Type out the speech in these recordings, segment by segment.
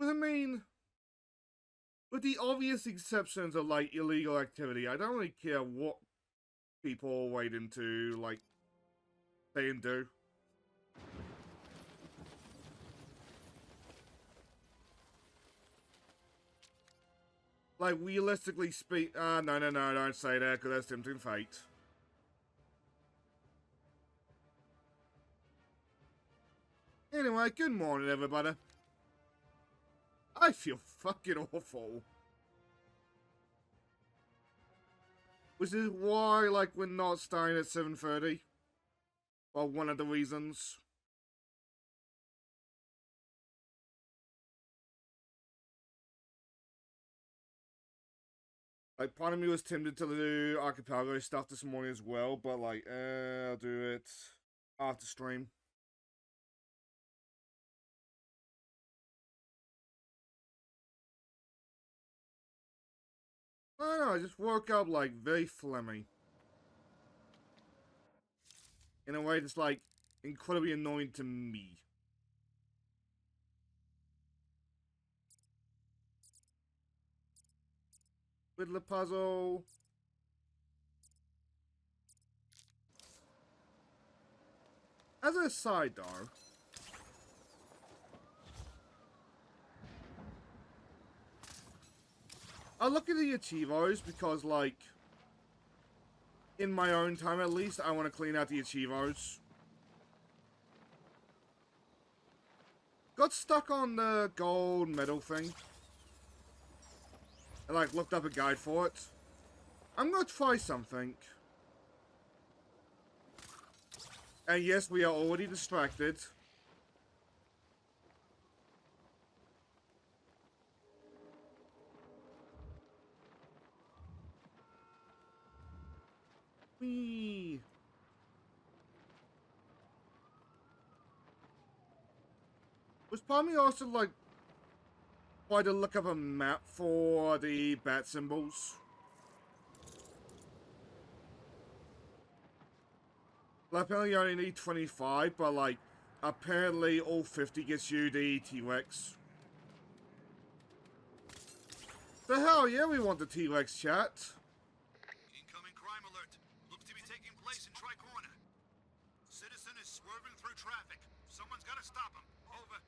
But I mean, with the obvious exceptions of, like, illegal activity, I don't really care what people wade into, like, say and do. Like, realistically speak... no, don't say that, because that's tempting fate. Anyway, good morning, everybody. I feel fucking awful. Which is why, like, we're not starting at 7:30. Well, one of the reasons. Like, part of me was tempted to do archipelago stuff this morning as well, but, like, I'll do it after stream. I don't know, I just woke up, like, very phlegmy. In a way that's, like, incredibly annoying to me. Riddler puzzle. As an aside, though, I look at the Achievos because, like, in my own time at least, I want to clean out the Achievos. Got stuck on the gold medal thing. And, like, looked up a guide for it. I'm gonna try something. And yes, we are already distracted. Whee! Was part of me also, like, try to look up a map for the bat symbols? Like, apparently you only need 25, but, like, apparently all 50 gets you the T-Rex. So hell yeah, we want the T-Rex chat. Incoming crime alert. Looks to be taking place in Tri-Corner. Citizen is swerving through traffic. Someone's gotta stop him. Over.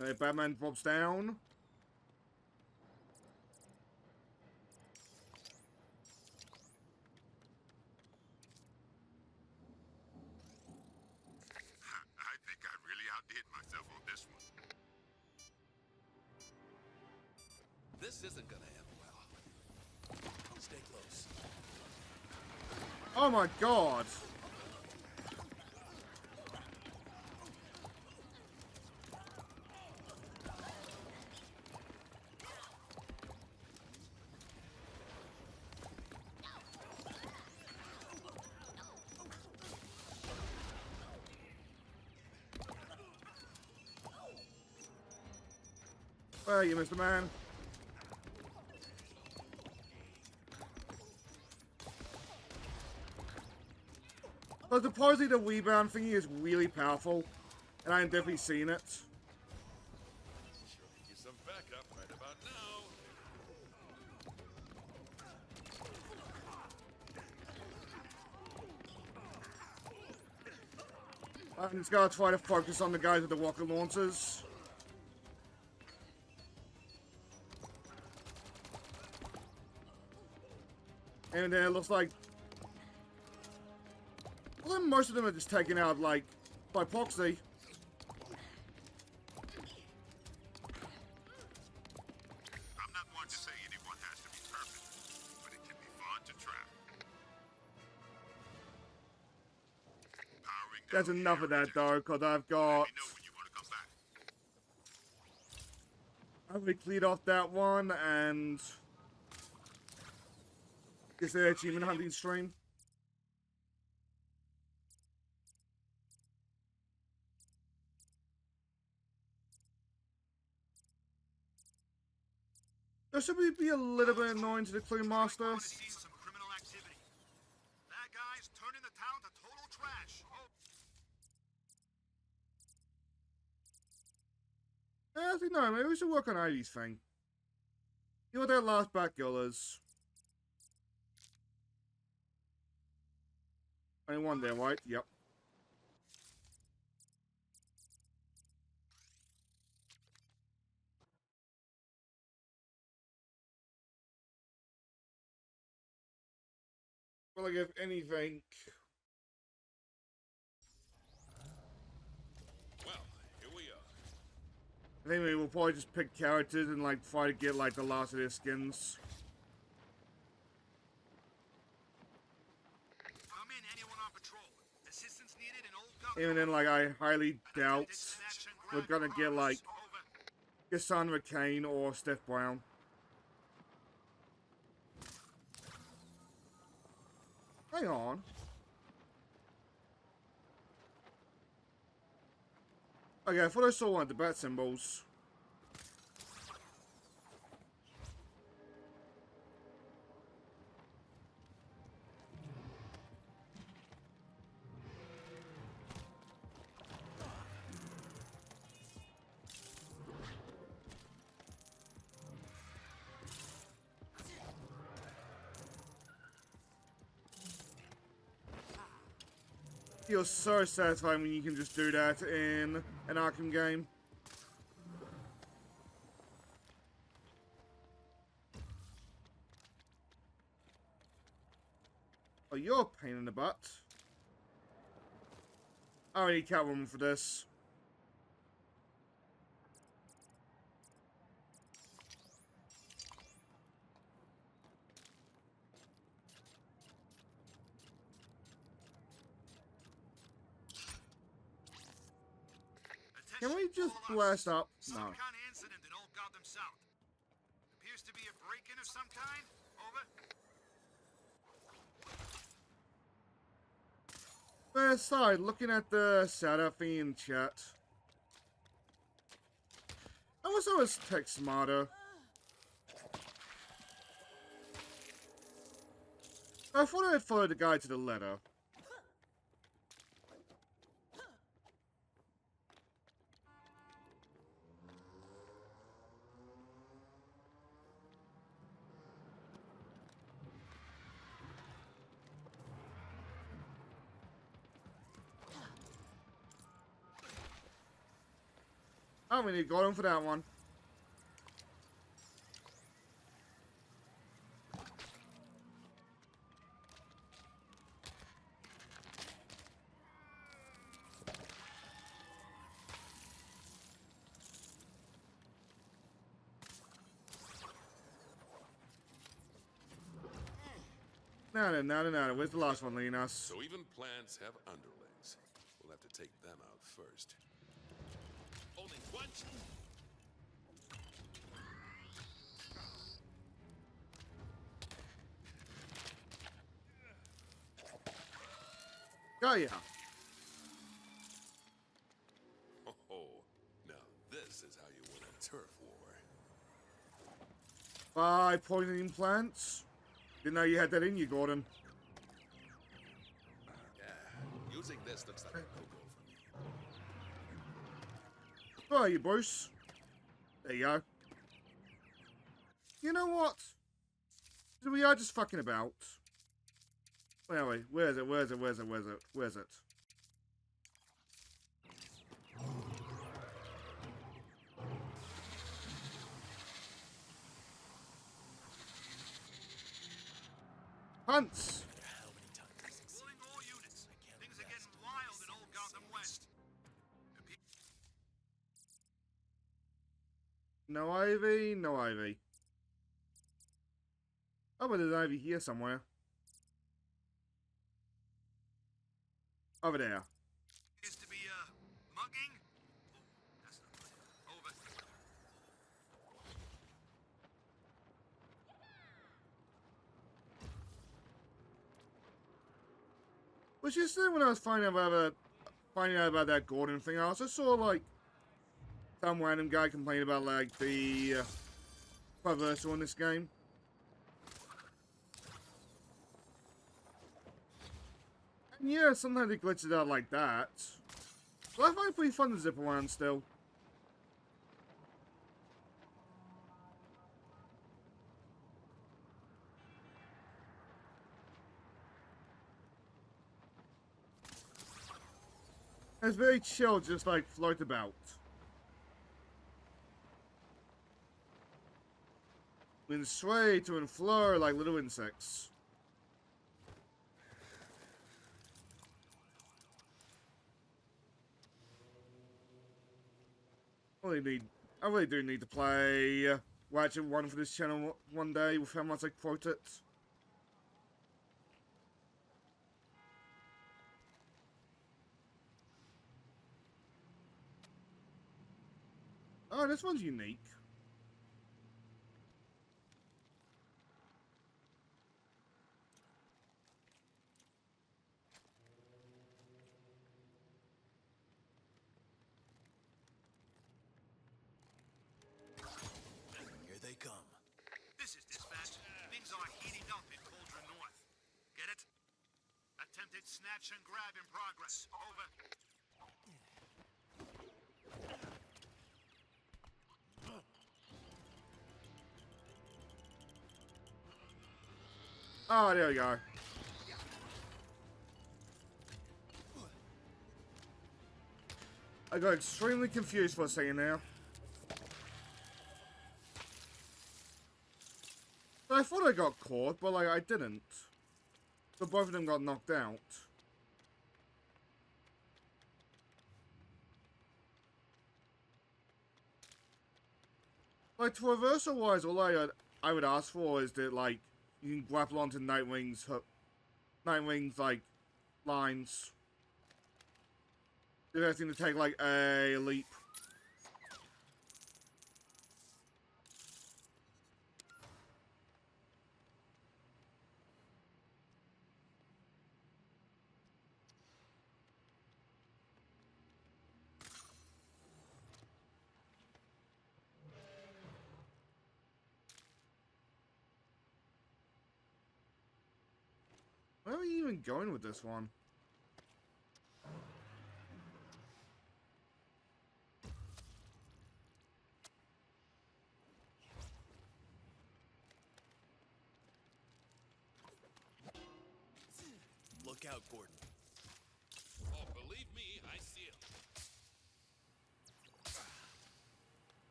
Okay, Batman drops down. I think I really outdid myself on this one. This isn't gonna end well. Stay close. Oh my god. Where are you, Mr. Man? But supposedly the rebound thingy is really powerful, and I'm definitely seeing it. Sure could use some backup right about now. I'm just gonna try to focus on the guys with the rocket launchers. And then it looks like... well, then most of them are just taken out, like, by proxy. I'm not one to say anyone has to be perfect, but it can be fun to trap. Powering down There's enough of that, though, because I've got... Let me know when you want to come back. I've already cleared off that one, and... is the achievement hunting stream. This should be a little bit annoying to the Clean Master. Tri-Corner seeing some criminal activity. That guy's turning the town to total trash. Oh. I think no, maybe we should work on Ivy's thing. See what that last Batgirl is. Only one there, right? Yep. Well, like, if anything... Well, here we are. I think we will probably just pick characters and, like, try to get, like, the last of their skins. Come in, anyone on patrol. Assistance needed in Old Gotham. Even then, like, I highly doubt we're gonna get, like, Cassandra Cain or Steph Brown. Hang on. Okay, I thought I saw one of the bat symbols. Feels so satisfying when you can just do that in an Arkham game. Oh, you're a pain in the butt. I need Catwoman for this. Can we just blast up? Some No. kind of incident in Old Gotham South. Appears to be a break-in of some kind. Over. But aside, looking at the setup in chat. I wish I was tech smarter. I thought I had followed the guide to the letter. I really got him for that one. Nada. Where's the last one, Linus? So even plants have underlings. We'll have to take them out first. Only one. Got ya. Oh, now this is how you win a turf war. By poisoning plants. Didn't know you had that in you, Gordon. Yeah, using this looks like a no-go for me. Where are you, Bruce? There you go. You know what? We are just fucking about. Where are we? Where is it? Hunts! Calling all units. Things are getting wild in Old Gotham West. No Ivy, no Ivy. Oh, but there's an Ivy here somewhere. Over there. Used to be mugging. Ooh, that's not good. Over. Which is when I was finding out about that Gordon thing, I also saw like some random guy complain about like the traversal in this game. And yeah, sometimes it glitches out like that. But I find it pretty fun to zip around still. It's very chill, just like float about. And sway to and flo like little insects. I really do need to play Ratchet 1 for this channel one day with how much I quote it. Oh, this one's unique. Here they come. This is dispatch. Things are heating up in Cauldron North. Get it? Attempted snatch and grab in progress. Over. Oh, there we go. I got extremely confused for a second now. I thought I got caught, but like I didn't. So both of them got knocked out. Like, to reversal-wise, all I would ask for is that, like, you can grapple onto Nightwing's like, lines. Do everything to take, like, a leap. Where are you even going with this one? Look out, Gordon. Oh, believe me, I see him.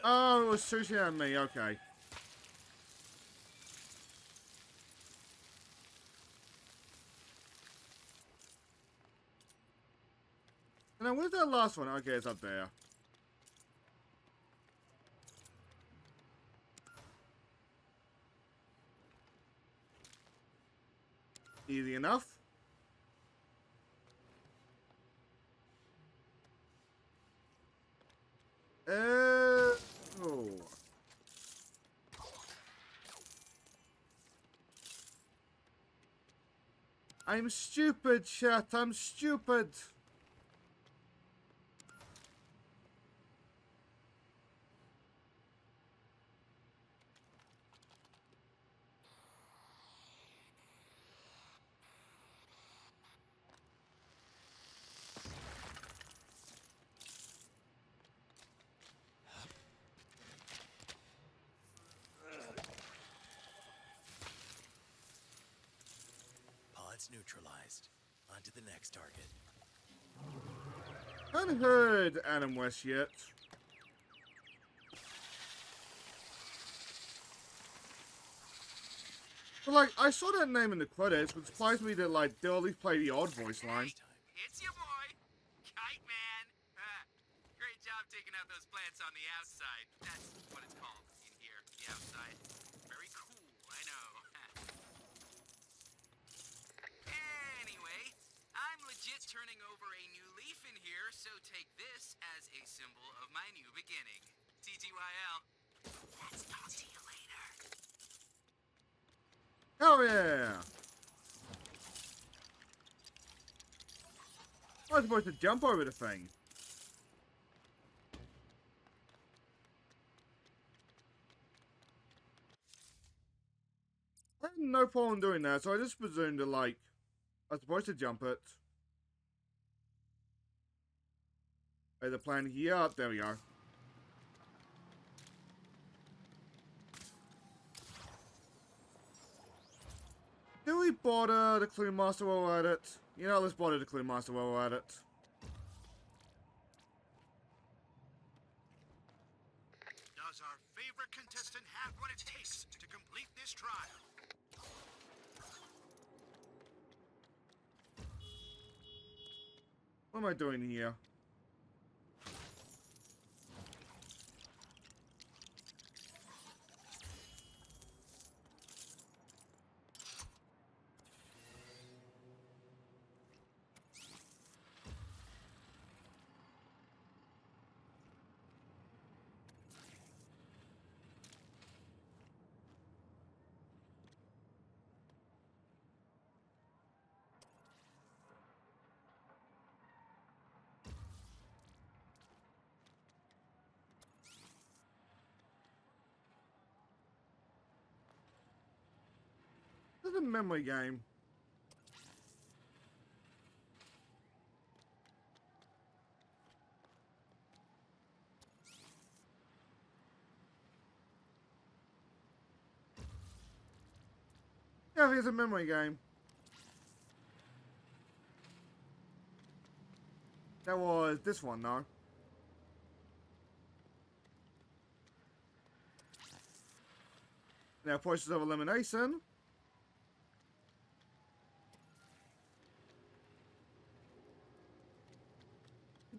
Oh, it was sushi and me, okay. And then where's that last one? Okay, it's up there. Easy enough. Oh. I'm stupid, chat. I'm stupid. Pods neutralized. On to the next target. Haven't heard Adam West yet. But like, I saw that name in the credits, which surprised me that like they'll at least play the odd voice line. It's your boy, Kite Man. Great job taking out those plants on the outside. That's what it's called in here, the outside. Very cool, I know. Anyway, I'm legit turning over a new leaf in here, so take this as a symbol of my new beginning. TTYL. Let's talk to you later. Hell yeah! I was supposed to jump over the thing. I had no problem doing that, so I just presumed that, like, I was supposed to jump it. There's a plan here. There we go. Do we bother to clean master while we're at it? You know, let's bother to clean master while we're at it. Does our favorite contestant have what it takes to complete this trial? What am I doing here? This is a memory game. Yeah, I think it's a memory game. That was this one, though. Now, process of elimination.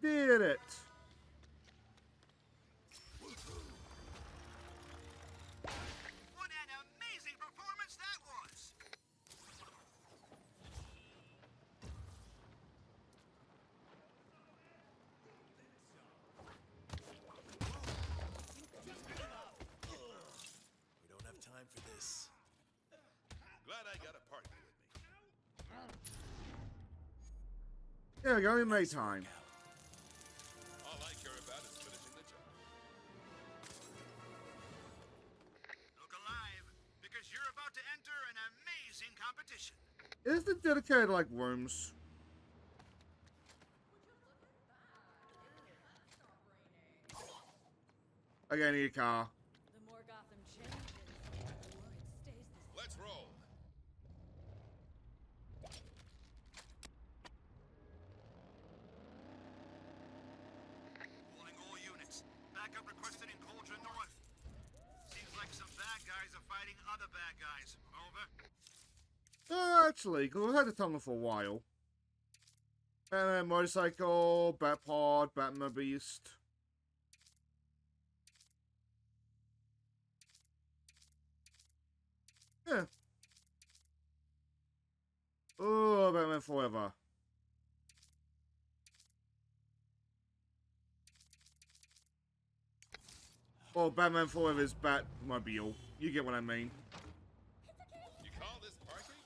Did it. What an amazing performance that was! We don't have time for this. Glad I got a partner with me. There we go, we made time. All I care about is finishing the job. Look alive, because you're about to enter an amazing competition. Is the dedicated like rooms? Okay, I need a car. The more Gotham changes, the more it stays the same. Let's roll. Calling all units. Backup requested in Cauldron North. Seems like some bad guys are fighting other bad guys. Over. Actually, because we've had the tunnel for a while. Batman motorcycle, Batpod, Batman Beast. Yeah. Oh, Batman Forever. Well, Batman Forever is Batmobile. You get what I mean. You call this parking?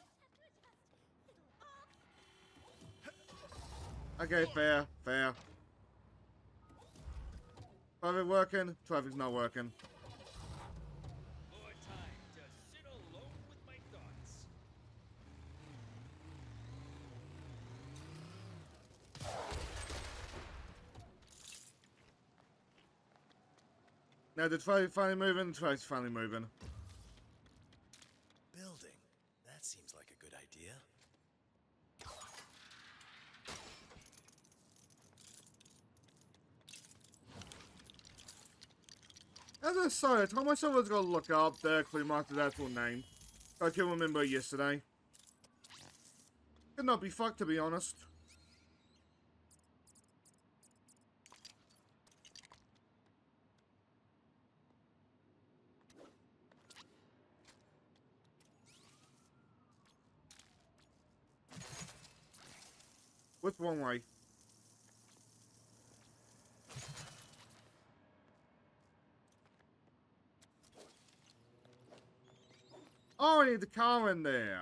Okay, fair, fair. Traffic working, traffic's not working. More time to sit alone with my thoughts. Now the traffic finally moving, the traffic's finally moving. Building. That seems like a good idea. As I say, I told myself I was gonna look up the Clean Master's actual name. I couldn't remember it yesterday. Could not be fucked, to be honest. Which one way? Oh, I need the car in there.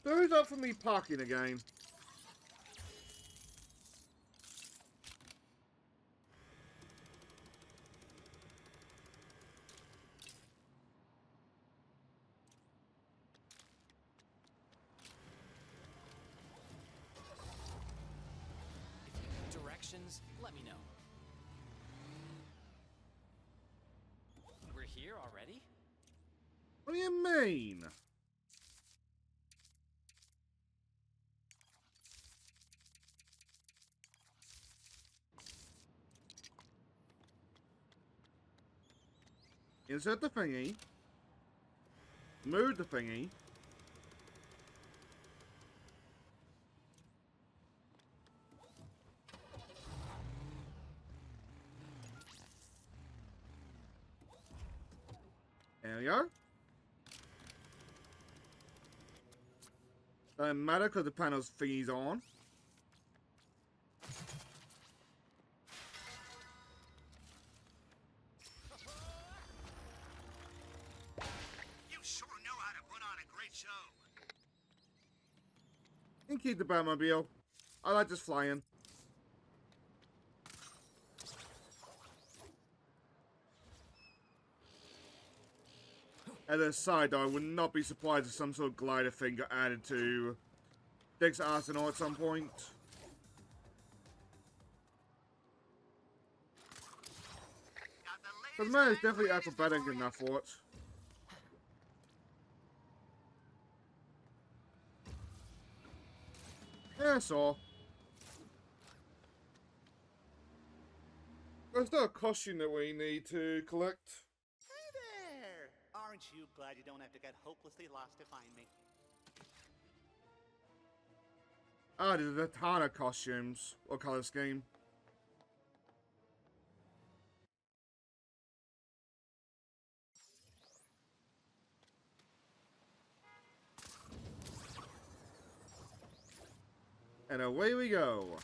Who's up for me parking again? things, let me know. We're here already? What do you mean? Insert the thingy. Move the thingy. There we go. Doesn't matter because the panel's thingy's on. You sure know how to put on a great show. And keep the Batmobile. I like just flying. As a side, though, I would not be surprised if some sort of glider thing got added to Dick's Arsenal at some point. Got the But latest man is and definitely greatest acrobatic for you. enough for it. Yeah, so. There's no costume that we need to collect. Hey there! Aren't you glad you don't have to get hopelessly lost to find me? Ah, there's a ton of costumes or color scheme. And away we go.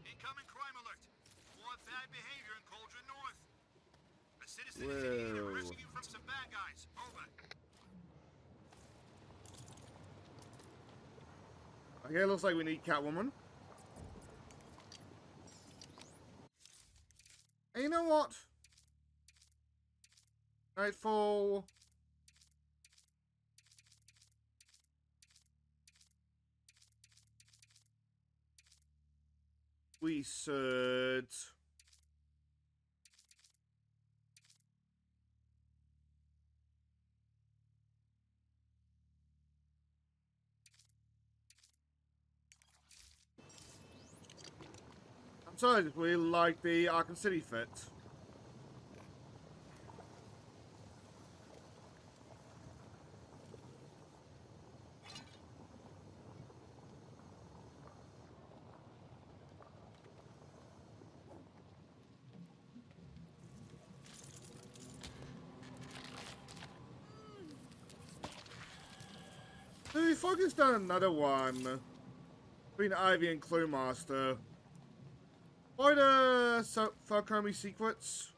Incoming crime alert. More bad behavior in Cauldron North. A citizen is in need of Whoa. rescue from some bad guys. Over. Okay, looks like we need Catwoman. And you know what? Nightfall. We should. I'm sorry, we like the Arkham City fit. We focused on another one between Ivy and Cluemaster. Why the Falcone secrets?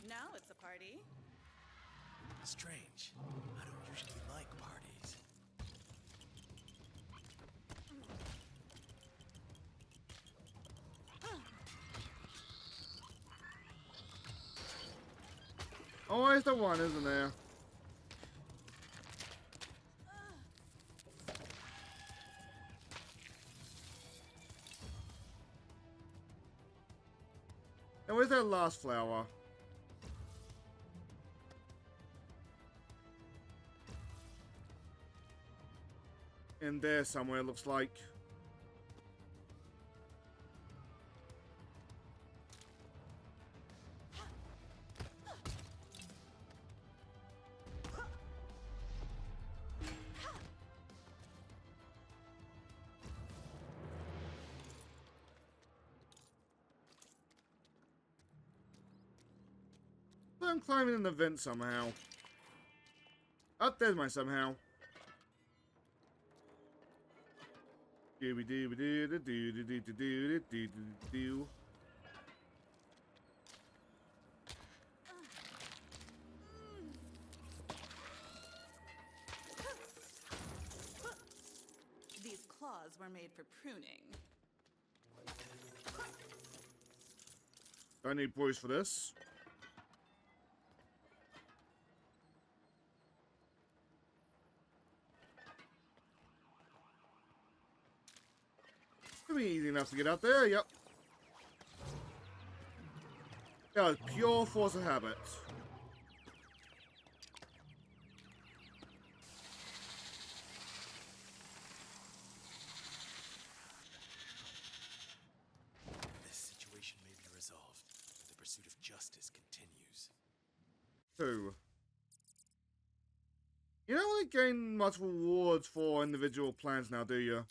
Now it's a party. Strange. I don't usually like parties. Always the one, isn't there? And where's that last flower? In there somewhere, it looks like. I'm climbing in the vent somehow. Up there's my somehow. Dooby dooby doo doo doo doo doo doo doo doo. These claws were made for pruning. Don't need Bruce for this. It'll be easy enough to get out there, yep. Yeah, pure force of habit. This situation may be resolved, but the pursuit of justice continues. 2. You don't really gain much rewards for individual plans now, do you?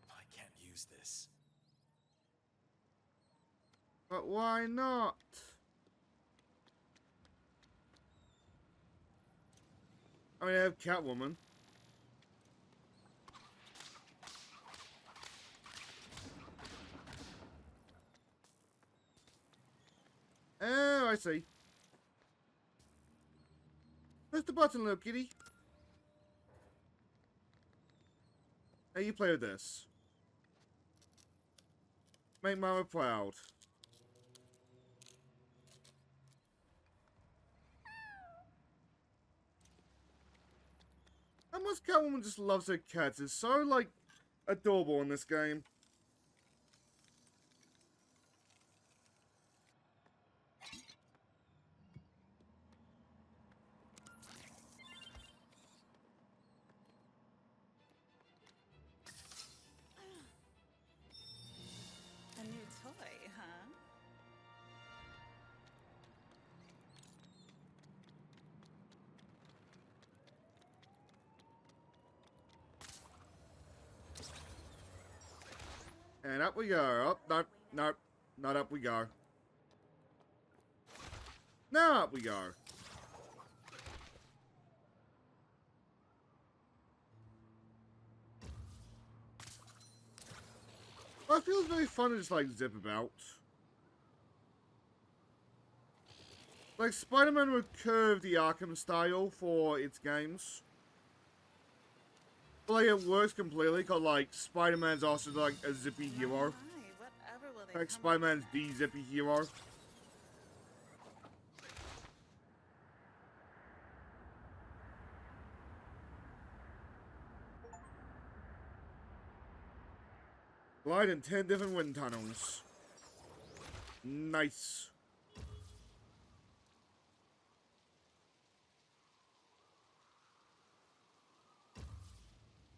I can't use this. But why not? I mean, I have Catwoman. Oh, I see. Press the button, little kitty. How you play with this? Make Mama proud. How much Catwoman just loves her cats. It's so, like, adorable in this game. A new toy, huh? And up we go. Up, nope, nope. Not up we go. Now up we go. Well, it feels very fun to just, like, zip about. Like, Spider-Man would curve the Arkham style for its games. But, like, it works completely, because, like, Spider-Man's also, like, a zippy hero. Whatever will they Like, come Spider-Man's the zippy hero. Glide in 10 different wind tunnels. Nice.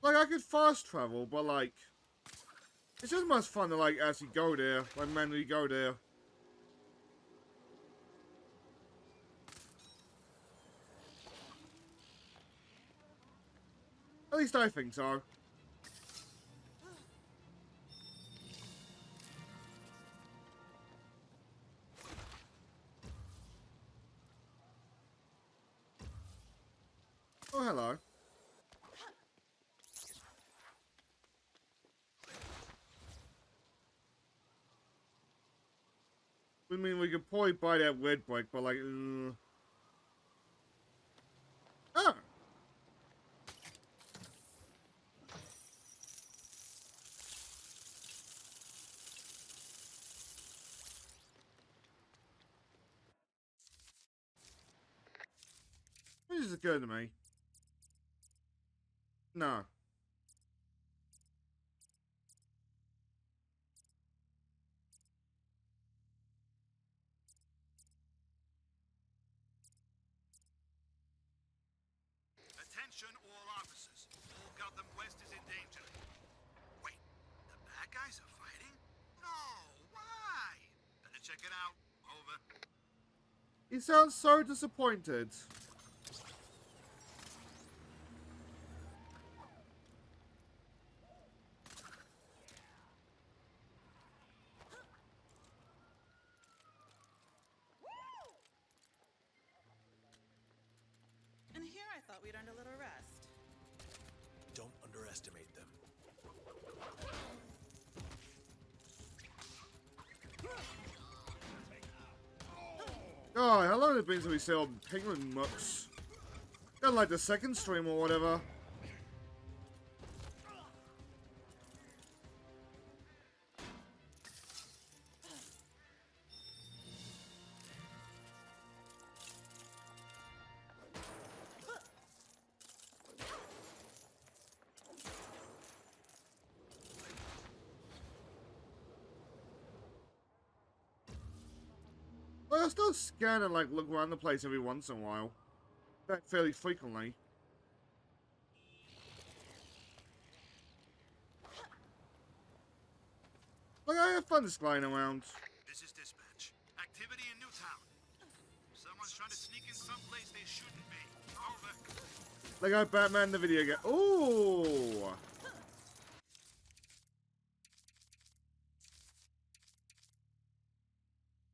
Like, I could fast travel, but, like, it's just much fun to, like, actually go there. Like, manually go there. At least I think so. Oh, hello. I mean, we could probably buy that red brick, but like, oh! What just occurred to me? No. Attention all officers. All Gotham West is in danger. Wait, the bad guys are fighting? No, why? Better check it out. Over. He sounds so disappointed. And here I thought we'd earned a little rest. Don't underestimate them. God, how long has it been since we saw penguin mucks? Done like the second stream or whatever. Like, I still scan and like look around the place every once in a while. That fairly frequently. Like, I have fun just flying around. This is dispatch. Activity in Newtown. Someone's trying to sneak in someplace they shouldn't be. Over. Like I Batman the video game. Ooh!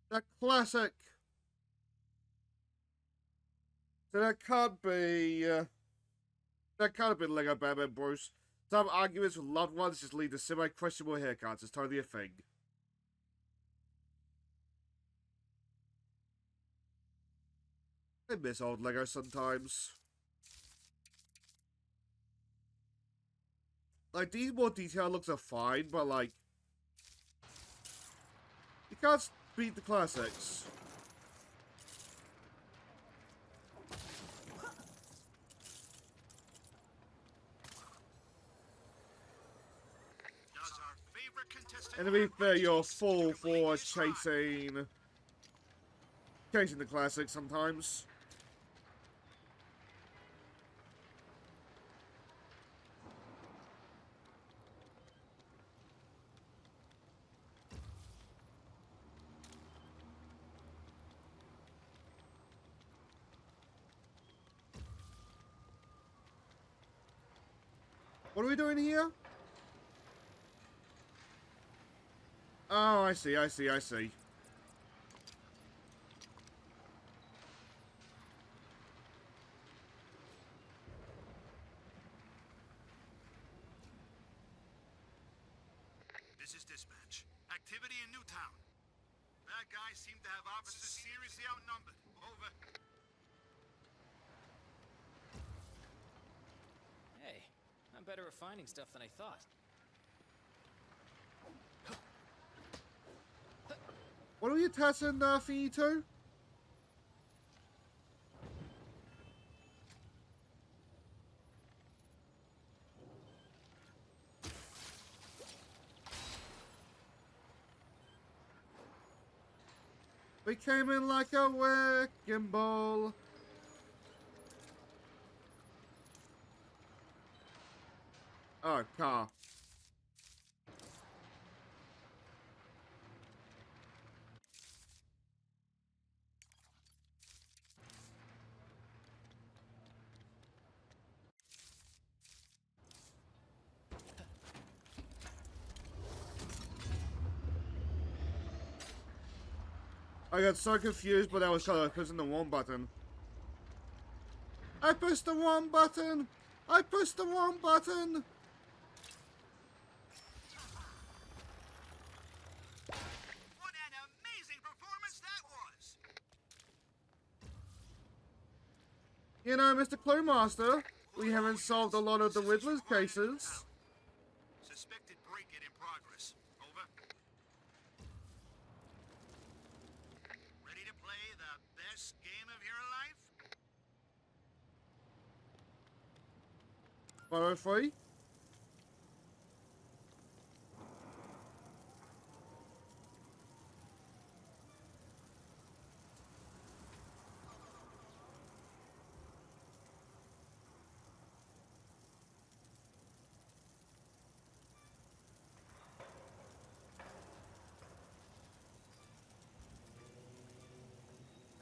That classic. So that can't be. That can't have been Lego Batman, Bruce. Some arguments with loved ones just lead to semi-questionable haircuts. It's totally a thing. I miss old Lego sometimes. Like, these more detailed looks are fine, but like, you can't beat the classics. Does our favorite contestant And to be fair, you're Cheeks full complete for his ride? chasing the classics sometimes. What are we doing here? Oh, I see, I see, I see. This is dispatch. Activity in Newtown. Bad guys seem to have officers seriously outnumbered. Over. Hey, I'm better at finding stuff than I thought. What are we attaching thingy to? We came in like a wrecking ball. Oh, car. I got so confused, but I was kind of pushing the wrong button. I pushed the wrong button! I pushed the wrong button! What an amazing performance that was! You know, Mr. Cluemaster, we haven't solved a lot of the Riddler's cases. Suspected break-in in progress. Over. Ready to play the best game of your life? 503?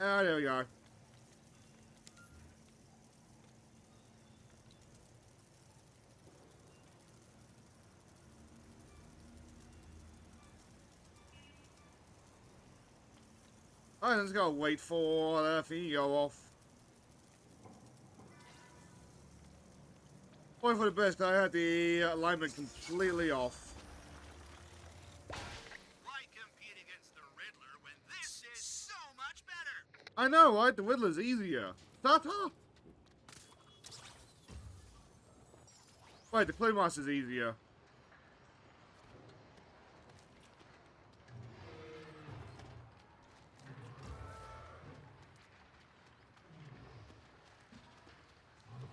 Ah, there we go. Alright, let's go wait for the thing to go off. Point for the best, 'cause I had the alignment completely off. Why compete against the Riddler when this is so much better? I know, right? The Riddler's easier. Ta-ta! Wait, the Cluemaster's easier.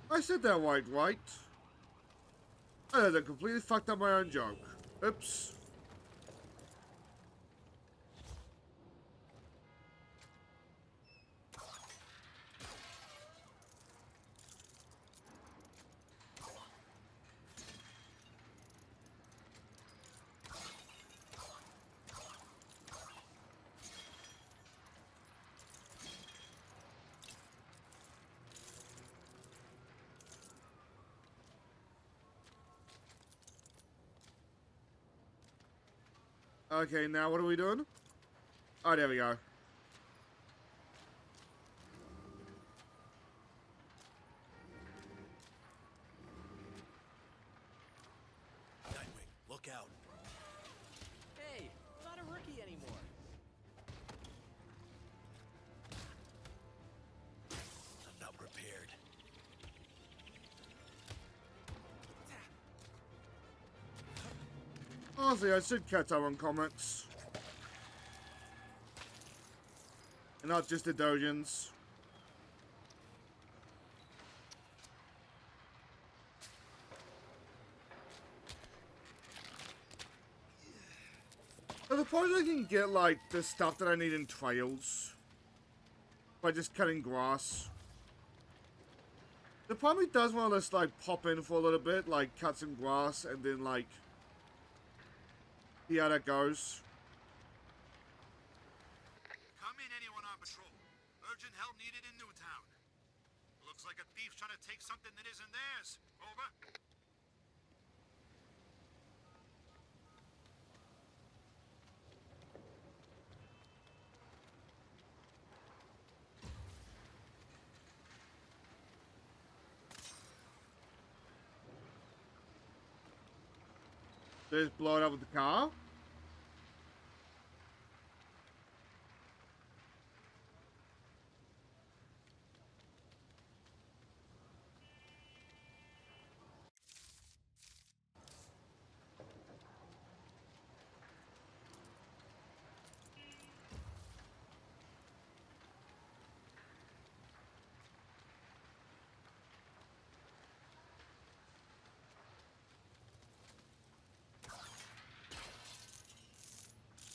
I said that right? I completely fucked up my own joke. Oops. Okay, now what are we doing? Oh, there we go. Nightwing, look out. Hey, not a rookie anymore. I'm not prepared. Honestly, I should catch up on comics. And not just the dojins. I suppose I can get, like, the stuff that I need in trails. By just cutting grass. The probably does want to just, like, pop in for a little bit, like, cut some grass, and then, like, see how that goes. Come in, anyone on patrol. Urgent help needed in Newtown. Looks like a thief's trying to take something that isn't theirs. Over. Just blow it up with the car.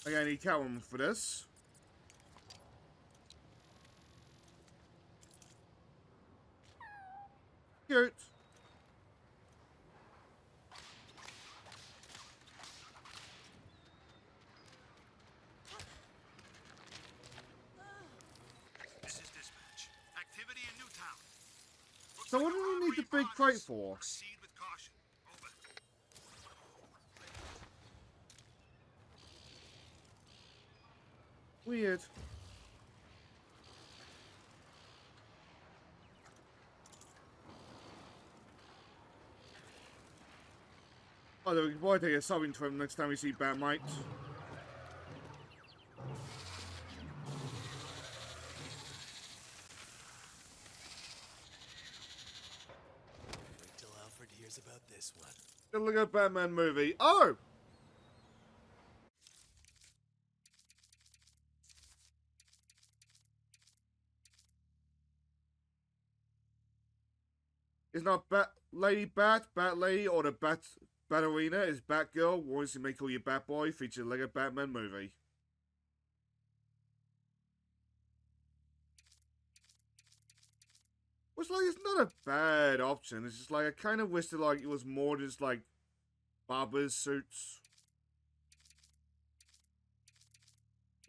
Okay, I need Catwoman for this. Cute. This is dispatch. Activity in Newtown. Looks So like what a do we need robbery the in big progress. crate for? Proceed with caution. Over. Weird. Oh, we can probably take a subbing to him next time we see Batmite. Wait till Alfred hears about this one. Good look at Batman movie. Oh! It's not Bat Lady, or the Bat-Arena. It's Batgirl, wants to make all your Batboy, featured Lego Batman movie. Which, like, it's not a bad option. It's just, like, I kind of wish that, like, it was more just, like, Barber's suits.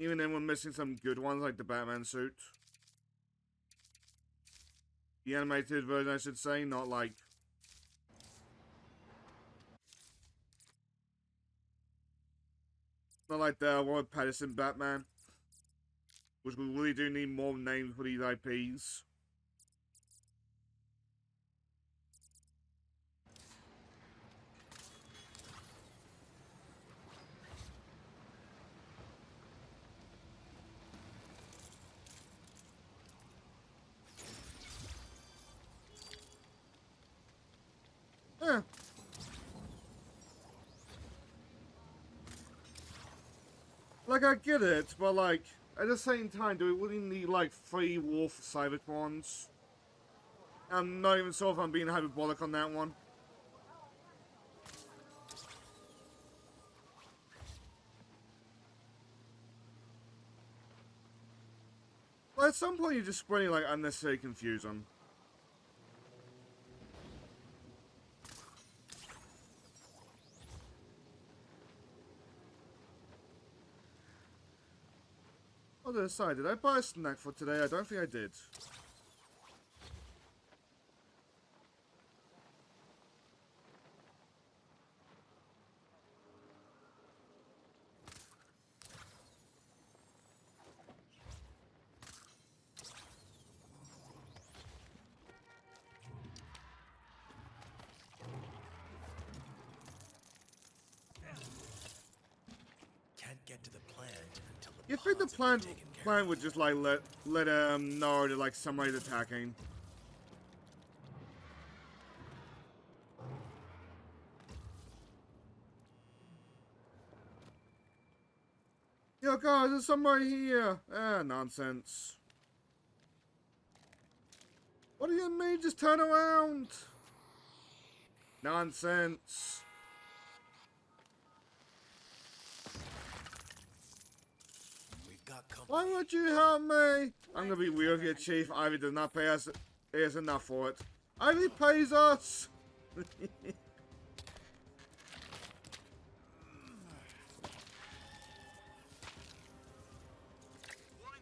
Even then, we're missing some good ones, like the Batman suit. The animated version, I should say, not like... Not like the Robert Pattinson Batman. Which we really do need more names for these IPs. Like, I get it, but, like, at the same time, do we really need, like, 3 wolf cybertrons? I'm not even sure if I'm being hyperbolic on that one. Well, at some point, you're just spreading, like, unnecessary confusion. Other side, did I buy a snack for today? I don't think I did. Can't get to the plant until the You think the pods have been taken care plant of. would just like let know that like somebody's attacking? Yo guys, there's somebody here. Ah, nonsense. What do you mean? Just turn around. Nonsense. We've got company. Why would you help me? I'm gonna be real with you, Chief. Ivy does not pay us enough for it. Ivy pays us. Warning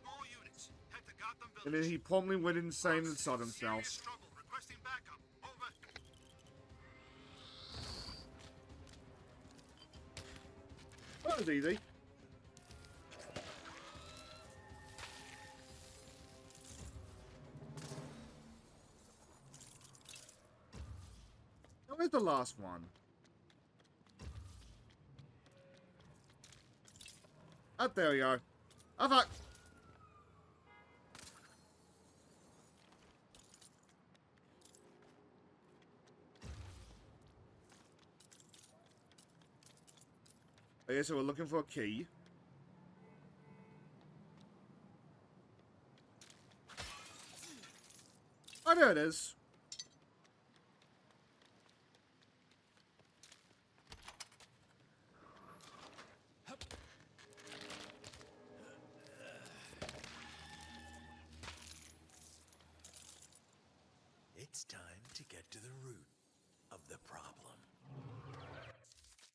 all units. Head to Gotham Village. And then he promptly went insane and shot Serious himself. struggle. Requesting backup. Over. That was easy. Now, where's the last one? Up there we go. Oh fuck! Okay, so we're looking for a key. Oh, there it is. It's time to get to the root of the problem.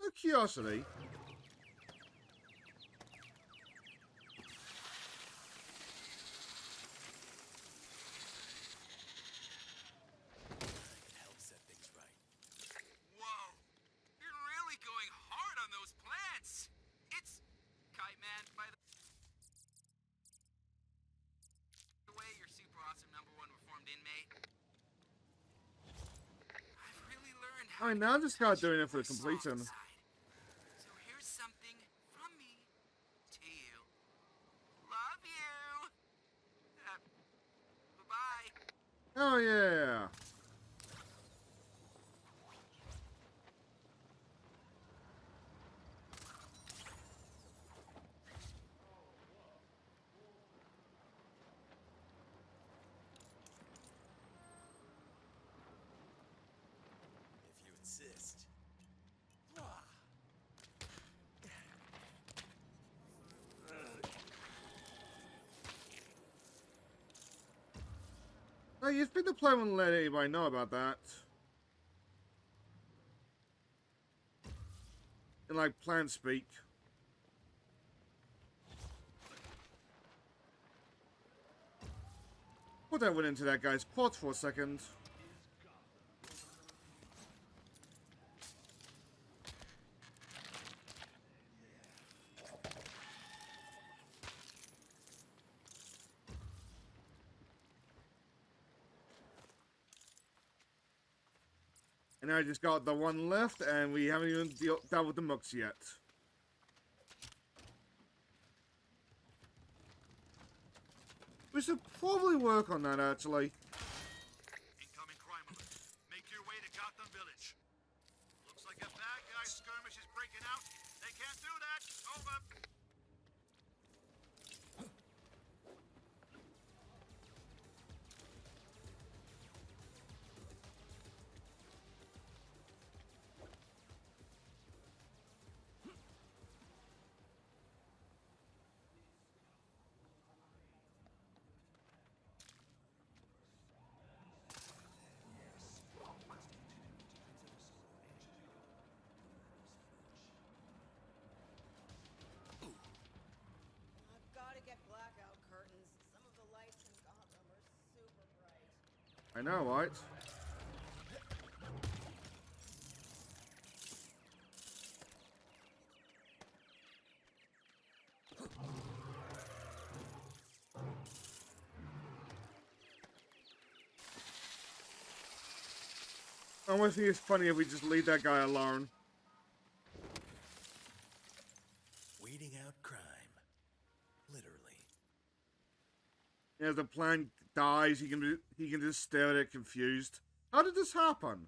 A curiosity. Can help set things right. Whoa! You're really going hard on those plants! It's Kite Man, by the way, your super awesome #1 reformed inmate. I've really learned how I mean, to now I just start touch doing it for my the completion. soft side. So here's something from me to you. Love you! Bye-bye. Oh yeah. If you insist. Oh, you've been the play won't let anybody know about that. In like plant speak. Put that one into that guy's quad for a second. And I just got the one left, and we haven't even dealt with the mooks yet. We should probably work on that, actually. Incoming crime alert. Make your way to Gotham Village. Looks like a bad guy skirmish is breaking out. They can't do that. Over. I know, right? I almost think it's funny if we just leave that guy alone. Waiting out crime. Literally. Yeah, the plan dies, he can just stare at it confused. How did this happen?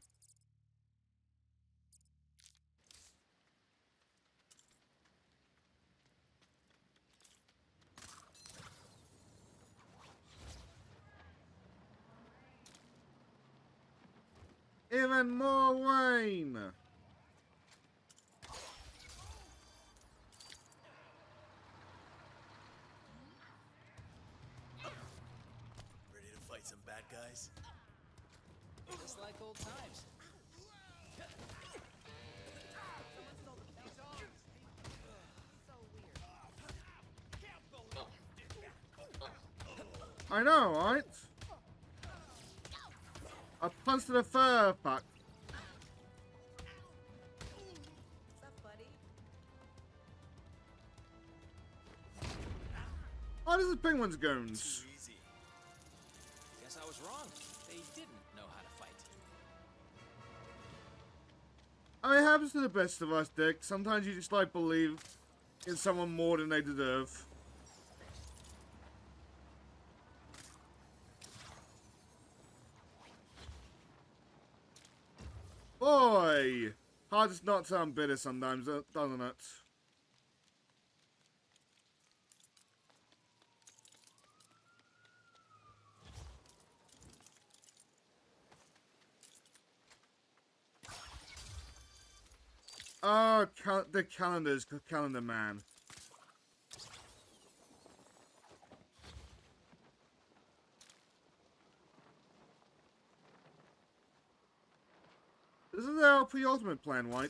Even more Wayne! Ready to fight some bad guys? Just like old times. I know, right? A punch to the fur pack. What's up, buddy? Oh, this is Penguin's Goons. Too easy. Guess I was wrong. They didn't know how to fight. I mean, it happens to the best of us, Dick. Sometimes you just like believe in someone more than they deserve. Boy! Hard does not sound bitter sometimes, doesn't it? Oh, the calendars, calendar man. This is our pre-ultimate plan, White.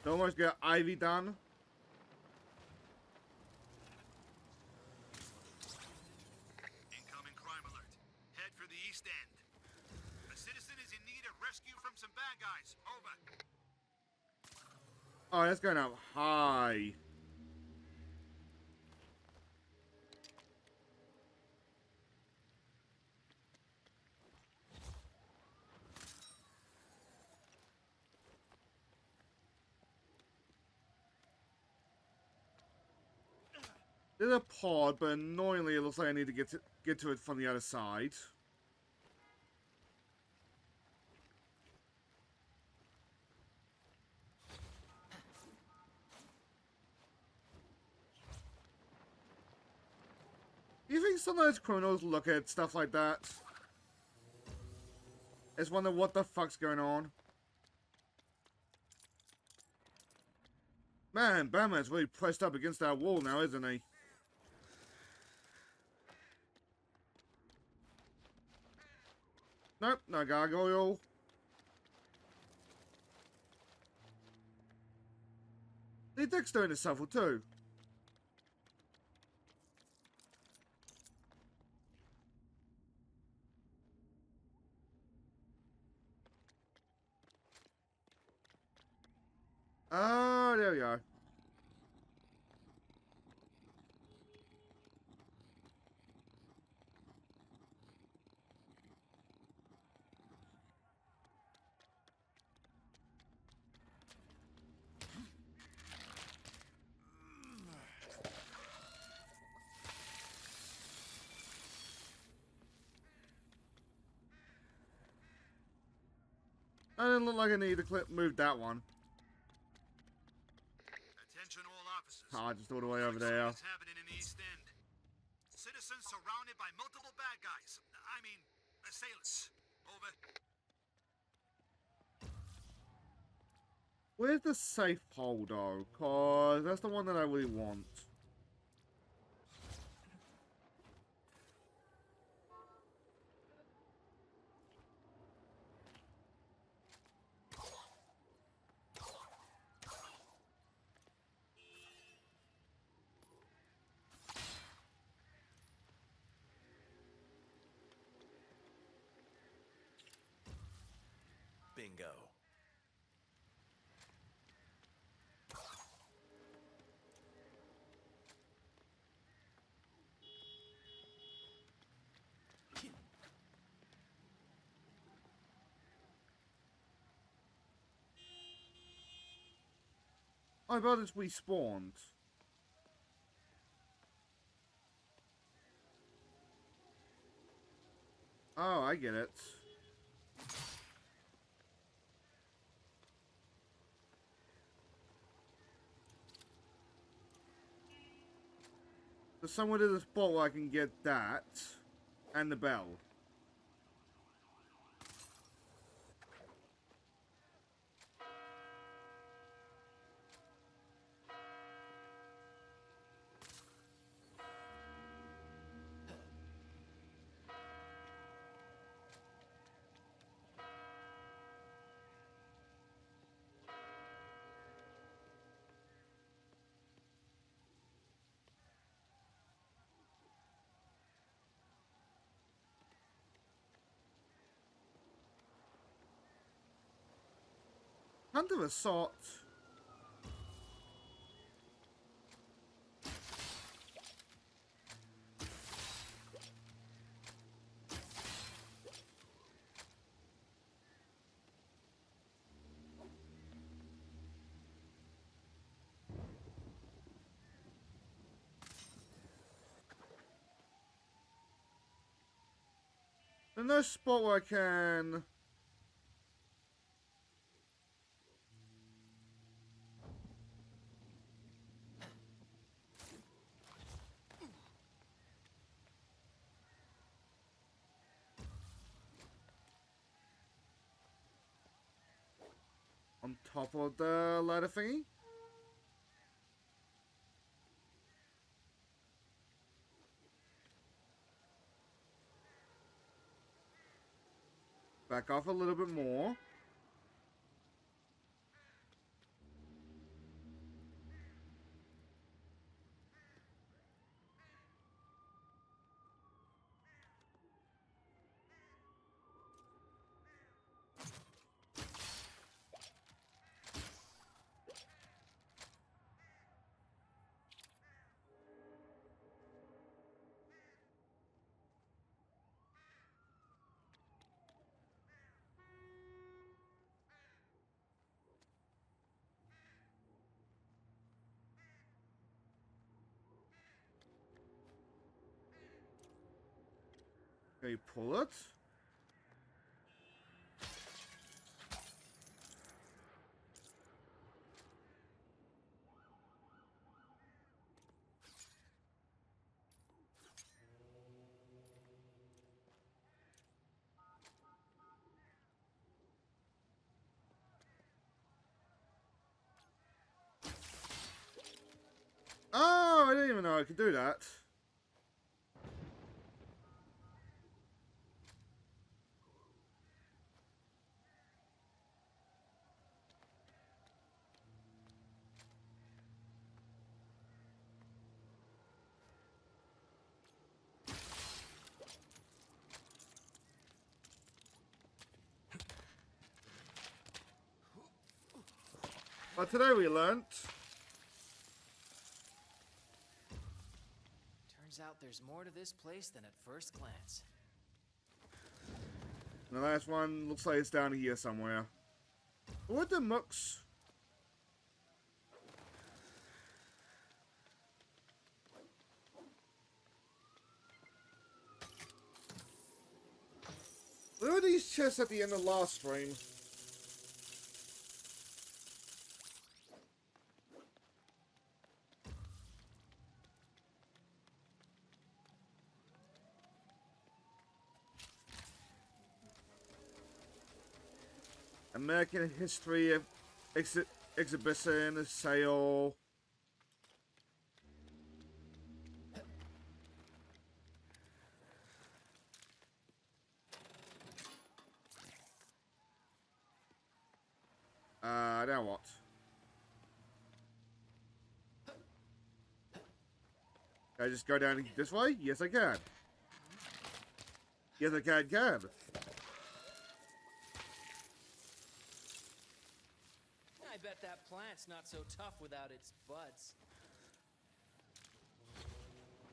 To almost get Ivy done. Incoming crime alert. Head for the east end. A citizen is in need of rescue from some bad guys. Over. Oh, that's going up high. There's a pod, but annoyingly it looks like I need to get to it from the other side. You think sometimes criminals look at stuff like that? Just wonder what the fuck's going on? Man, Batman's really pressed up against that wall now, isn't he? Nope, no gargoyle. The Dick's doing a shuffle too. Oh, there we go. I didn't look like I needed to move that one. Attention all officers. Ah, just all the way over there. What's happening in the east end? Citizens surrounded by multiple bad guys. I mean, assailants. Over. Where's the safe hole, though? Cause that's the one that I really want. I bet it's respawned. Oh, I get it. There's somewhere in the spot where I can get that and the bell. Hunter assault. There's no spot where I can. On top of the ladder thingy? Back off a little bit more. Can you pull it? Oh, I didn't even know I could do that. But today we learnt. Turns out there's more to this place than at first glance. The last one looks like it's down here somewhere. What the mucks? Where were these chests at the end of last stream? American History Exhibition, sale. Now what? Can I just go down this way? Yes, I can. Yes, I can. I bet that plant's not so tough without its buds.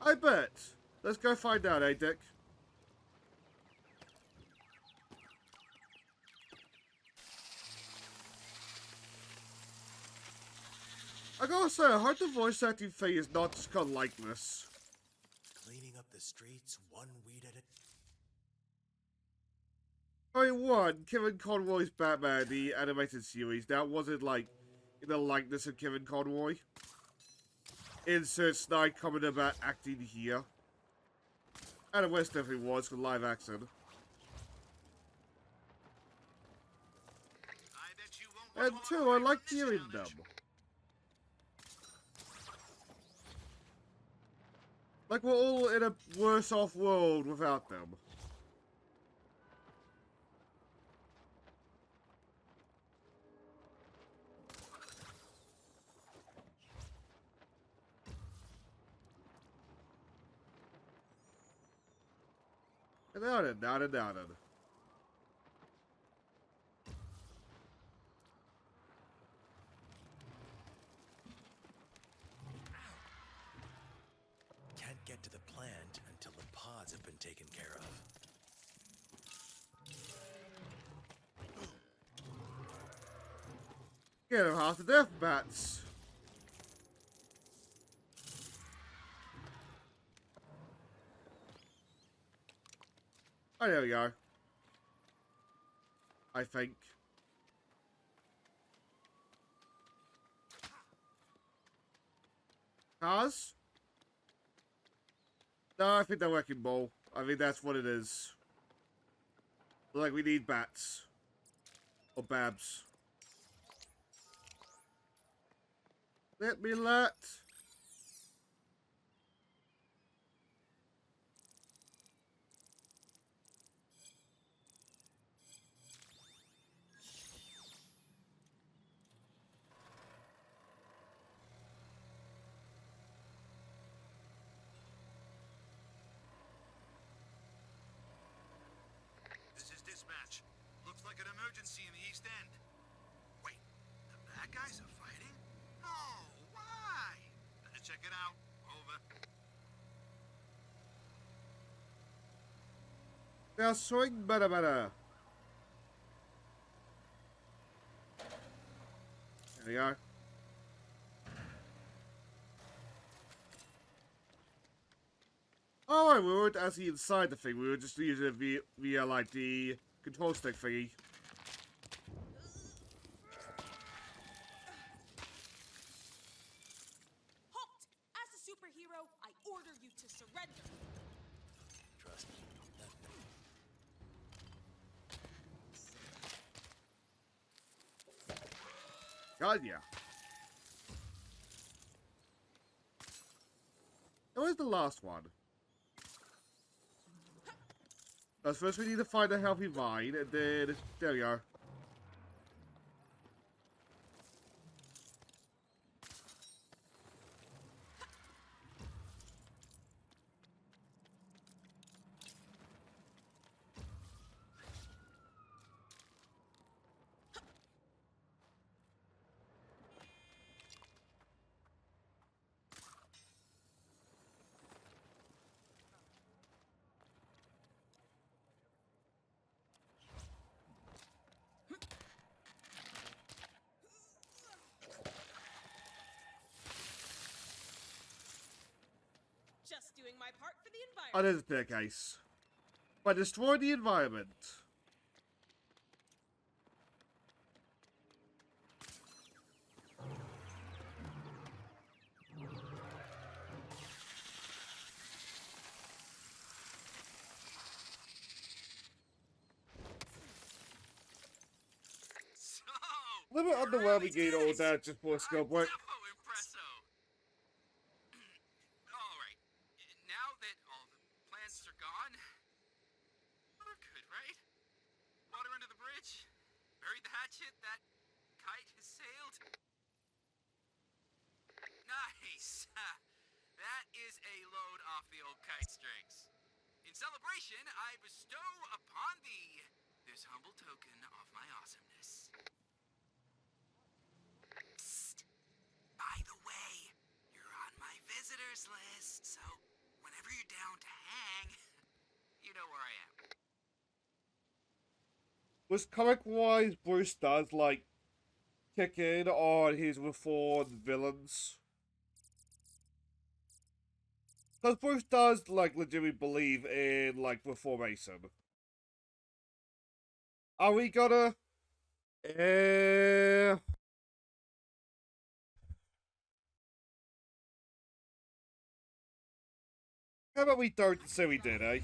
I bet. Let's go find out, eh, Dick? I gotta say, I hope the voice acting thing is not just kind of likeness. Cleaning up the streets one weed at a I mean, one, Kevin Conroy's Batman, the animated series, that wasn't like in the likeness of Kevin Conroy. Insert snide comment about acting here. Adam West definitely was for live action. I bet you won't And want to two, walk I away like from this hearing them. challenge. Like we're all in a worse off world without them. Down it. can't get to the plant until the pods have been taken care of. Get him half to death, bats. Oh, there we go. I think. Cars? No, I think they're wrecking ball. I think that's what it is. Like, we need bats. Or babs. Let me let. This is dispatch. Looks like an emergency in the East End. Wait, the bad guys are fighting? No, why? Better check it out. Over. Now swing better. There we go. Oh, we weren't actually inside the thing. We were just using it via like the control stick thingy. Halt! As a superhero, I order you to surrender. Trust me. God, yeah. And where's the last one? First we need to find a healthy vine, and then... There we go. Just doing my part for the Oh, environment. there's a staircase. By destroying the environment. So, A little bit underwhelming getting all that just for skill point. Defo impresso. All right. Now that all the plants are gone, we're good, right? Water under the bridge. Buried the hatchet. That kite has sailed. Nice. That is a load off the old kite strings. In celebration, I bestow upon thee this humble token of my awesomeness. Psst. By the way, you're on my visitors list, so whenever you're down to hang, you know where I am. Was comic-wise, Bruce does, like, kick in on his reformed villains. Because Bruce does, like, legitimately believe in, like, reformation. Are we gonna... How about we don't say we did, eh?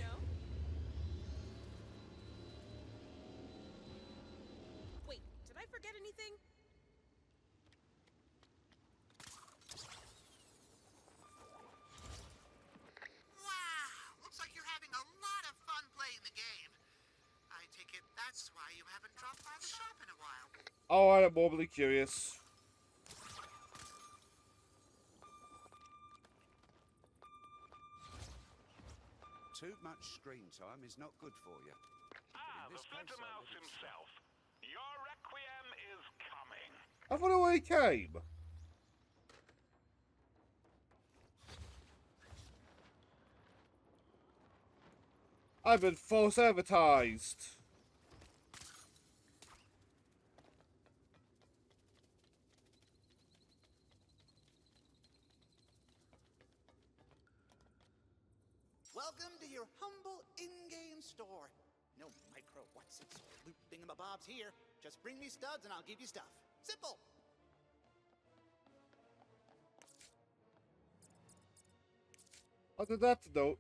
Wait, did I forget anything? Wow! Looks like you're having a lot of fun playing the game. I take it that's why you haven't dropped by the shop in a while. Oh, I'm morbidly curious. Too much screen time is not good for you. Ah, In the this case, Phantom I Mouse let it slip. himself. Your requiem is coming. I wonder where he came. I've been false advertised. Welcome to your humble in-game store. No micro whatsits or loot thingamabobs here. Just bring me studs and I'll give you stuff. Simple. On that note,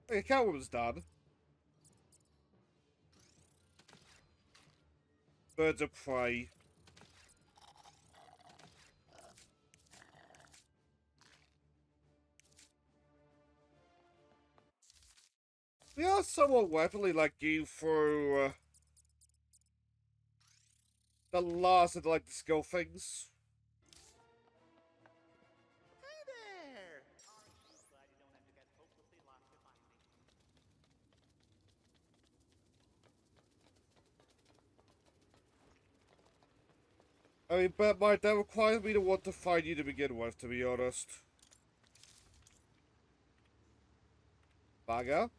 okay, Catwoman's done. Birds of Prey. We are somewhat rapidly, like, getting through the last of, like, the skill things. Hey there! Aren't you glad you don't have to get hopelessly lost to find me? I mean, but that requires me to want to find you to begin with, to be honest. Bagger.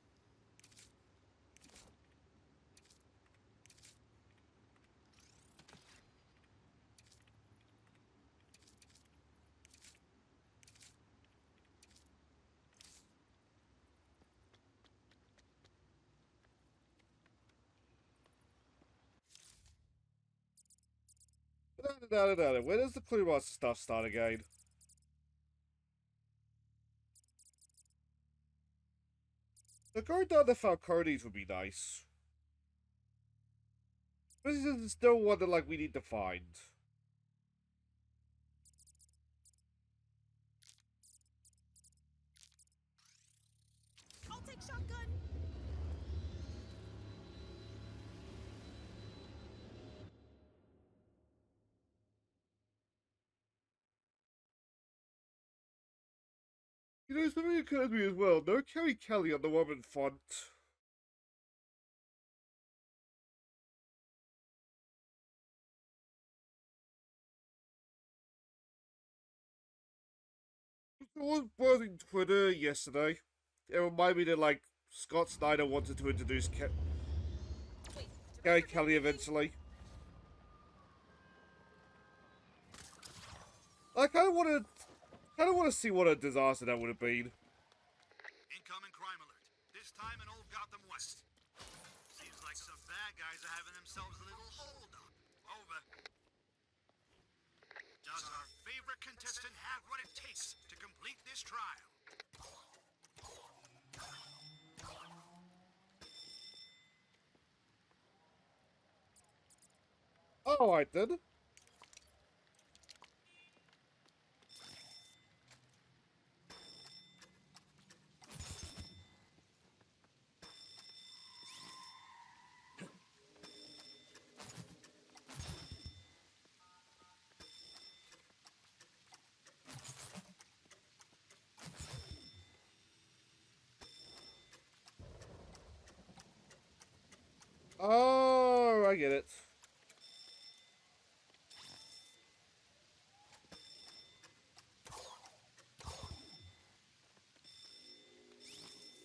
Where does the Clue Master stuff start again? So going down to Falcone's would be nice. This is still one that, like, we need to find. I'll take shotgun. You know, something occurred to me as well. No Kerry Kelly on the woman font. I was browsing Twitter yesterday. It reminded me that, like, Scott Snyder wanted to introduce Wait, did Kerry I forget Kelly anything? eventually. I kind of want to see what a disaster that would have been. Incoming crime alert. This time in Old Gotham West. Seems like some bad guys are having themselves a little hold-up. Over. Does our favorite contestant have what it takes to complete this trial? Alright then. get it.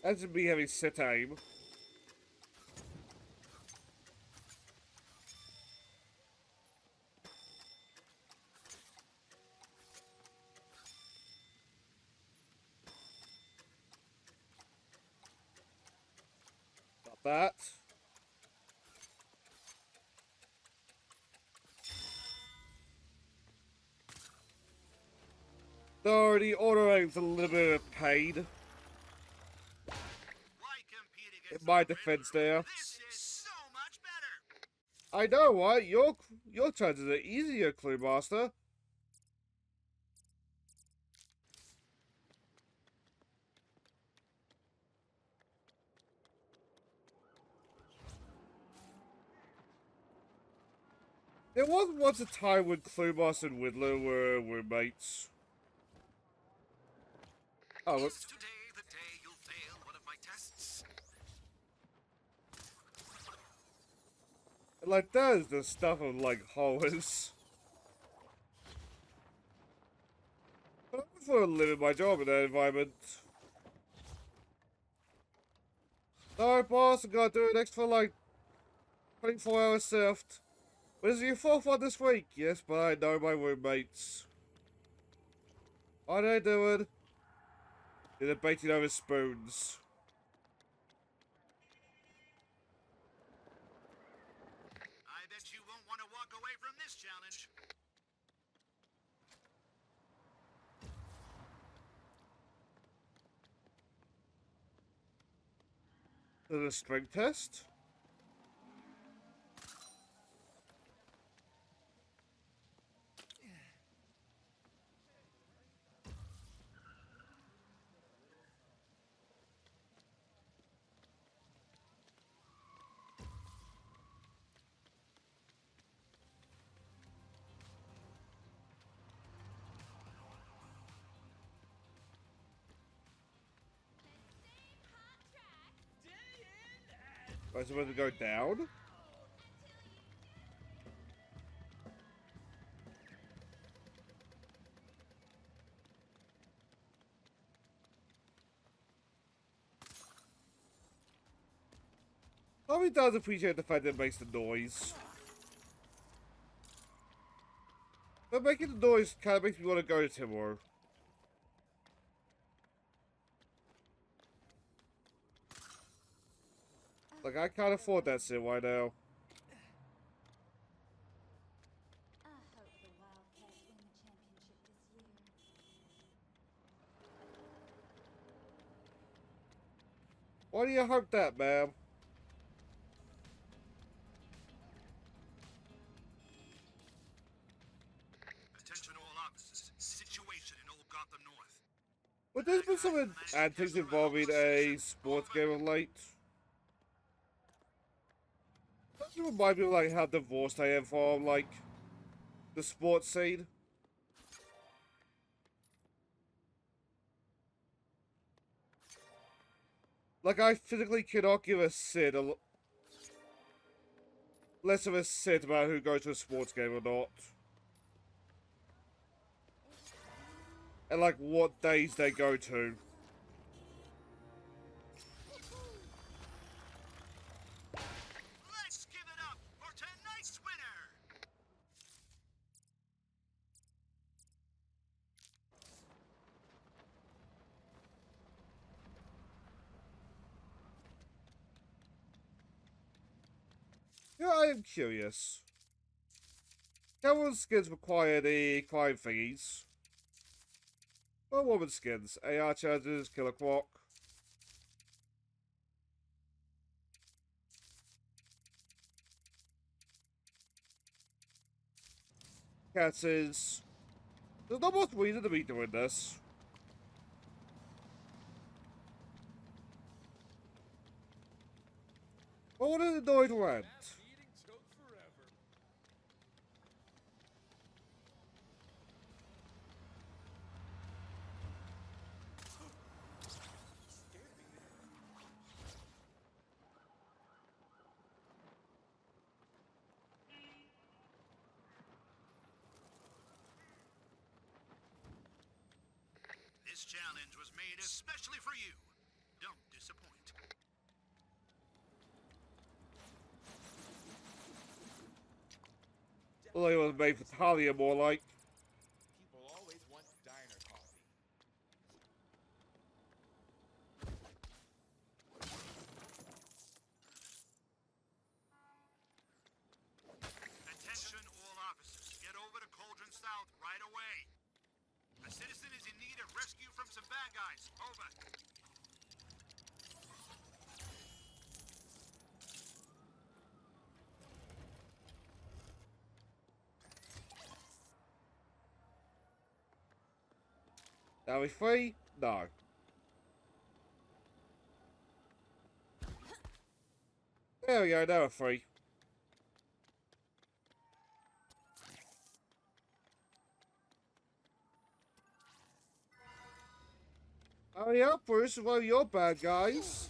That should be having set aim. Got that. Though the auto aim's a little bit of a pain. In my defense there. This is so much better. I know, what? Your chances are easier, Clue Master. There was once a time when Clue Master and Whittler were roommates. Oh, Is whoops. today the day you'll fail one of my tests? Like, that is the stuff of, like, horrors. But I prefer living my job in that environment. Sorry, boss, I gotta do an extra, like, 24-hour shift. But is it your fourth one this week? Yes, but I know my roommates. What are they doing? They're debating over spoons. I bet you won't want to walk away from this challenge. Is it a strength test? Am I supposed to go down? Probably does appreciate the fact that it makes the noise. But making the noise kind of makes me want to go to Timor. Like, I can't afford that shit right now. I hope the Wildcats win the championship this year. Why do you hope that, ma'am? Attention all officers. Situation in Old Gotham North. But there's been some antics involving a sports game of late. Doesn't it remind me of like how divorced I am from like the sports scene? Like I physically cannot give a shit, less of a shit about who goes to a sports game or not. And like what days they go to. Let's give it up for tonight's winner. Yeah, I am curious. Cowboy skins require the crime thingies. Well, woman skins, AR charges, killer croc. Cats is... There's not much reason to be doing this. But what an annoyed rant. Eating took forever. This challenge was made especially for you. Don't disappoint. Well, it was made for Talia, more like. People always want diner coffee. Attention all officers. Get over to Cauldron South right away. A citizen is in need of rescue from some bad guys. Over. Are we free? No. There we go, now we're free. Hurry up, Bruce, one of your bad guys.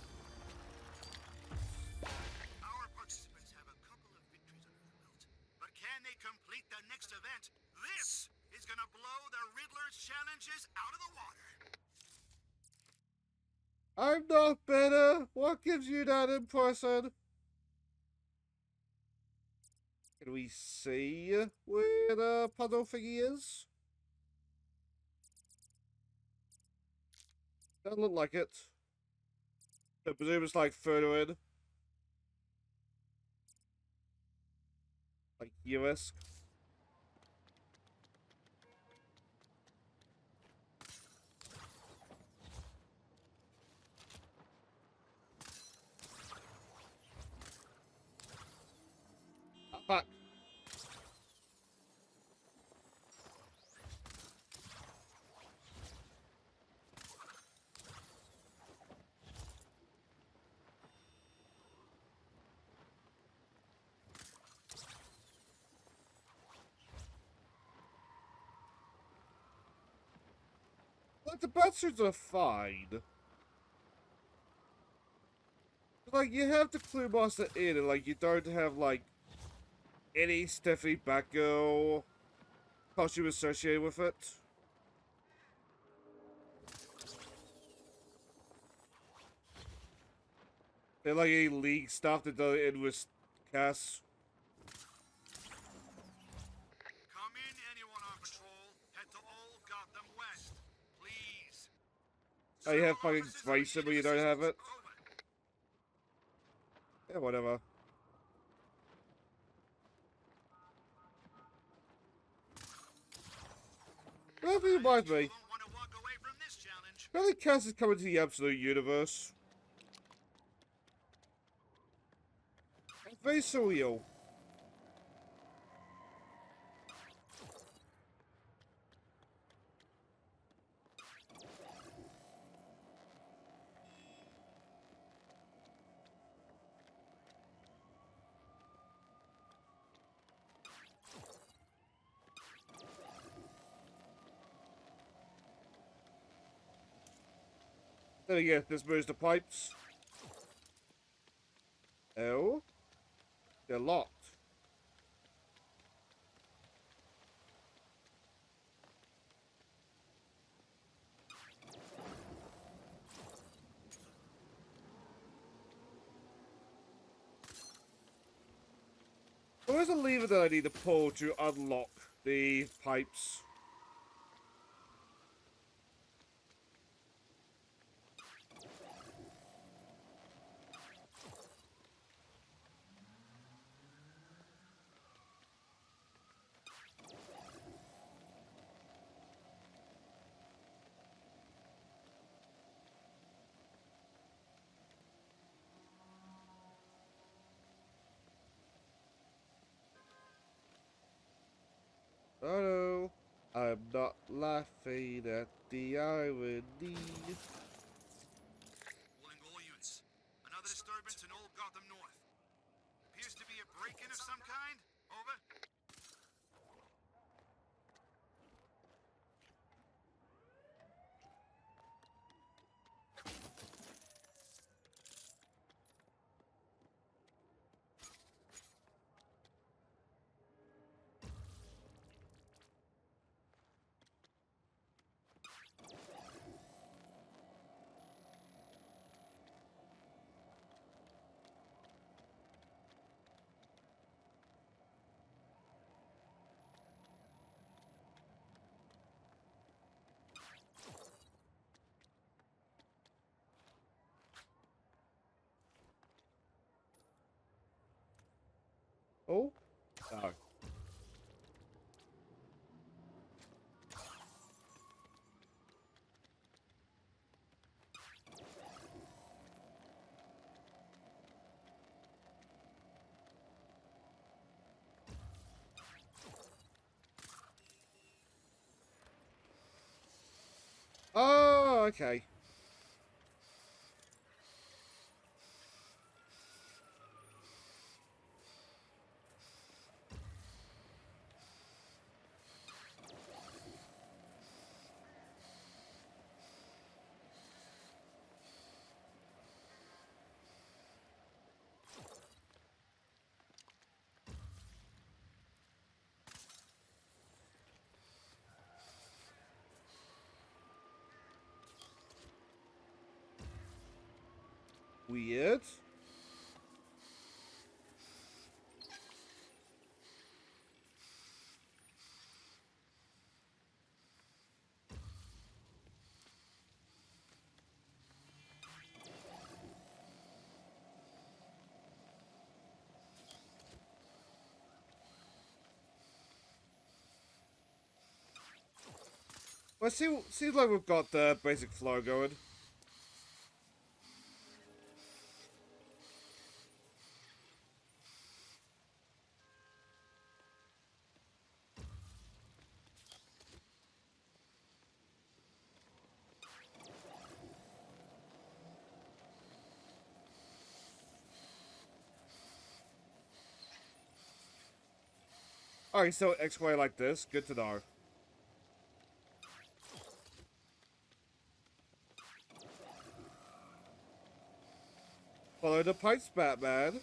Our participants have a couple of victories under their belt. But can they complete the next event? This is gonna blow the Riddler's challenges out of the water. I'm not better. What gives you that impression? Can we see where the puzzle thingy is? Doesn't look like it. I presume it's like further in. Like US. Fuck. Like, the bastards are fine. Like, you have the Clue Master in, and, like, you don't have, like, any Stephanie Batgirl costume associated with it. They're like any League stuff that does end with Cass. Come in, anyone on patrol. Head to Old Gotham West, please. Oh, you have Several fucking officers Grayson need when you don't have it? assistance. Over. Yeah, whatever. That reminds me. You won't want to walk away from this challenge. Apparently Cass is coming to the Absolute Universe. It's very surreal. There we go, this moves the pipes. Oh? They're locked. Where's the lever that I need to pull to unlock the pipes? Oh no, I'm not laughing at the irony. Calling all units. Another disturbance in Old Gotham North. Appears to be a break-in of some kind. Over. No. Oh, okay. Weird. Well, seems like we've got the basic flow going. Alright, so X-Way like this. Good to know. Follow the pipes, Batman.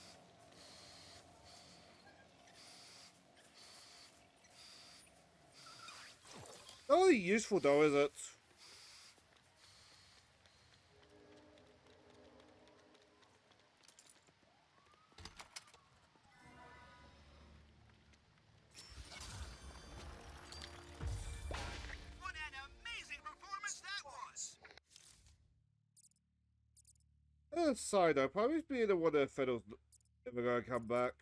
Not really useful though, is it? What an amazing performance that was! Side though, probably being the one that fiddles never gonna come back.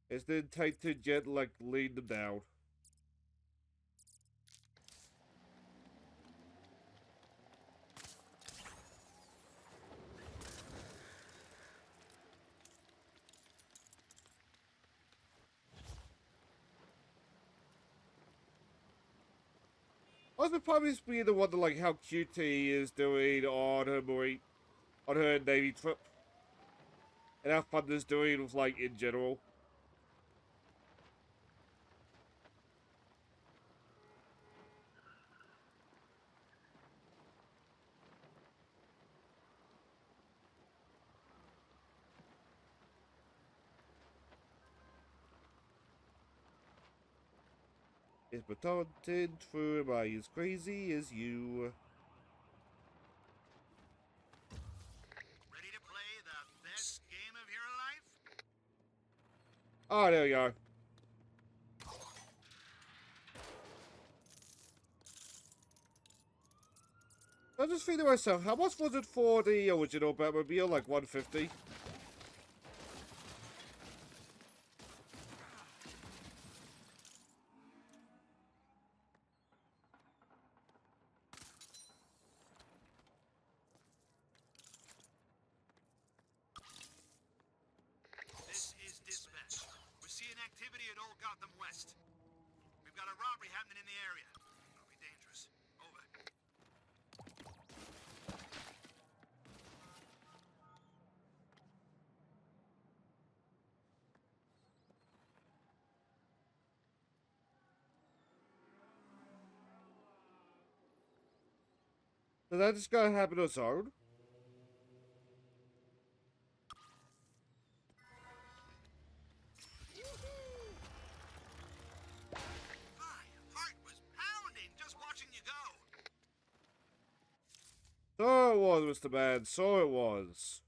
It's then take to jet like lead them down. Also, probably be the one that like how QT is doing on her on her Navy trip, and how Thunder's doing with like in general. Is but taunted through am I as crazy as you? Ready to play the best game of your life? Oh, there we go. I just think to myself, how much was it for the original Batmobile? Like 150? This is dispatch. We're seeing activity at Old Gotham West. We've got a robbery happening in the area. It'll be dangerous. Over. Does that just gotta happen on its own? My heart was pounding just watching you go. So it was, Mr. Man. So it was.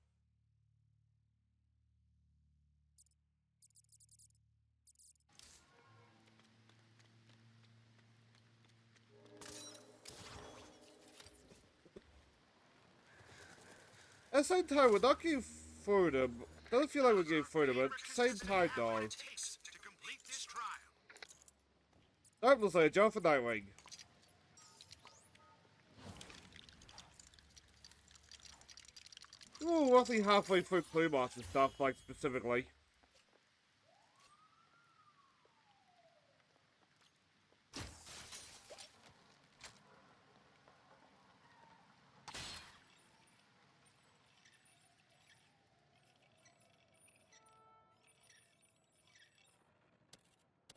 At the same time, we're not getting through them Doesn't feel like we're getting through them, but at the same time, Have though. what it takes to complete this trial. Alright, we'll say a jump for Nightwing. Ooh, roughly halfway through Clue Moss and stuff, like, specifically.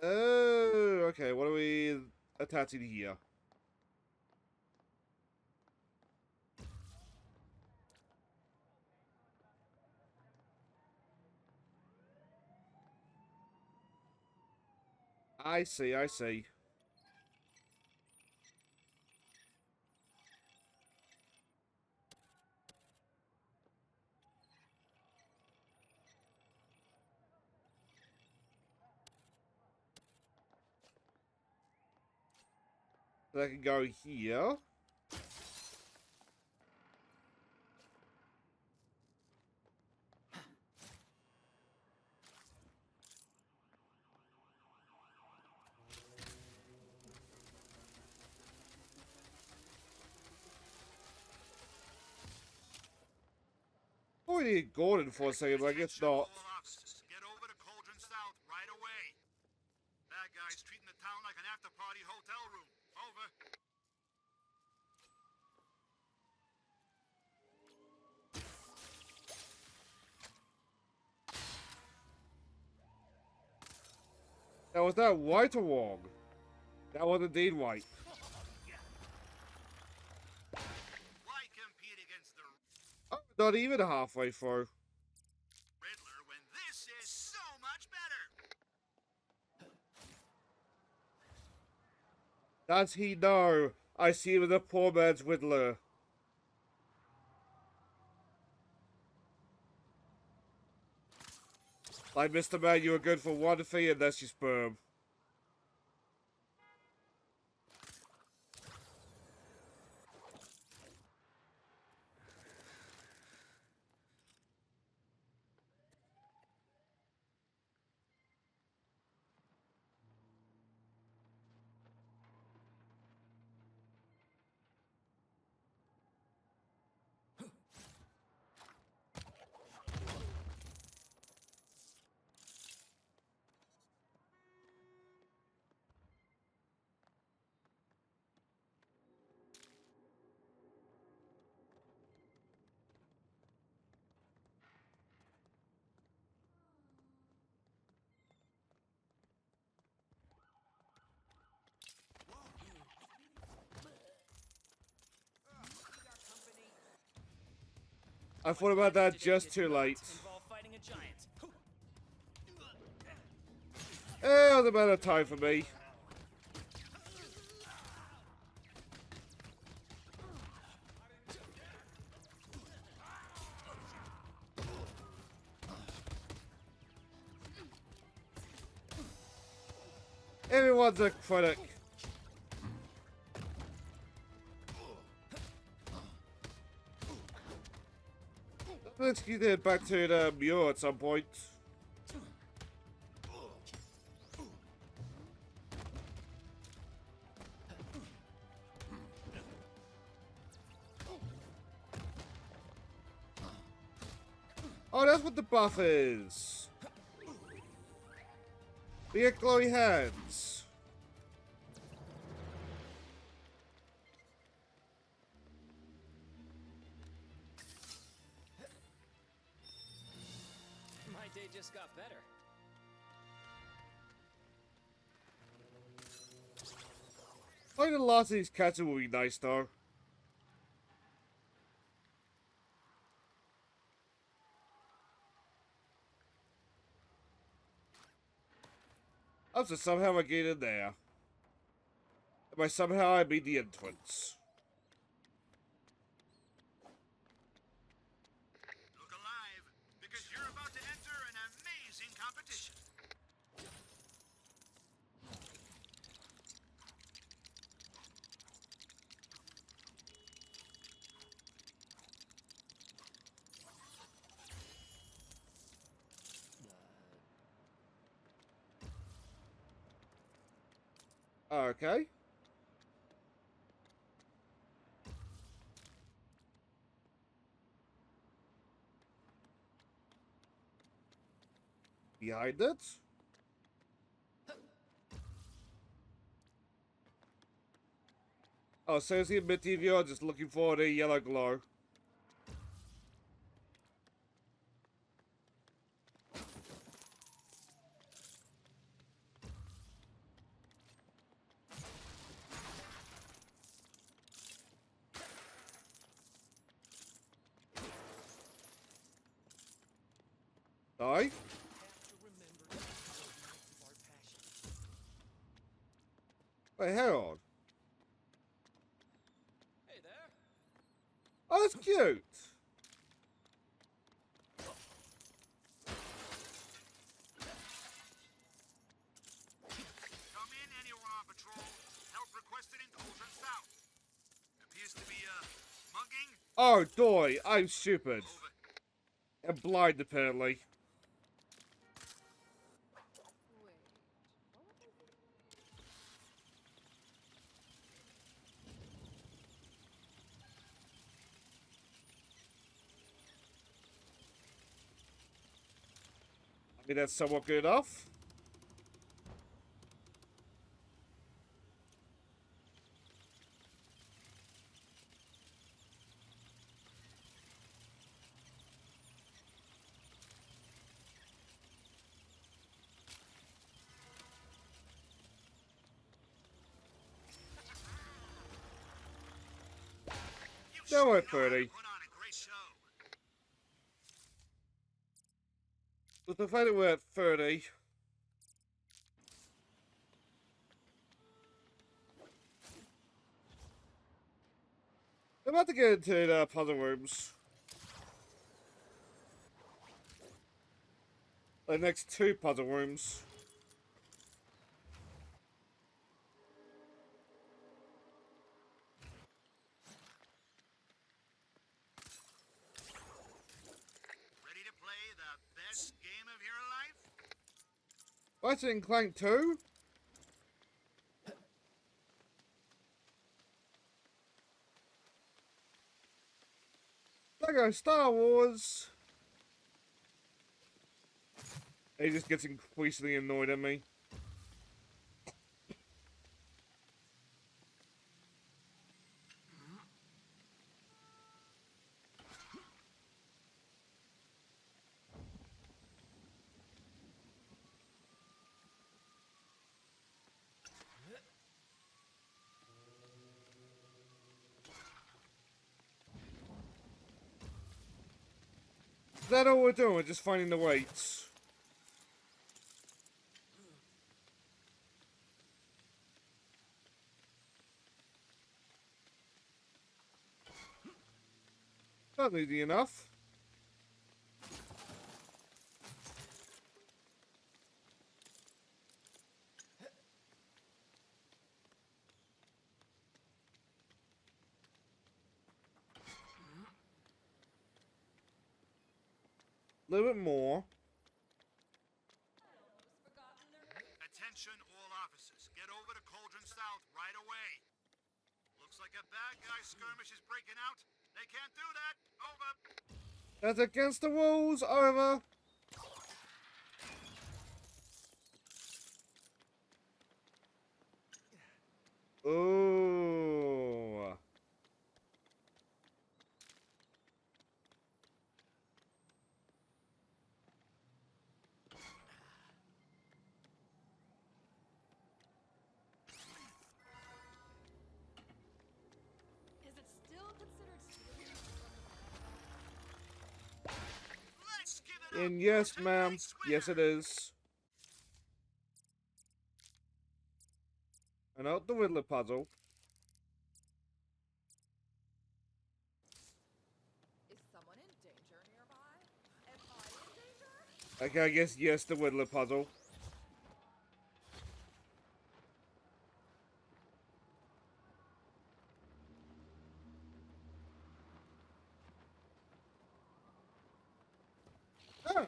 Oh, okay, what are we attaching here? I see, I see. So I can go here. Oh, we need Gordon for a second, but I guess Attention not. all officers. Get over to Cauldron South right away. Bad guys treating the town like an after-party hotel room. Over. Now, was that right or wrong? That was indeed right. Why compete against the Oh, not even halfway through. Riddler when this is so much better? Does he know? I see him as a poor man's Riddler. Like, Mr. Man, you were good for one thing and that's your sperm. I thought about that just too late. Involve fighting a giant. Eh, it was a matter of time for me. Everyone's a critic. Let's get it back to the Muir at some point. Oh, that's what the buff is. We get glowy hands. My day just got better. Playing the last of these cats will be nice though. Oh, so somehow I get in there. And by somehow I mean the entrance. Look alive, because you're about to enter an amazing competition. Okay. Behind it? Oh, seriously, admit to you, just looking for the yellow glow. Die? Wait, hang on. Hey there. Oh, that's cute. Come in, anyone on patrol. Help requested in Cauldron South. Appears to be, mugging. Oh, doy, I'm stupid. Over. And blind, apparently. I mean, that's somewhat good enough. Now we're 30. Put on a great show. With the fact that we're at 30. I'm about to get into the puzzle rooms. The next 2 puzzle rooms. Ready to play the best game of your life? Ratchet and Clank 2? Lego Star Wars. He just gets increasingly annoyed at me. Is that all we're doing? We're just finding the weights. Not easy enough. A little bit more. Attention all officers. Get over to Cauldron South right away. Looks like a bad guy skirmish is breaking out. They can't do that. Over. That's against the rules. Over. Ooh. Is it still considered stealing? Let's give it up. And yes, for ma'am. tonight's Yes, it winner. is. And out the Riddler puzzle. Is someone in danger nearby? Am I in danger? Okay, I guess yes, the Riddler puzzle. Ah.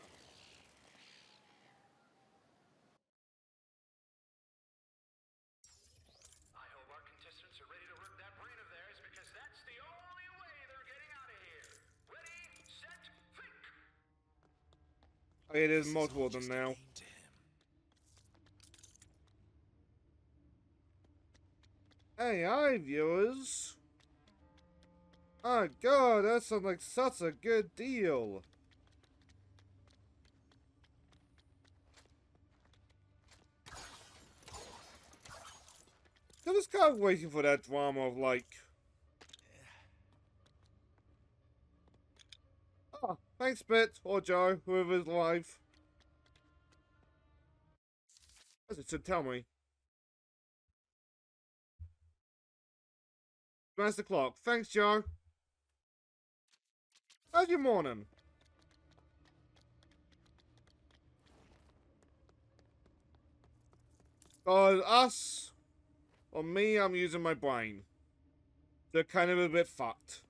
Okay, there's This is multiple all of them just a now. game to him. Hey, hi, viewers. Oh god, that sounds like such a good deal. I'm just kind of waiting for that drama of like... Oh, thanks, Bit, or Joe, whoever's live. As it should tell me. Smash the clock. Thanks, Joe. How's your morning? Us, or me, I'm using my brain. They're kind of a bit fucked.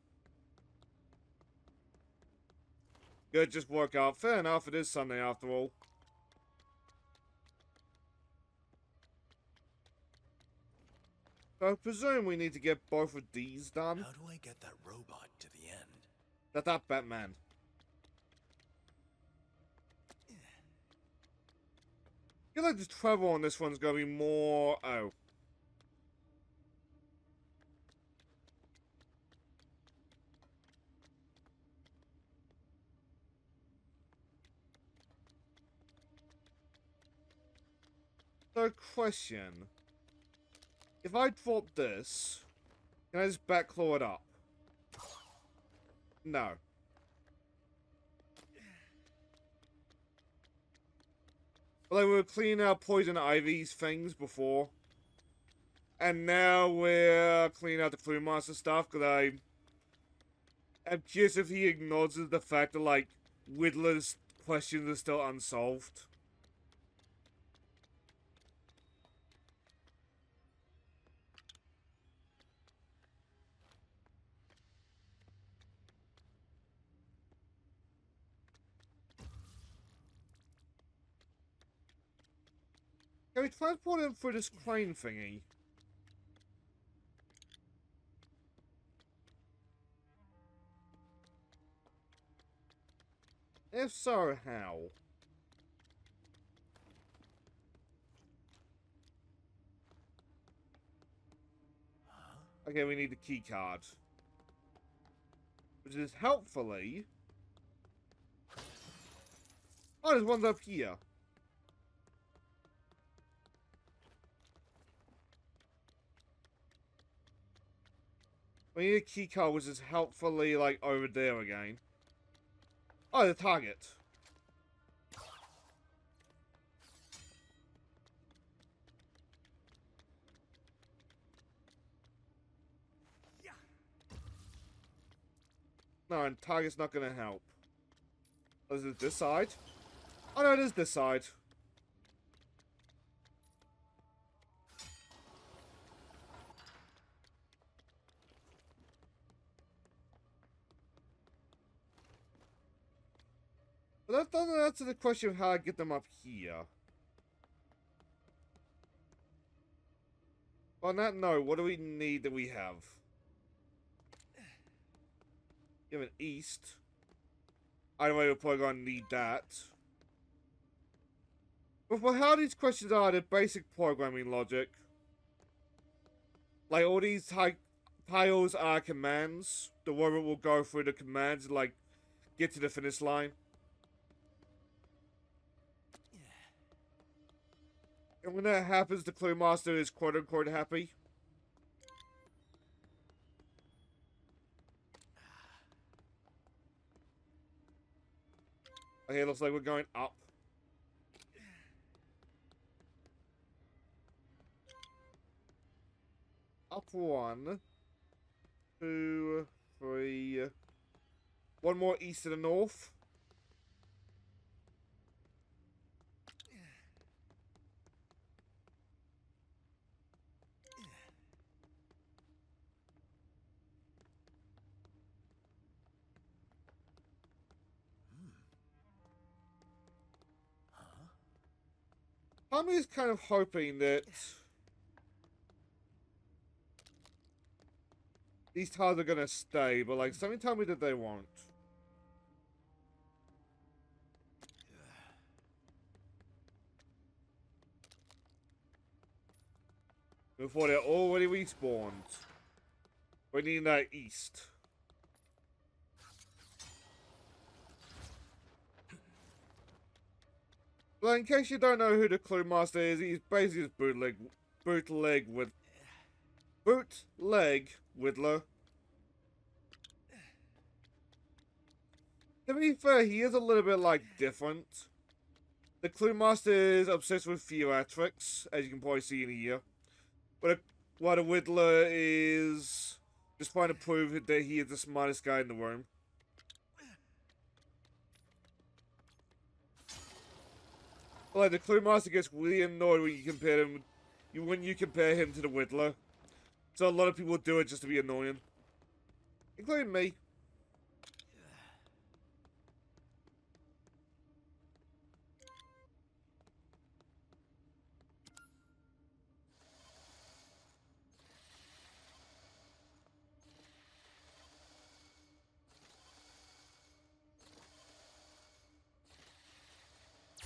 Good, just work out. Fair enough, it is Sunday after all. So I presume we need to get both of these done. How do I get that robot to the end? That Batman. I feel like the travel on this one's gonna be more... Oh. So, question. If I drop this, can I just backclaw it up? No. Well, like, we were cleaning out Poison Ivy's things before. And now we're cleaning out the Clue Master stuff, because I'm curious if he acknowledges the fact that, like, Riddler's questions are still unsolved. Can we transport him through this crane thingy? If so, how? Okay, we need the key card. Which is helpfully... Oh, there's one up here. We need a key card, which is helpfully, like, over there again. Oh, the target. No, and target's not gonna help. Oh, is it this side? Oh no, it is this side. But that doesn't answer the question of how I get them up here. On that note, what do we need that we have? You have an east. Either way, we're probably going to need that. But for how these questions are, they're basic programming logic. Like, all these tiles are commands. The robot will go through the commands and, like, get to the finish line. And when that happens, the Clue Master is quote-unquote happy. Okay, looks like we're going up. Up 1, 2, 3. One more east to the north. Tommy is kind of hoping that these tiles are gonna stay, but like something tell me that they won't. Before they're already respawned. We need that east. Well, in case you don't know who the Clue Master is, he's basically just bootleg Whittler. To be fair, he is a little bit, like, different. The Clue Master is obsessed with theatrics, as you can probably see in here. While the Whittler is just trying to prove that he is the smartest guy in the room. But, like, the Clue Master gets really annoyed when you compare him to the Whittler. So a lot of people do it just to be annoying. Including me.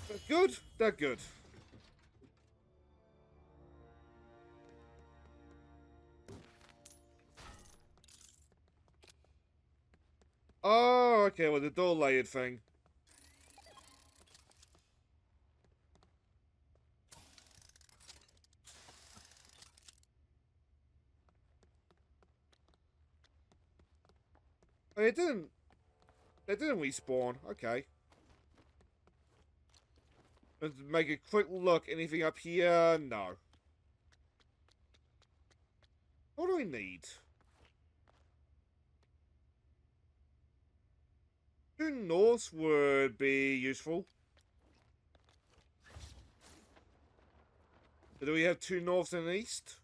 They're good? They're good. Oh, okay, well, the door layered thing. Oh, it didn't respawn. Okay. Let's make a quick look. Anything up here? No. What do we need? 2 norths would be useful. So do we have 2 norths and an east?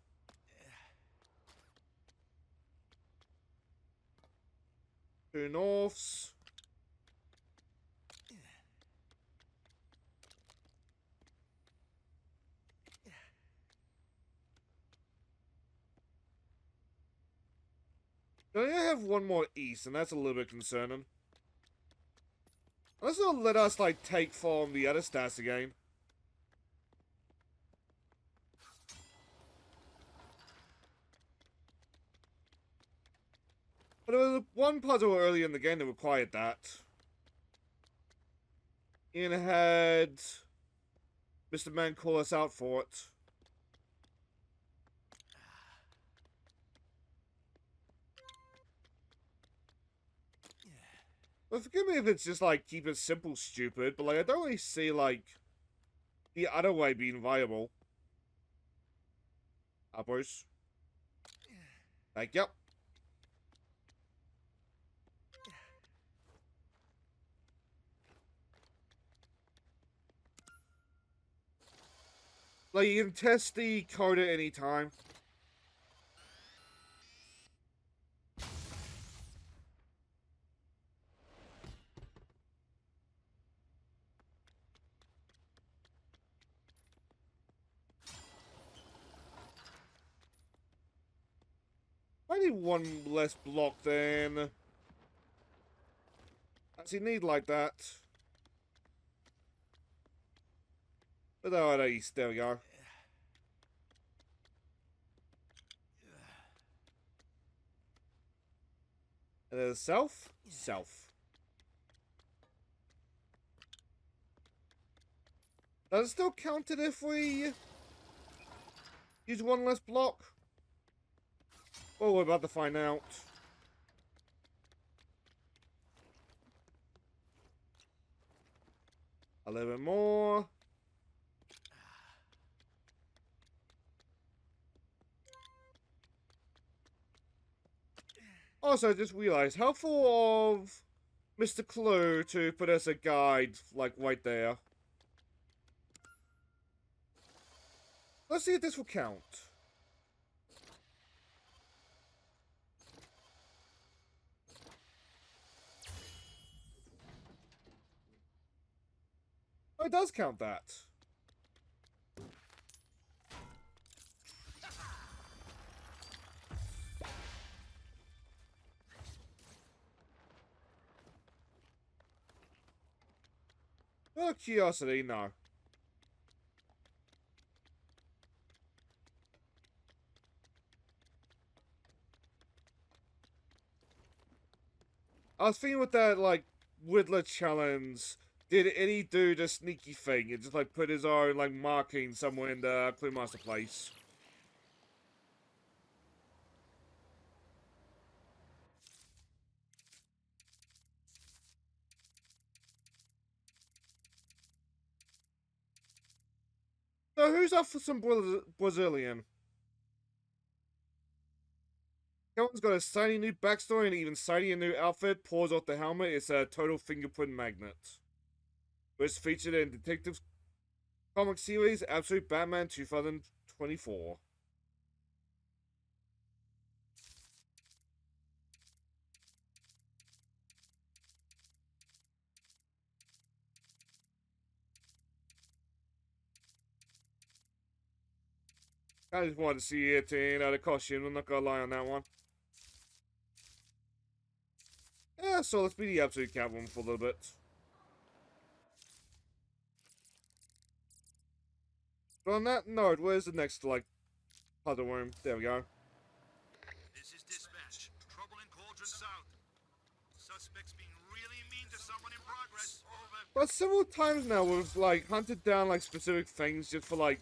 Two norths. I only have 1 more east, and that's a little bit concerning. Unless it'll let us, like, take from the other stats again. But there was one puzzle earlier in the game that required that. Ian had Mr. Man call us out for it. Well, forgive me if it's just, like, keep it simple stupid, but, like, I don't really see, like, the other way being viable. Bruce. Thank you. Like, you can test the code at any time. I need 1 less block then. Actually need like that. But no, at east, there we go. And then south? South. Does it still count it if we use 1 less block? Well, we're about to find out. A little bit more. Also, I just realized, how full of Mr. Clue to put us a guide, like, right there. Let's see if this will count. Oh, it does count that. Oh, curiosity, no. I was thinking with that, like, Whittler challenge, did Eddie do the sneaky thing and just, like, put his own, like, marking somewhere in the Cluemaster place? So who's up for some Brazilian? Kelvin's got a shiny new backstory and even shiny new outfit. Pulls off the helmet. It's a total fingerprint magnet. First featured in Detective Comic Series Absolute Batman 2024. I just wanted to see it in the costume. I'm not gonna lie on that one. Yeah, so let's be the Absolute Catwoman for a little bit. But on that note, where's the next, like, puzzle room? There we go. This is dispatch. Trouble in Cauldron South. Suspects being really mean to someone in progress. Over. But several times now we've, like, hunted down, like, specific things just for, like,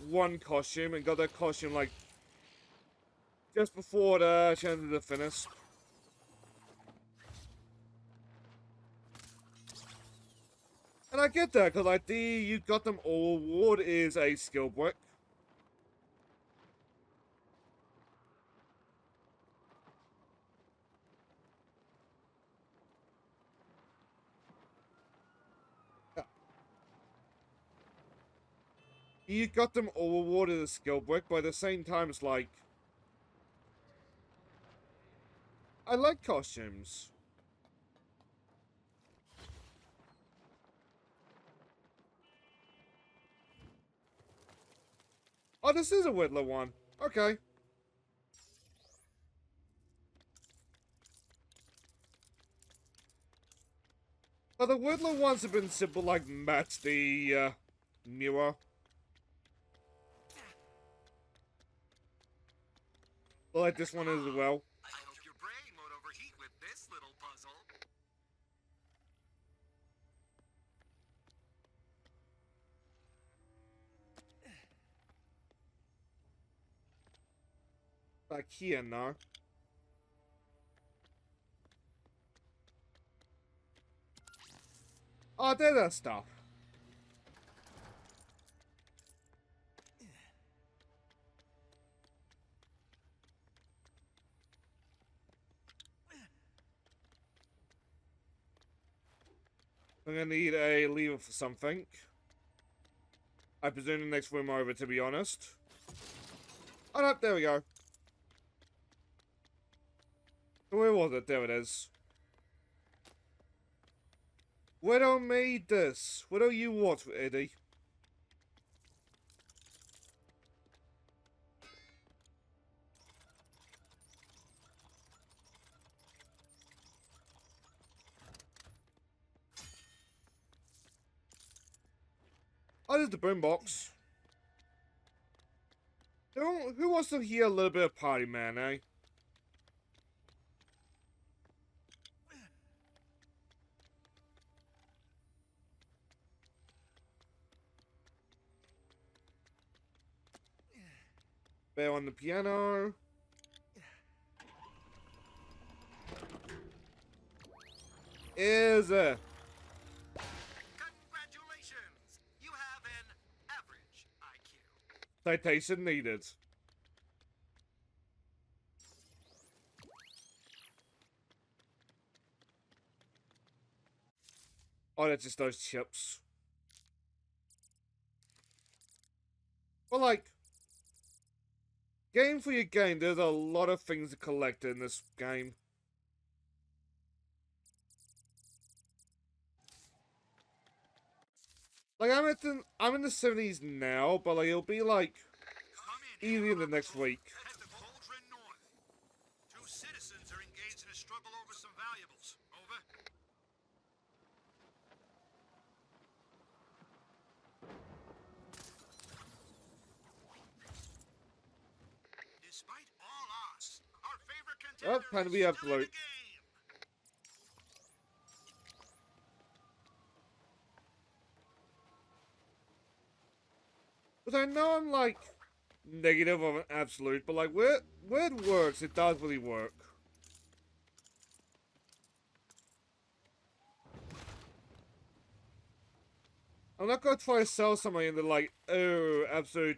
one costume and got that costume, like, just before the chance of the finish. And I get that, because, like, the You Got Them All award is a skill brick. You Got Them All award is a skill brick, but at the same time, it's like, I like costumes. Oh, this is a Whittler one. Okay. But the Whittler ones have been simple, like, match the, mirror. Like this one as well. I hope your brain won't overheat with this little puzzle. Like here now. Oh, there's that stuff. I'm gonna need a lever for something. I presume the next room over, to be honest. Oh no, there we go. Where was it? There it is. Widow made this. Widow, you what, Eddie? Oh, there's the boombox. Who wants to hear a little bit of Party Man, eh? Bear on the piano. Is it? Congratulations! You have an average IQ. Citation needed. Oh, that's just those chips. But like, game for your game, there's a lot of things to collect in this game. Like, I'm in the 70s now, but like, it'll be like easy in the next week. Head to Cauldron North. Two citizens are engaged in a struggle over some valuables. Over. Despite all odds, our favorite contender Oh, time to be is still in absolute. the game. But I know I'm like negative or an absolute, but like where it works, it does really work. I'm not gonna try to sell somebody and they're like, oh, absolute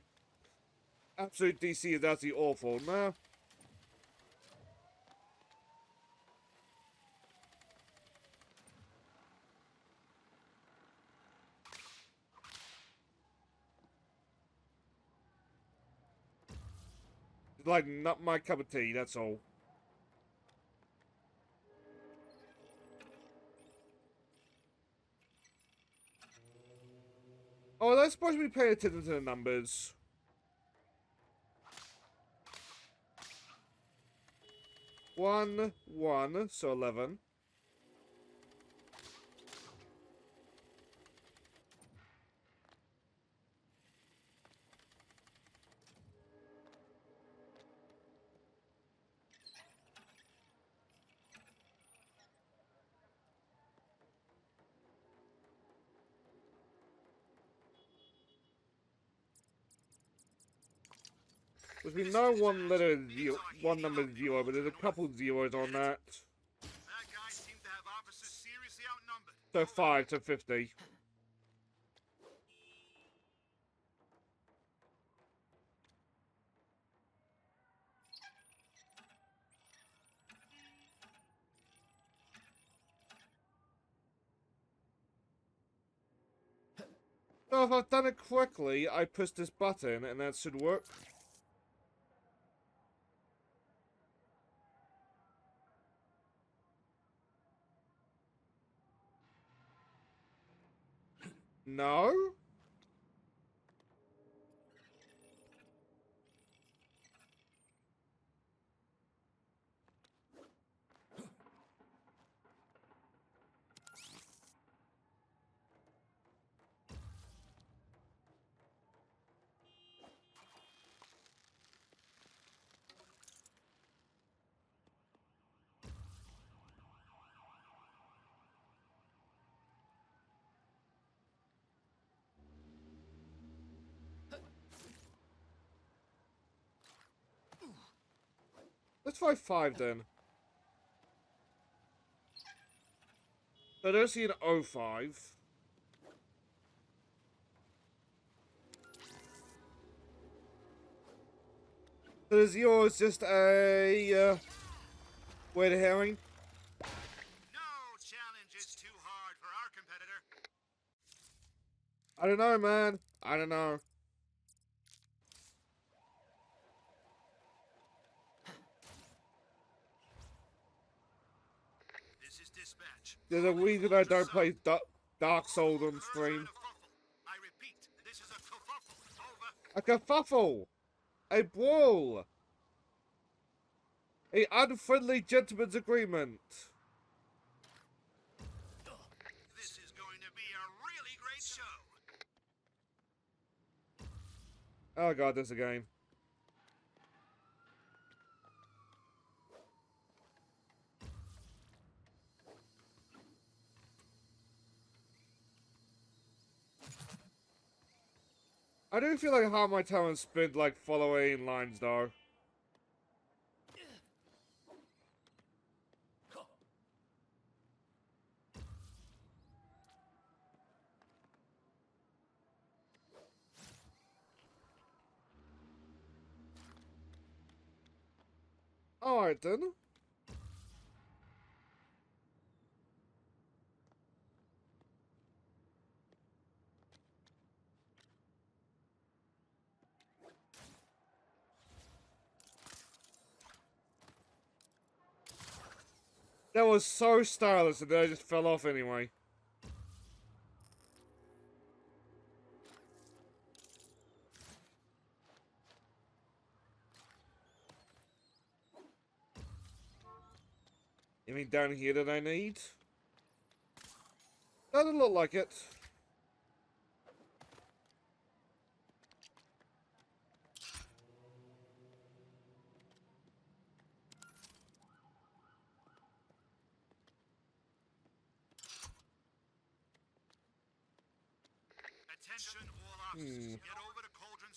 DC is actually awful. Nah. It's like not my cup of tea, that's all. Oh, they're supposed to be paying attention to the numbers. One, so 11. There's been no one number zero, but there's a couple zeros on that. Bad guys seem to have officers seriously outnumbered. So 5 to 50. So if I've done it correctly, I push this button and that should work. No? Let's try 5 then. I don't see an 05. So the 0 is just a weird herring. No challenge is too hard for our competitor. I don't know, man. I don't know. This is dispatch. There's a reason I don't play Dark Souls on stream. I repeat, this is a kerfuffle. Over. A kerfuffle! A brawl! A unfriendly gentleman's agreement. This is going to be a really great show. Oh god, this again. I do feel like half my time is spent like following lines though. Alright then. That was so stylish and then I just fell off anyway. Anything down here that I need? Doesn't look like it. Attention all officers. Get over to Cauldron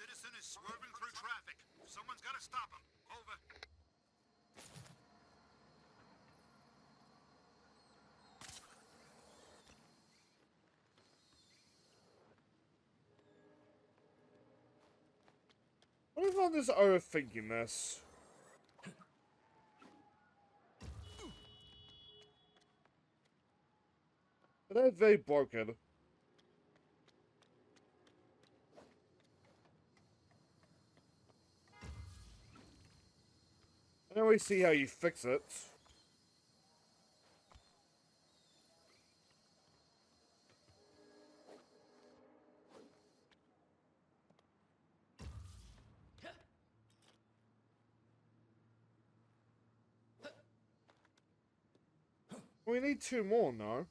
citizen is swerving through traffic. Someone's got to stop him. Over. What if I'm just overthinking this? But that's very broken. I don't really see how you fix it. We need 2 more, no?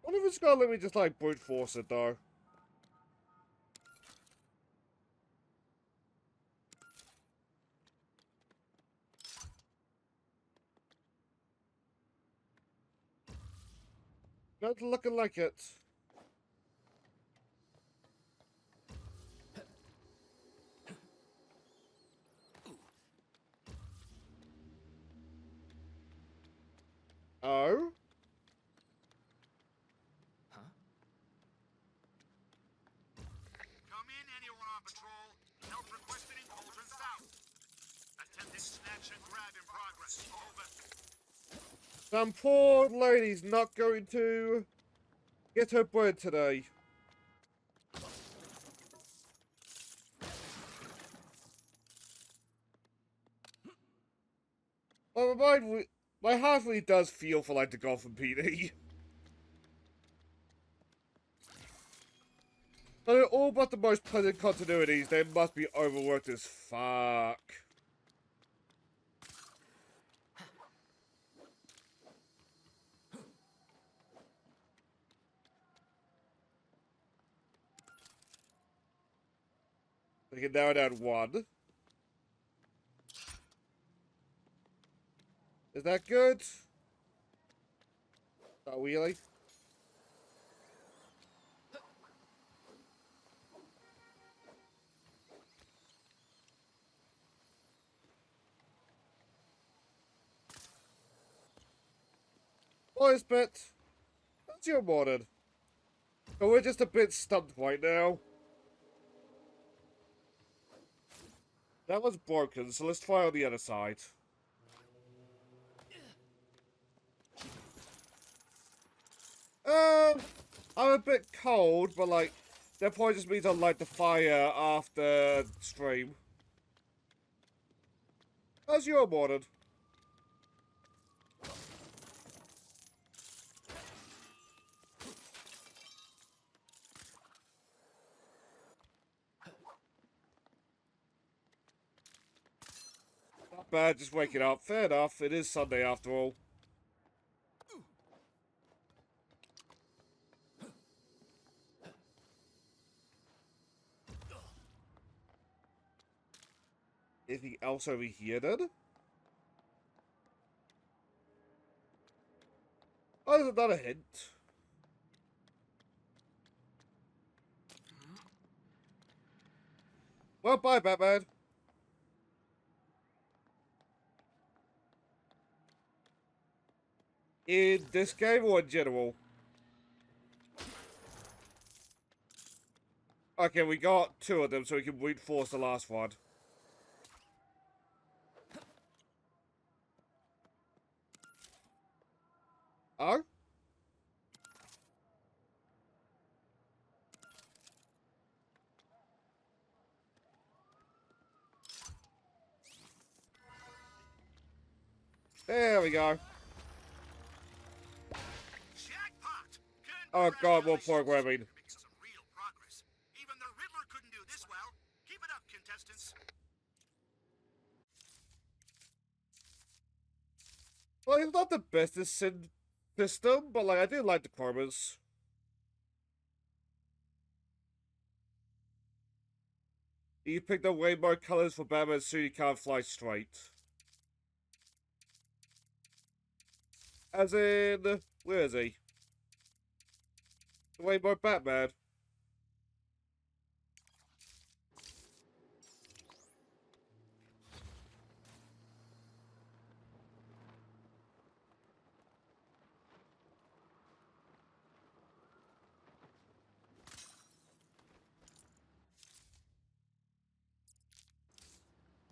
What if it's gonna let me just, like, brute force it, though? Not looking like it. Oh? Come in, anyone on patrol. Help requested in Cauldron South. Attempted snatch and grab in progress. Over. Some poor lady's not going to get her bread today. Well, my heart really does feel for, like, the Gotham PD. But they're all but the most pleasant continuities, they must be overworked as fuck. We can narrow down 1. Is that good? Not really. Boys, bit. That's your morning. But we're just a bit stumped right now. That was broken, so let's try on the other side. I'm a bit cold, but like, that probably just means I'll light the fire after stream. How's your morning? Not bad, just waking up. Fair enough, it is Sunday after all. Anything else over here then? Oh, there's another hint. Well, bye, Batman. In this game or in general? Okay, we got 2 of them, so we can reinforce the last one. Oh? There we go. Jackpot! Oh god, more Congratulations. programming. Making some real progress. Even the Riddler couldn't do this well. Keep it up, contestants. Well, it's not the best system, but like, I do like the chromas. You picked the rainbow colors for Batman so you can't fly straight. As in, where is he? The rainbow Batman.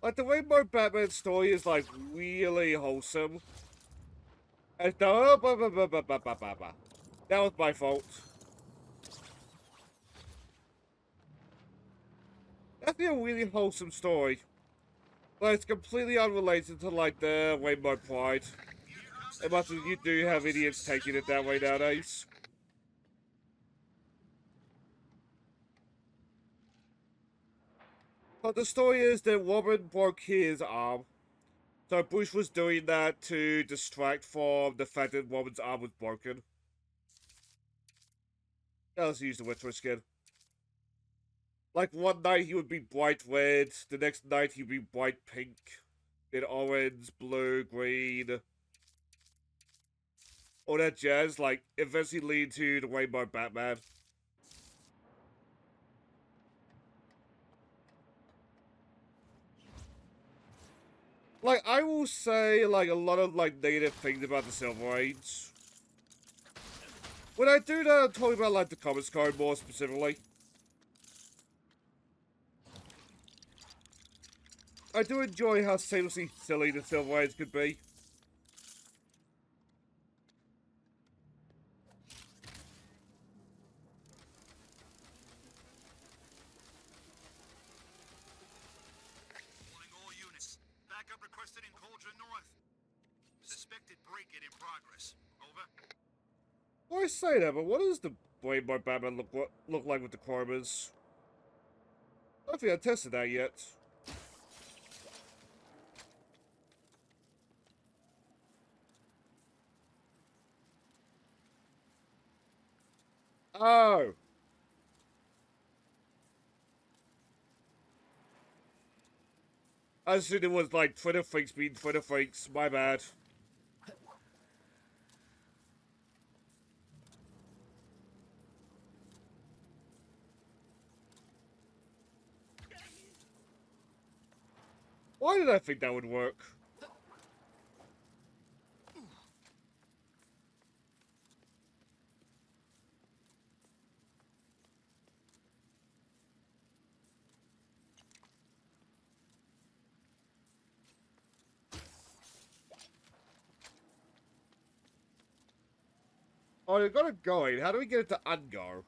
Like, the Rainbow Batman story is, like, really wholesome. And that was my fault. That's a really wholesome story. But it's completely unrelated to, like, the Rainbow Pride. As much as you do have idiots taking it that way nowadays. But the story is that Robin broke his arm. So Bruce was doing that to distract from the fact that Robin's arm was broken. Yeah, let's use the retro skin. Like, one night he would be bright red, the next night he'd be bright pink, then orange, blue, green. All that jazz, like, eventually lead to the Rainbow Batman. Like, I will say, like, a lot of, like, negative things about the Silver Age. When I do that, I'm talking about, like, the Comics Code more specifically. I do enjoy how seamlessly silly the Silver Age could be. Calling all units. Backup requested in Cauldron North. Suspected break-in in progress. Over. Well, I say that, but what does the Rainbow Batman look like with the chromas? I don't think I tested that yet. Oh! I assumed it was like Twitter freaks being Twitter freaks. My bad. Why did I think that would work? Oh, you got it going. How do we get it to ungo?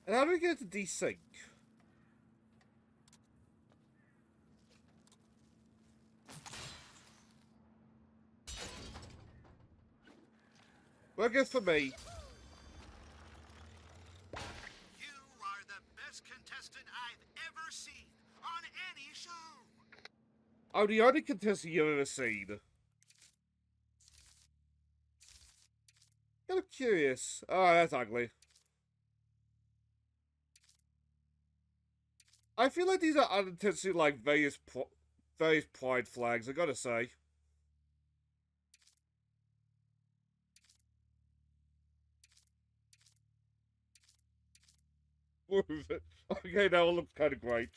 And how do we get it to desync? Working for me. You are the best contestant I've ever seen on any show. I'm the only contestant you've ever seen. Kind of curious. Oh, that's ugly. I feel like these are unintentionally like various pride flags, I gotta say. Move it. Okay, that all looks kind of great.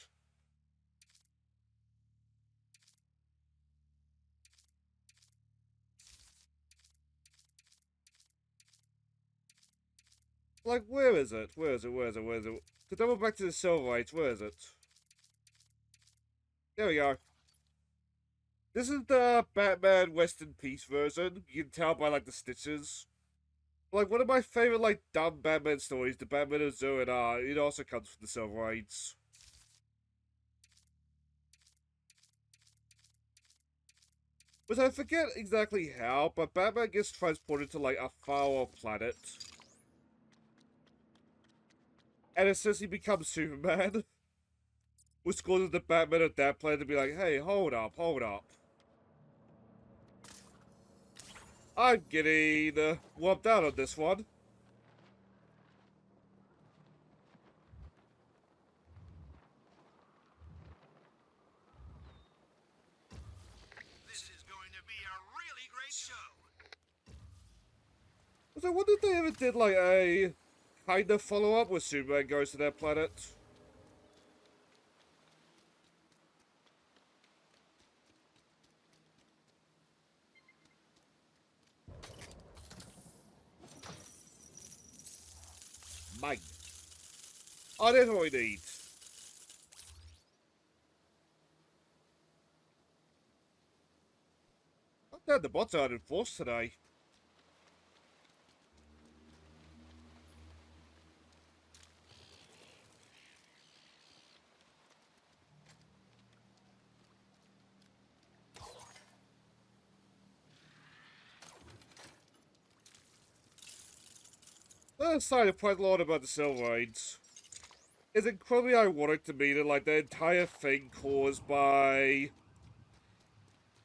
Like, where is it? Where is it? Where is it? Where is it? To double back to the Silver Age, where is it? There we go. This is the Batman Rest in Peace version. You can tell by, like, the stitches. Like, one of my favorite, like, dumb Batman stories, the Batman of Zur-En-Arrh, it also comes from the Silver Age. But I forget exactly how, but Batman gets transported to, like, a far-off planet. And essentially becomes Superman. which causes the Batman of that planet to be like, hey, hold up, hold up. I'm getting whopped out on this one. This is going to be a really great show. So I wonder if they ever did like a kind of follow-up where Superman goes to that planet. Mine. Oh, that's what we need. Oh, damn, the bots aren't enforced today. I'm excited quite a lot about the Silver Age. It's incredibly ironic to me that, like, the entire thing caused by...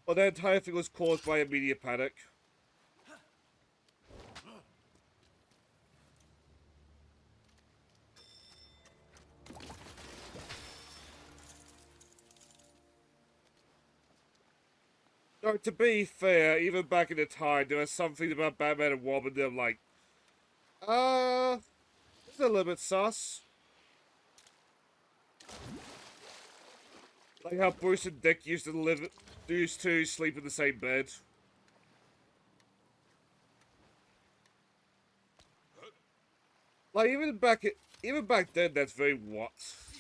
Well, the entire thing was caused by a media panic. No, to be fair, even back in the time, there was something about Batman and Robin that I'm like, it's a little bit sus. Like how Bruce and Dick used to sleep in the same bed. Like even back then, that's very what. Start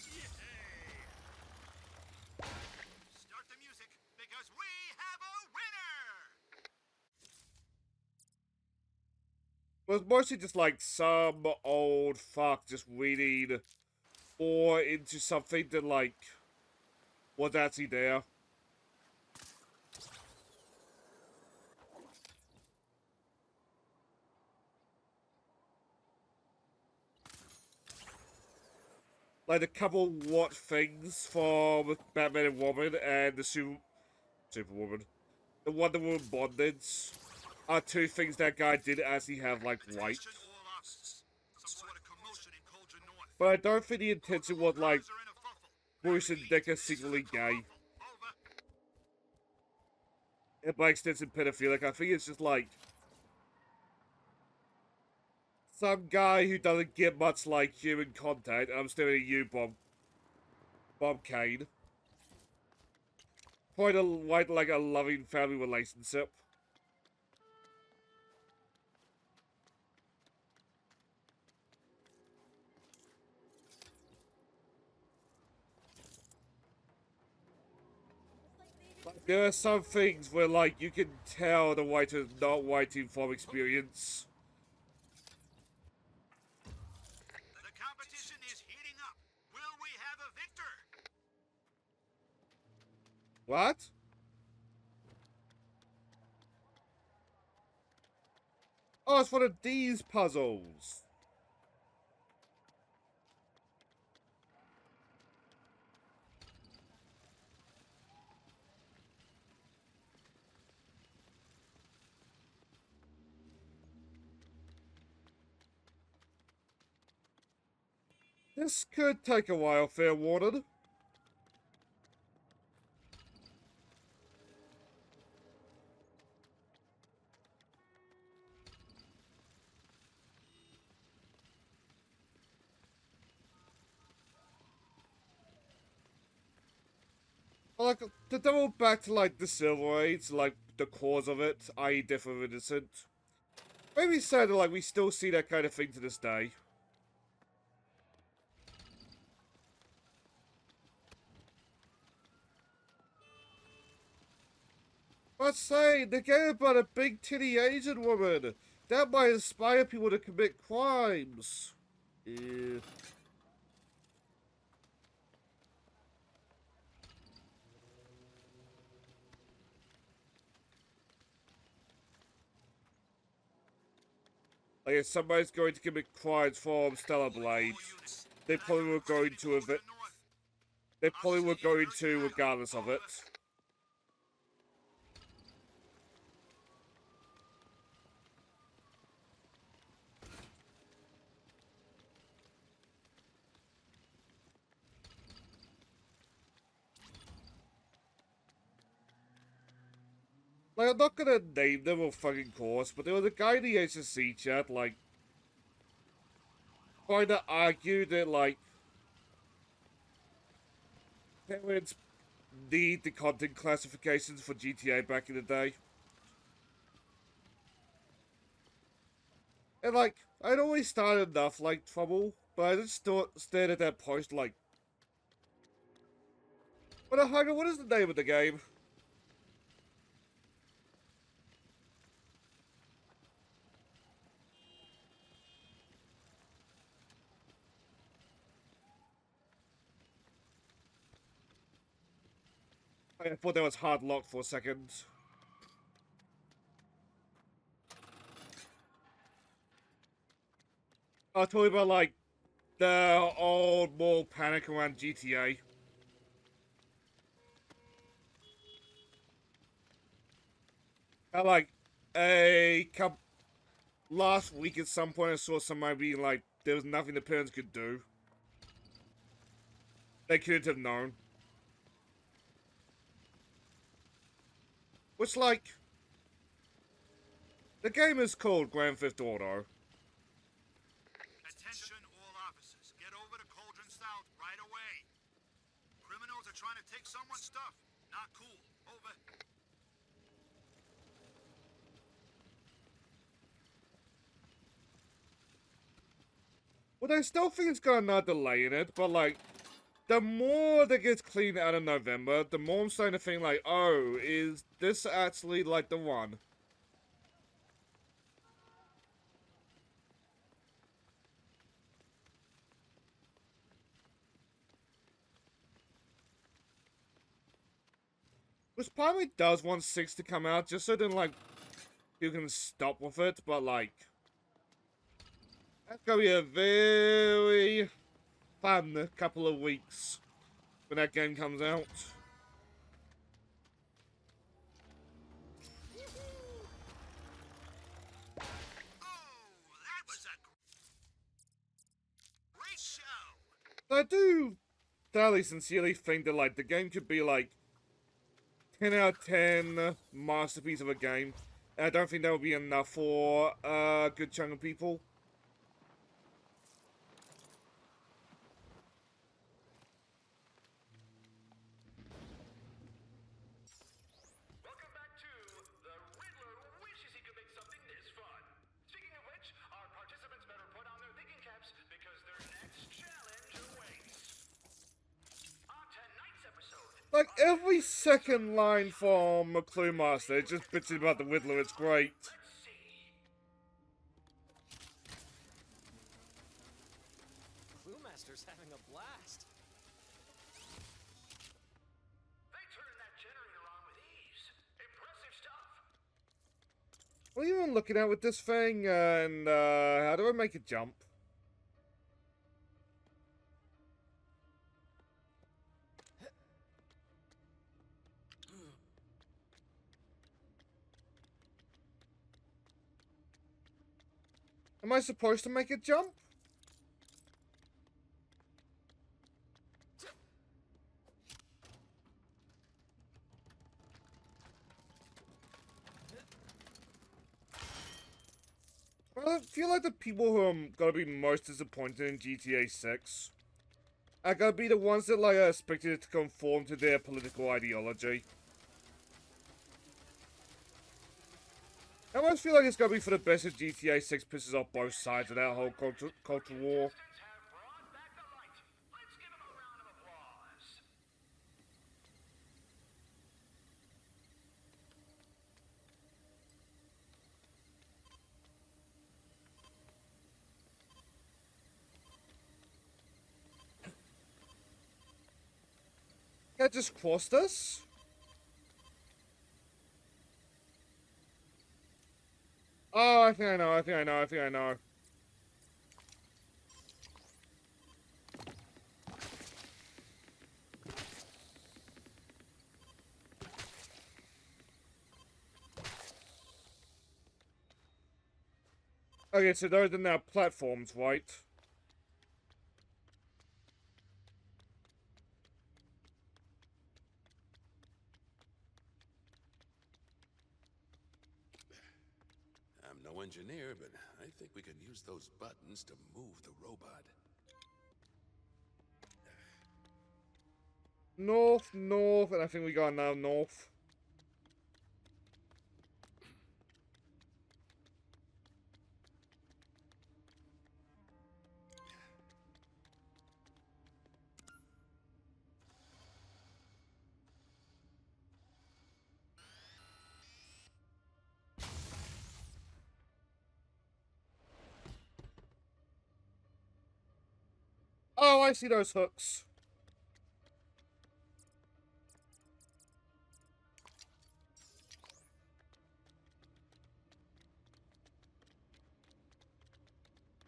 the music because we have a winner! It was mostly just like some old fuck just reading more into something that like was actually there. Like a couple what things from Batman and Robin and the Superwoman. The Wonder Woman bondage are two things that guy did actually have like right. Attention all officers. Some sort of commotion in Cauldron North. But I don't think the intention was like Guys are in a fuffle. Bruce and Dick are secretly gay. Over. And by extension pedophilic. I think it's just like some guy who doesn't get much like human contact. I'm staring at you, Bob Kane. Quite like a loving family relationship. Like, there are some things where like you can tell the writer is not writing from experience. The competition is heating up. Will we have a victor? What? Oh, it's one of these puzzles. This could take a while, fair warning. Like, to double back to, like, the Silver Age, like, the cause of it, i.e. death of innocent. Maybe sad that, like, we still see that kind of thing to this day. But say, the game about a big titty Asian woman. That might inspire people to commit crimes. Yeah. Like, if somebody's going to commit crimes from Stellar Blade, they probably were going to event. they probably were going to regardless of it. Like, I'm not gonna name them or fucking course, but there was a guy in the HSC chat, like, trying to argue that, like, parents need the content classifications for GTA back in the day. And, like, I'd always started enough, like, trouble, but I just stared at that post, like, what is the name of the game? I thought that was hard locked for a second. I was talking about, like, the old mall panic around GTA. Like, last week at some point I saw somebody being like, there was nothing the parents could do. They couldn't have known. Which, like, the game is called Grand Theft Auto. Attention all officers. Get over to Cauldron South right away. Criminals are trying to take someone's stuff. Not cool. Over. Well, I still think it's got another delay in it, but, like, the more that gets cleaned out in November, the more I'm starting to think, like, oh, is this actually, like, the one? Which part of me does want 6 to come out, just so then, like, you can stop with it, but, like, that's gonna be a very fun couple of weeks when that game comes out. That was a great show. I do fairly sincerely think that, like, the game could be, like, 10 out of 10 masterpiece of a game. And I don't think that would be enough for a good chunk of people. Welcome back to The Riddler Wishes He Could Make Something This Fun. Speaking of which, our participants better put on their thinking caps because their next challenge awaits. On tonight's episode, Like, every second line from Clue Master, it's just bitching about the Riddler, it's great. let's see. Clue Master's having a blast. They turn that generator on with ease. Impressive stuff. What are you even looking at with this thing, and how do I make it jump? Am I supposed to make it jump? I feel like the people who are gonna be most disappointed in GTA 6 are gonna be the ones that, like, are expected to conform to their political ideology. I almost feel like it's gonna be for the best if GTA 6 pisses off both sides of that whole culture war. Have brought back the light. Let's give them a round of applause. Can I just cross this? Oh, I think I know, I think I know, I think I know. Okay, so those are now platforms, right? I'm no engineer, but I think we can use those buttons to move the robot. North, north, and I think we got now north. Oh, I see those hooks.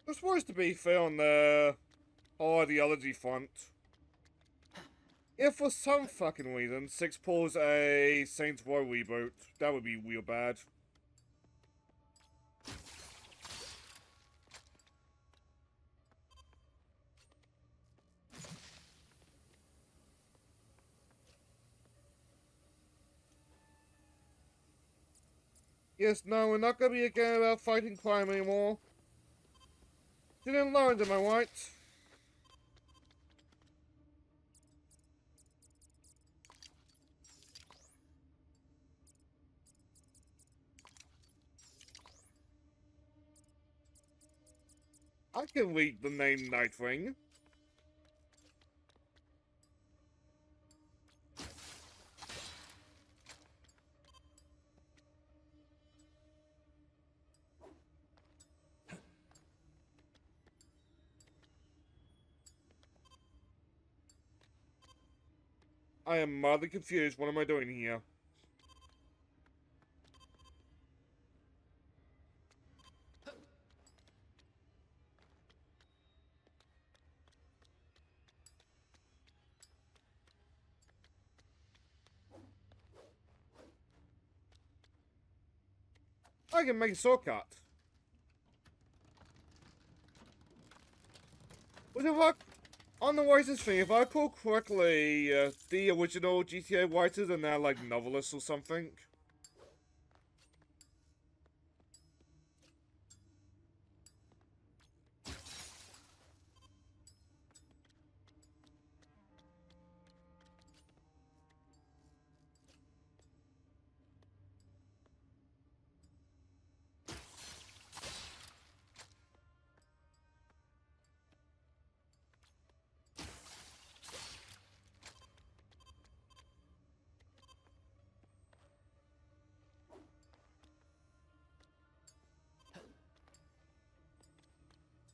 We're supposed to be fair on the ideology front. If for some fucking reason Six pulls a Saints Row reboot, that would be real bad. Yes, no, we're not gonna be again about fighting crime anymore. You didn't learn, am I right? I can read the name Nightwing. I am mildly confused. What am I doing here? I can make a shortcut. What the fuck? On the writers thing, if I recall correctly, the original GTA writers are now like novelists or something.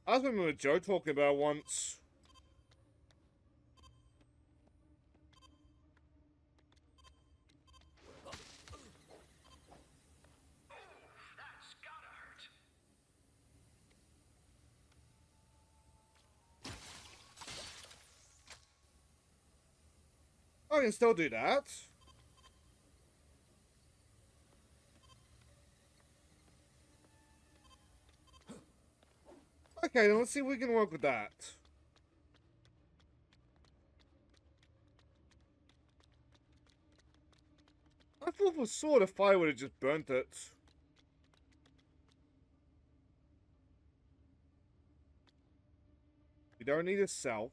I remember Joe talking about once. That's gotta hurt. I can still do that. Okay, then let's see if we can work with that. I thought for sure the fire would have just burnt it. We don't need a self.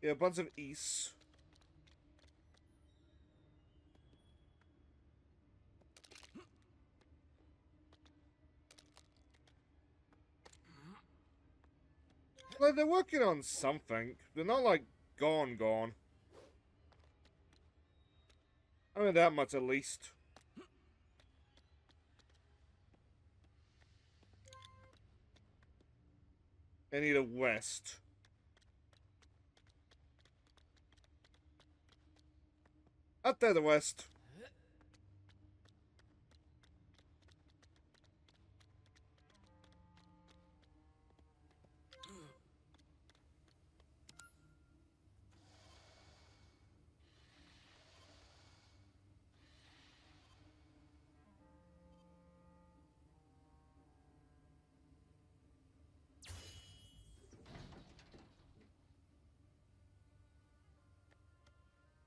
Yeah, a bunch of east. Like, they're working on something. They're not, like, gone. I mean, that much at least. I need a west. Up there, the west.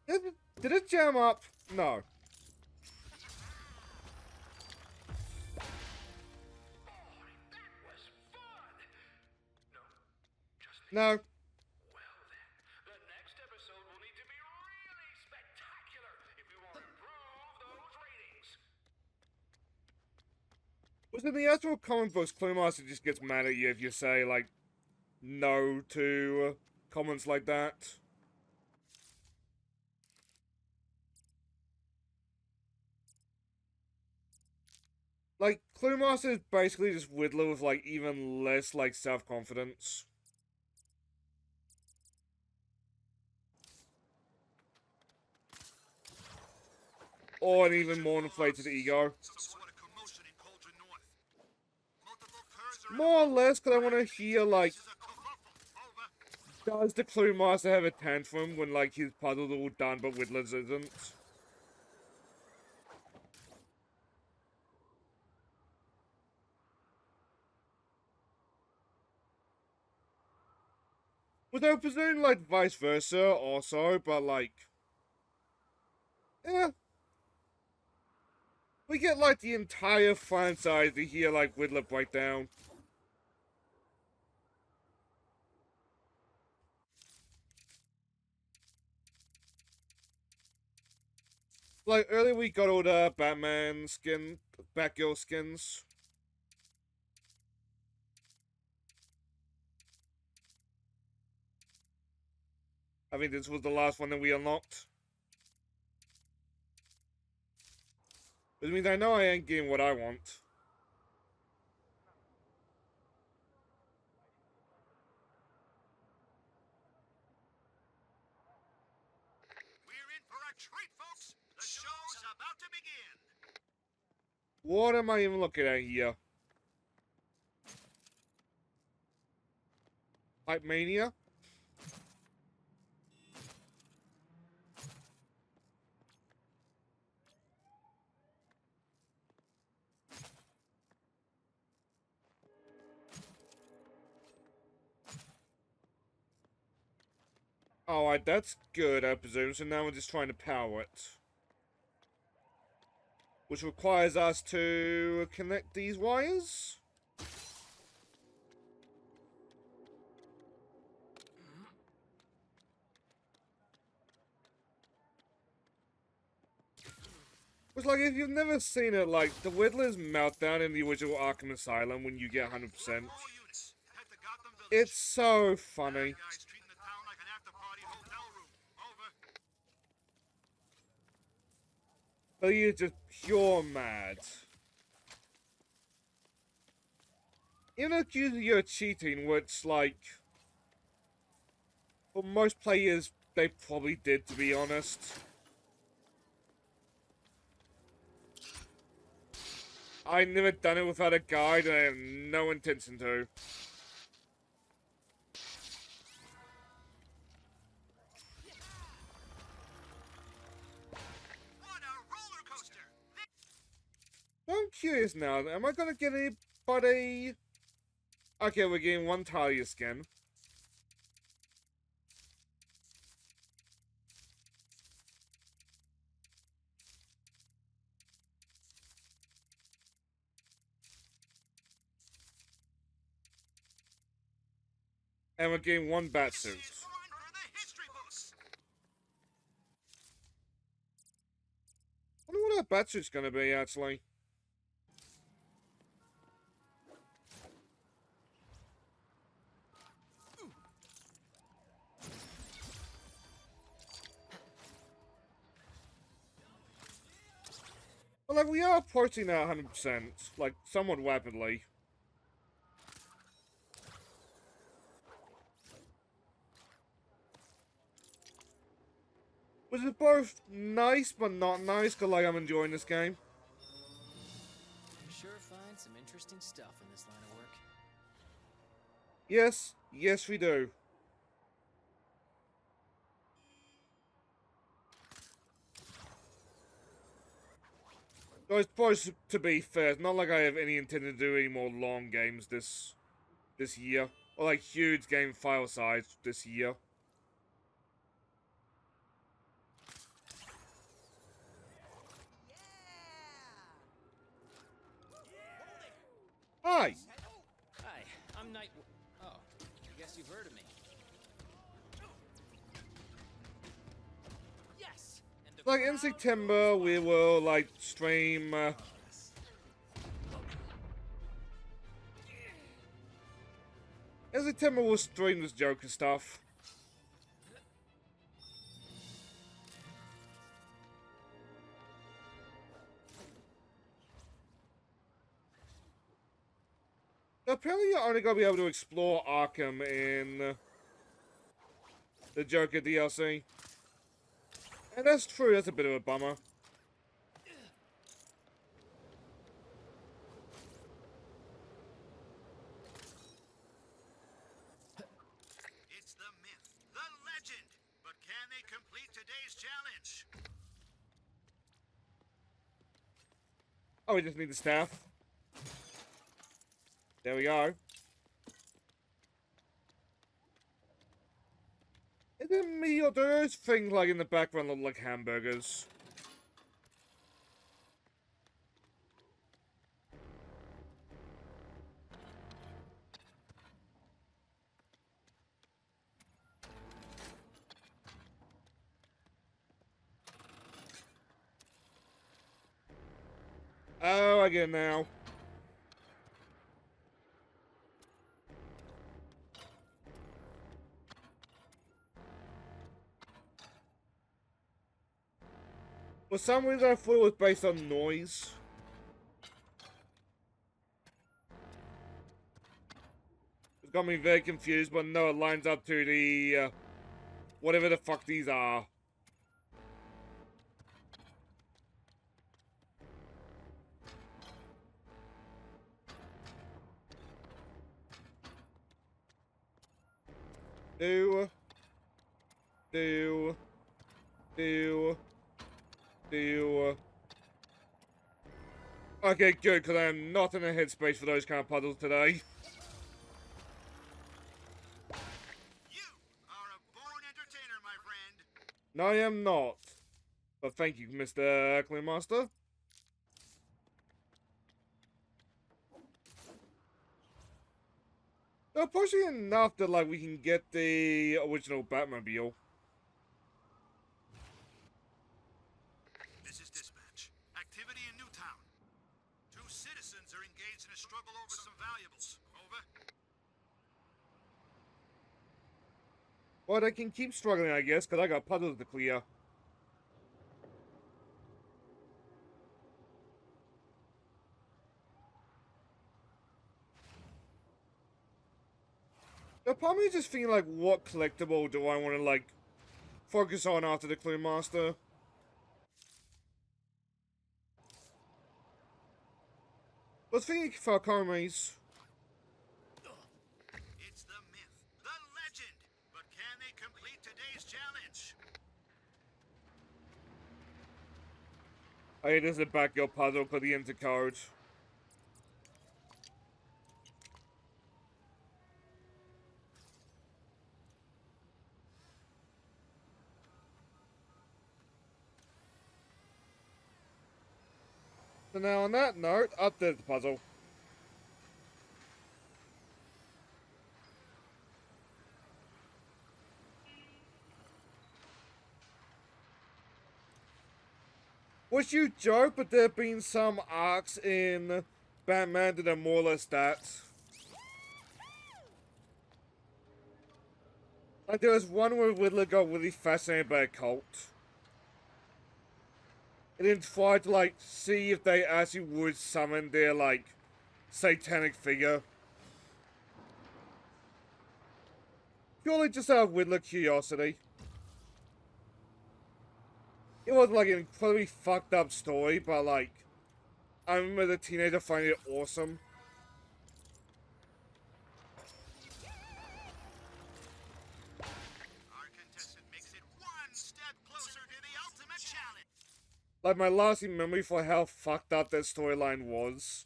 Did it jam up? No. No. Well then, the next episode will need to be really spectacular if we want to improve those ratings. Was in the actual comic books, Clue Master just gets mad at you if you say, like, no to comments like that? Like, Clue Master is basically just Riddler with, like, even less, like, self-confidence. Or an even more inflated ego. Some sort of commotion in Cauldron North. Multiple curs are More or less, because I want to hear, like, This is a kerfuffle. Over. does the Clue Master have a tantrum when, like, his puzzle's all done but Riddler's isn't? Which I presume, like, vice versa also, but, like... Eh. We get, like, the entire franchise to hear, like, Riddler break down. Like, earlier we got all the Batman skin, Batgirl skins. I think this was the last one that we unlocked. Which means I know I ain't getting what I want. We're in for a treat, folks. The show's about to begin. What am I even looking at here? Hype Mania? Alright, that's good, I presume. So now we're just trying to power it. Which requires us to connect these wires. It's like, if you've never seen it, like, the Riddler's meltdown in the original Arkham Asylum when you get 100%. All units, head to Gotham Village. It's so funny. Guys treating the town like an after-party hotel room. Over. But you're just pure mad. Even accusing you of cheating, which, like, for most players, they probably did, to be honest. I've never done it without a guide, and I have no intention to. What a roller coaster! I'm curious now, am I gonna get anybody... Okay, we're getting one Talia skin. And we're getting one bat suit. It's one for the history books. I wonder what that bat suit's gonna be, actually. Well, like, we are approaching that 100%, like, somewhat rapidly. Which is both nice, but not nice, because, like, I'm enjoying this game. You sure find some interesting stuff in this line of work. Yes, yes we do. Though I suppose, to be fair, it's not like I have any intention to do any more long games this year. Or, like, huge game file size this year. Hi. Hi, I'm Night. Oh, I guess you've heard of me. Yes. And the Like in crowd September, goes we wild. will like stream. In September, we'll stream this Joker stuff. Apparently, you're only gonna be able to explore Arkham in the Joker DLC. And that's true, that's a bit of a bummer. It's the myth, the legend. But can they complete today's challenge? Oh, we just need the staff. There we go. Is it me or do those things like in the background look like hamburgers? Oh, I get it now. For some reason, I thought it was based on noise. It got me very confused, but no, it lines up to the, whatever the fuck these are. Do. Okay, good, because I am not in a headspace for those kind of puzzles today. You are a born entertainer, my friend. No, I am not. But thank you, Mr. Master. They're pushing enough that, like, we can get the original Batmobile. This is dispatch. Activity in Newtown. 2 citizens are engaged in a struggle over some valuables. Over. Well, they can keep struggling, I guess, because I got puzzles to clear. The problem is just thinking, like, what collectible do I want to, like, focus on after the Clue Master? I was thinking Falcones. It's the myth, the legend. But can they complete today's challenge? Oh, it is a Batgirl puzzle for the intercode. So now on that note, up there's the puzzle. Which you joke, but there have been some arcs in Batman that are more or less that. Like there was one where Riddler got really fascinated by a cult. And then tried to like see if they actually would summon their like satanic figure. Purely just out of Riddler curiosity. It was like an incredibly fucked up story, but like I remember the teenager finding it awesome. Our contestant makes it 1 step closer to the ultimate challenge. Like my lasting memory for how fucked up that storyline was.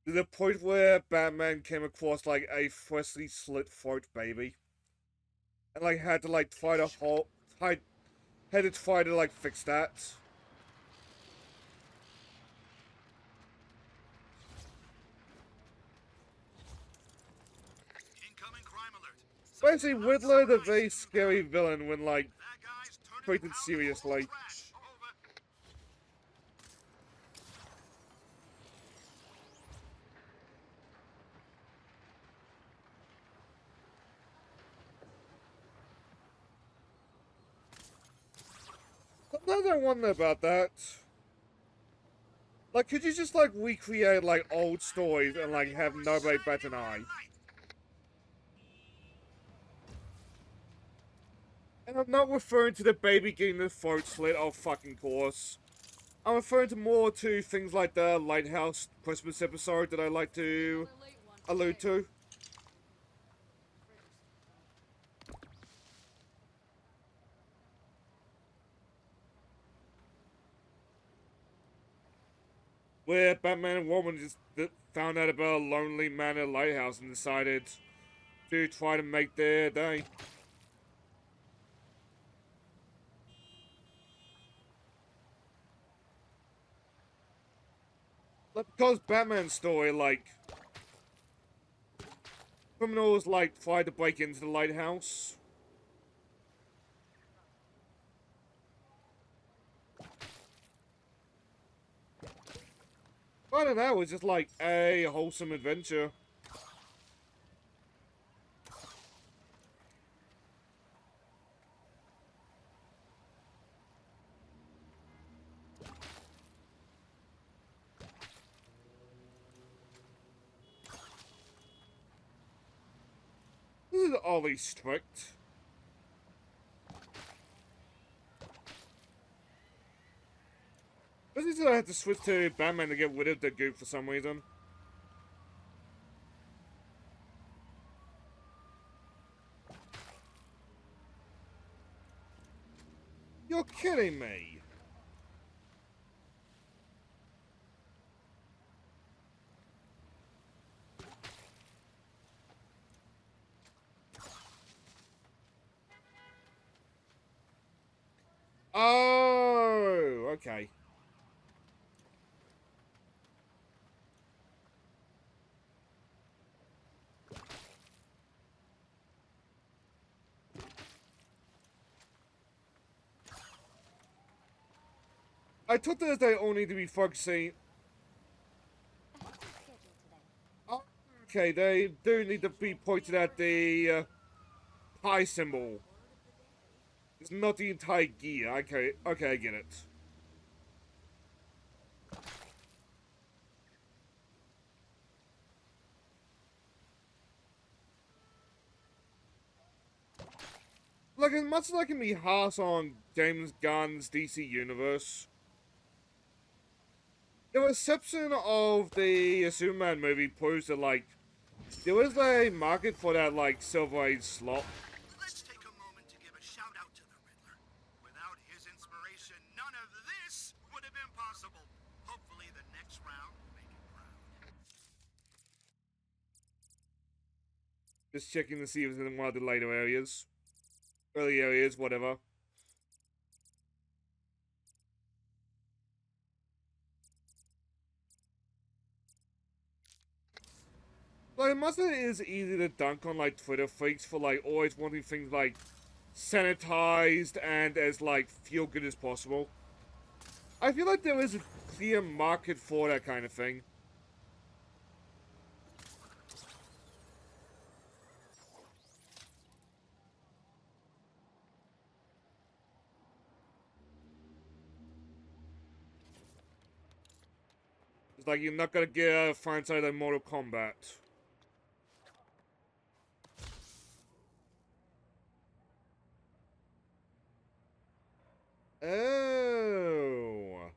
To the point where Batman came across like a freshly slit throat baby. And like had to like try to had to try to like fix that. Basically, Riddler, the very scary villain when, like, treated seriously. Sometimes I wonder about that. Like, could you just, like, recreate, like, old stories and, like, have nobody bat an eye? And I'm not referring to the baby getting the throat slit, of fucking course. I'm referring to more to things like the Lighthouse Christmas episode that I like to allude to. Where Batman and Woman just found out about a lonely man at a lighthouse and decided to try to make their day. Like, because Batman's story, like, criminals, like, tried to break into the lighthouse. I don't know, it's just like a wholesome adventure. This is oddly strict. This is I have to switch to Batman to get rid of the goop for some reason. You're kidding me. Oh, okay. I thought that they all need to be focusing. Oh, okay, they do need to be pointed at the high symbol. It's not the entire gear. Okay, okay, I get it. Like, as much as I can be harsh on James Gunn's DC Universe, the reception of the Superman movie proves that, like, there is a market for that, like, Silver Age slot. Let's take a moment to give a shout out to the Riddler. Without his inspiration, none of this would have been possible. Hopefully the next round will make him proud. Just checking to see if it's in one of the later areas. Early areas, whatever. Like, much of it is easy to dunk on, like, Twitter freaks for, like, always wanting things, like, sanitized and as, like, feel-good as possible. I feel like there is a clear market for that kind of thing. It's like, you're not gonna get a franchise like Mortal Kombat. Oh.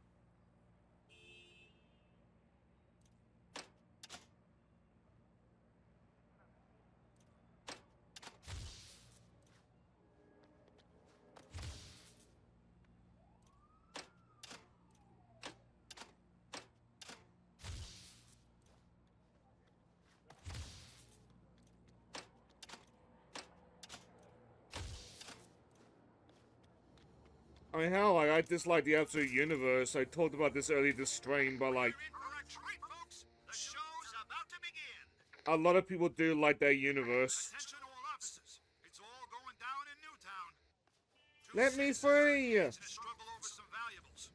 I mean, hell, like, I dislike the Absolute Universe. I talked about this earlier this stream, but, like, The show's about to begin. a lot of people do like that universe. Attention all officers. Let me free! To struggle over some valuables.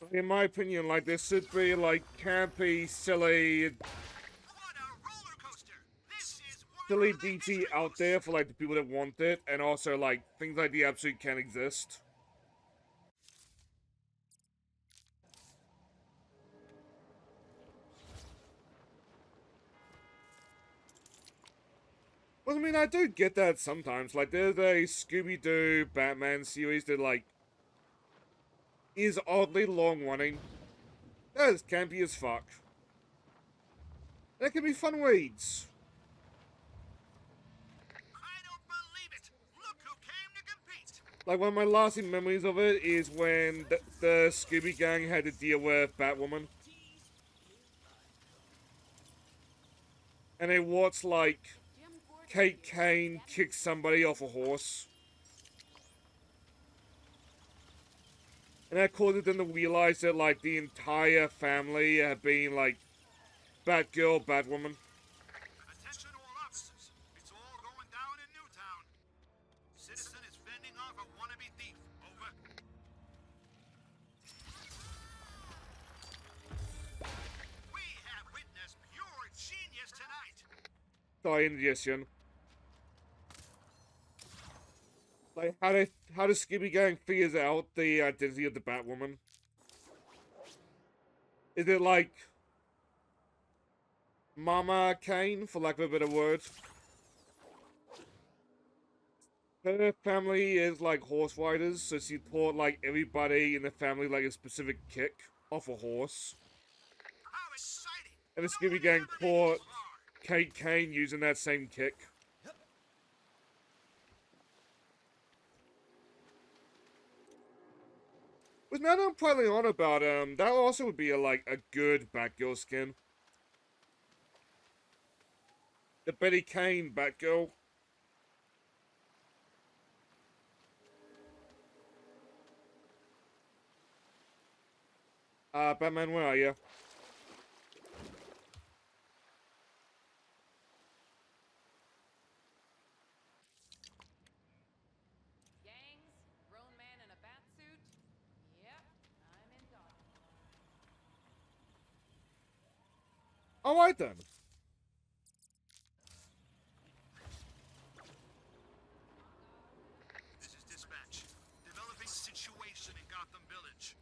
Over. In my opinion, like, this should be, like, campy, silly, What a roller coaster! This is one silly of the BT out there for, like, the people that want it, and also, like, things like the absolute can exist. Well, I mean, I do get that sometimes. Like, there's a Scooby-Doo Batman series that, like, is oddly long-running. That is campy as fuck. That can be fun reads. I don't believe it! Look who came to compete! Like, one of my lasting memories of it is when the Scooby Gang had to deal with Batwoman. And they watched, like, Kate Kane kick somebody off a horse. And that caused them to realize that, like, the entire family had been, like, Batgirl, Batwoman. Attention all officers. It's all going down in Newtown. Citizen is fending off a wannabe thief. Over. We have witnessed pure genius tonight. Sorry, indigestion. Like, how the Scooby Gang figures out the identity of the Batwoman. Is it like Mama Kane, for lack of a better word? Her family is like horse riders, so she taught like everybody in the family like a specific kick off a horse. How exciting! And the Scooby Gang taught Kate Kane using that same kick. But now that I'm probably on about that also would be like a good Batgirl skin. The Betty Kane Batgirl. Batman, where are you? Gangs, grown man in a bat suit. Yep, I'm in Gotham. Alright then. This is dispatch. Developing situation in Gotham Village.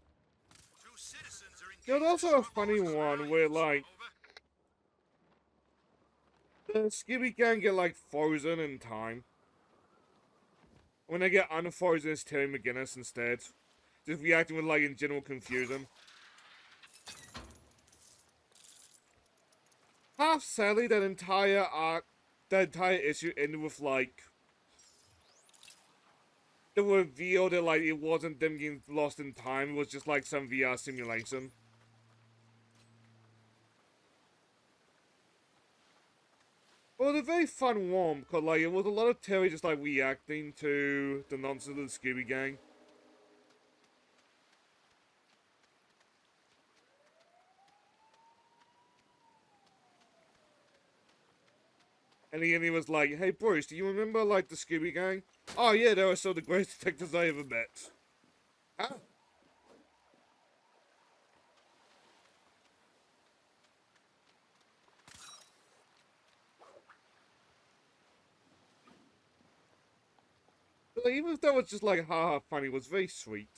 Two citizens are engaged. There's also a funny one where, like, the Scooby Gang get, like, frozen in time. When they get unfrozen, it's Terry McGinnis instead. Just reacting with, like, in general confusion. Half sadly, that entire arc, that entire issue ended with, like, the reveal that, like, it wasn't them getting lost in time, it was just, like, some VR simulation. Well, it was a very fun one, because, like, it was a lot of Terry just, like, reacting to the nonsense of the Scooby Gang. And he was like, hey, Bruce, do you remember, like, the Scooby Gang? Oh, yeah, they were still the greatest detectives I ever met. Huh? But even if that was just like haha funny, it was very sweet.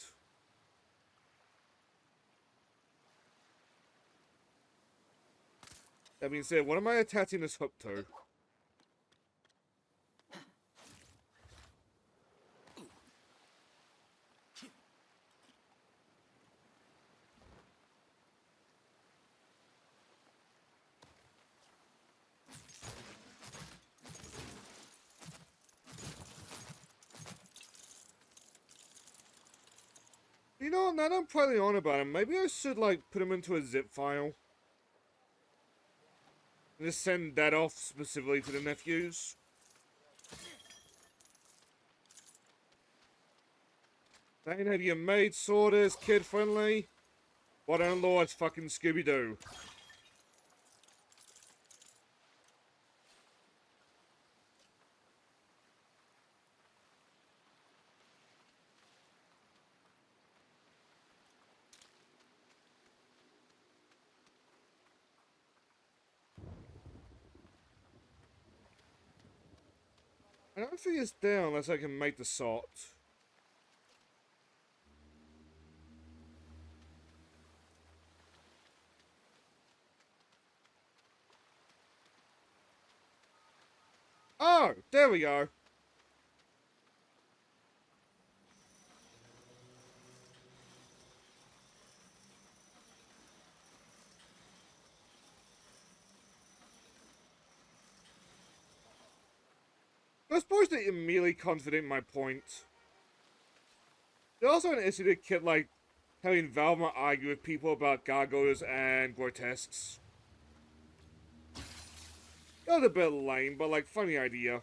That being said, what am I attaching this hook to? You know, now that I'm probably on about him, maybe I should, like, put him into a zip file. And just send that off specifically to the nephews. Saying, have you made sorters kid-friendly? Why don't Lord's fucking Scooby-Doo? I don't think it's there unless I can make the sort. Oh, there we go. I was supposed to immediately confident in my point. There's also an issue that kid like having Valma argue with people about gargoyles and grotesques. It was a bit lame, but like funny idea.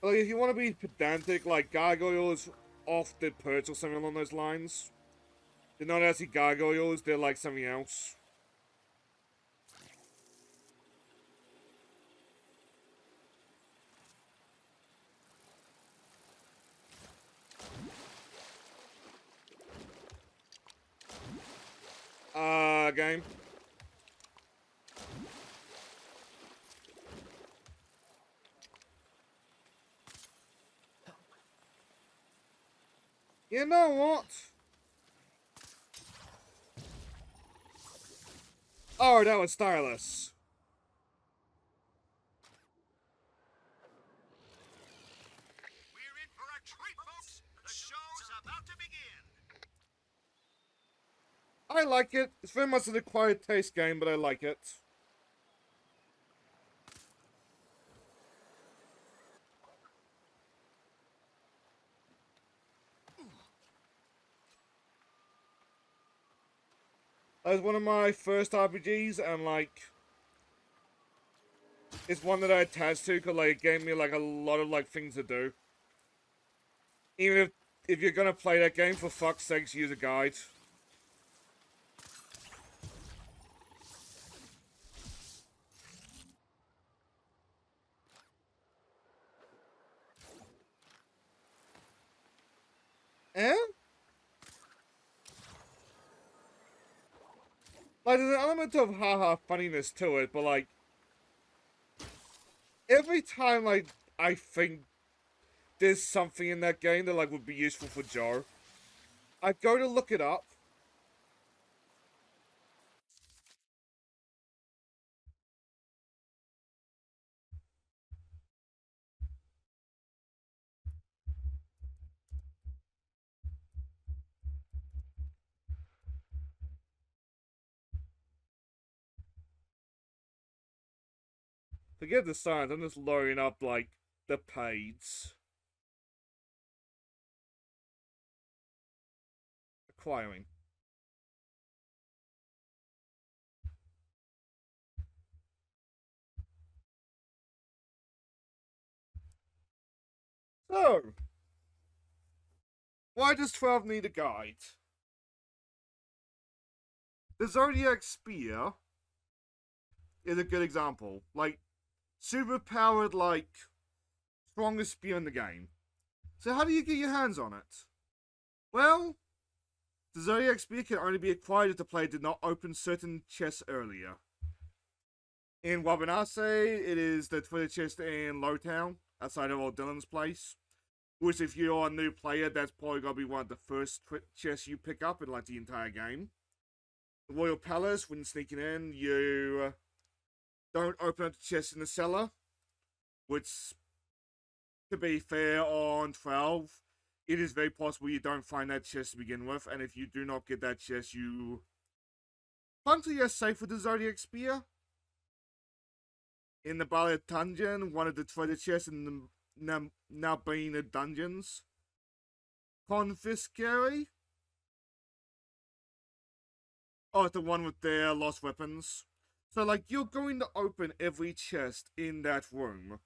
Like if you want to be pedantic, like gargoyles off the perch or something along those lines. They're not actually gargoyles, they're like something else. Game. You know what? Oh, that was stylish. We're in for a treat, folks. The show's about to begin. I like it. It's very much an acquired taste game, but I like it. That was one of my first RPGs, and like, it's one that I attached to because like it gave me like a lot of like things to do. Even if you're gonna play that game, for fuck's sakes, use a guide. Eh? Like, there's an element of haha funniness to it, but like, every time like I think there's something in that game that like would be useful for Joe, I go to look it up. Forget the science, I'm just loading up like the page. Acquiring. So, why does 12 need a guide? The Zodiac Spear is a good example. Like, super powered, like, strongest spear in the game. So how do you get your hands on it? Well, the Zodiac Spear can only be acquired if the player did not open certain chests earlier. In Wabinase, it is the Twitter chest in Lowtown, outside of Old Dylan's place. Which, if you're a new player, that's probably gonna be one of the first chests you pick up in like the entire game. The Royal Palace, when sneaking in, you don't open up the chest in the cellar, which, to be fair, on 12, it is very possible you don't find that chest to begin with, and if you do not get that chest, you functionally are safe with the Zodiac Spear. In the Bala Dungeon, one of the treasure chests in the Nabina Dungeons. Confiscatory? Oh, it's the one with their lost weapons. So, like, you're going to open every chest in that room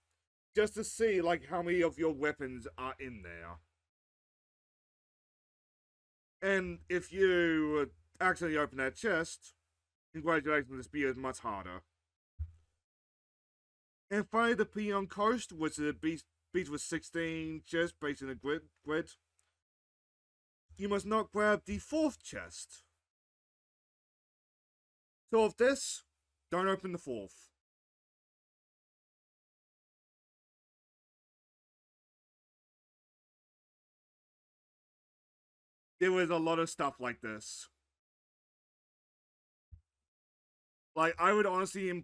just to see, like, how many of your weapons are in there. And if you accidentally open that chest, congratulations, the spear is much harder. And finally, the Peon Coast, which is a beach with 16 chests based in a grid. you must not grab the 4th chest. So of this, don't open the 4th. There was a lot of stuff like this. Like, I would honestly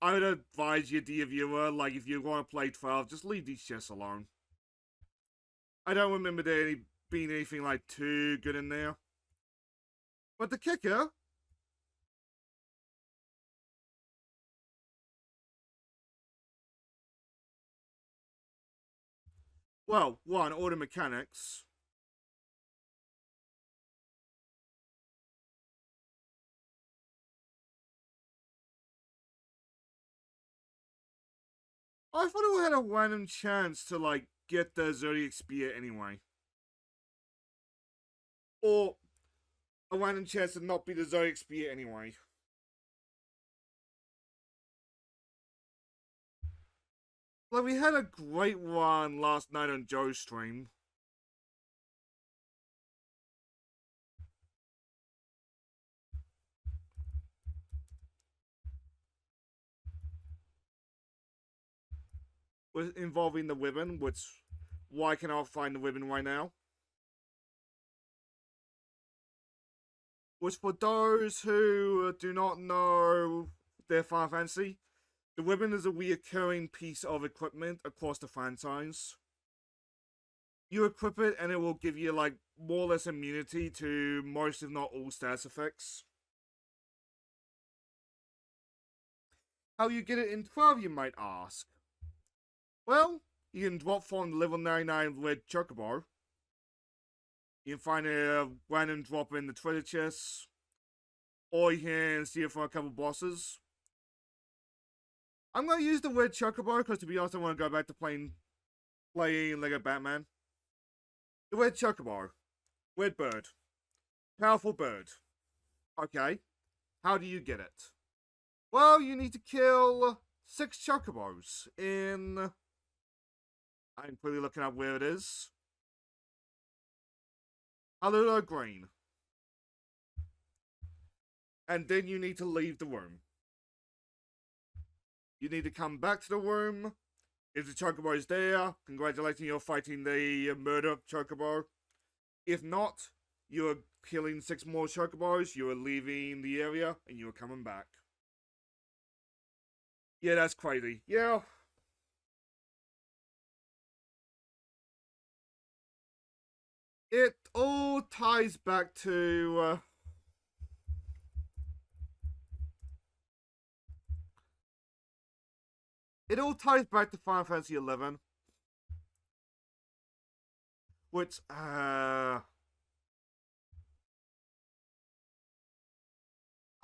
I would advise you, dear viewer, like, if you want to play 12, just leave these chests alone. I don't remember there being anything, like, too good in there. But the kicker... Well, one, auto mechanics. I thought we had a random chance to, like, get the Zodiac Spear anyway. Or a random chance to not be the Zodiac Spear anyway. Like, we had a great run last night on Joe's stream. With involving the women, which... Why can I find the women right now? Which, for those who do not know their Final Fantasy, the women is a reoccurring piece of equipment across the franchise. You equip it and it will give you, like, more or less immunity to most, if not all, status effects. How you get it in 12, you might ask? Well, you can drop from the level 99 red chocobo. You can find a random drop in the treasure chest. Or you can see it from a couple bosses. I'm going to use the red chocobo because, to be honest, I want to go back to playing Lego Batman. The red chocobo. Red bird. Powerful bird. Okay. How do you get it? Well, you need to kill 6 chocobos in... I'm quickly looking up where it is. Hallelujah Green. And then you need to leave the room. You need to come back to the room. If the chocobo is there, congratulations, you're fighting the murder chocobo. If not, you're killing 6 more chocobos, you are leaving the area, and you are coming back. Yeah, that's crazy. Yeah. It all ties back to... It all ties back to Final Fantasy XI. Which, I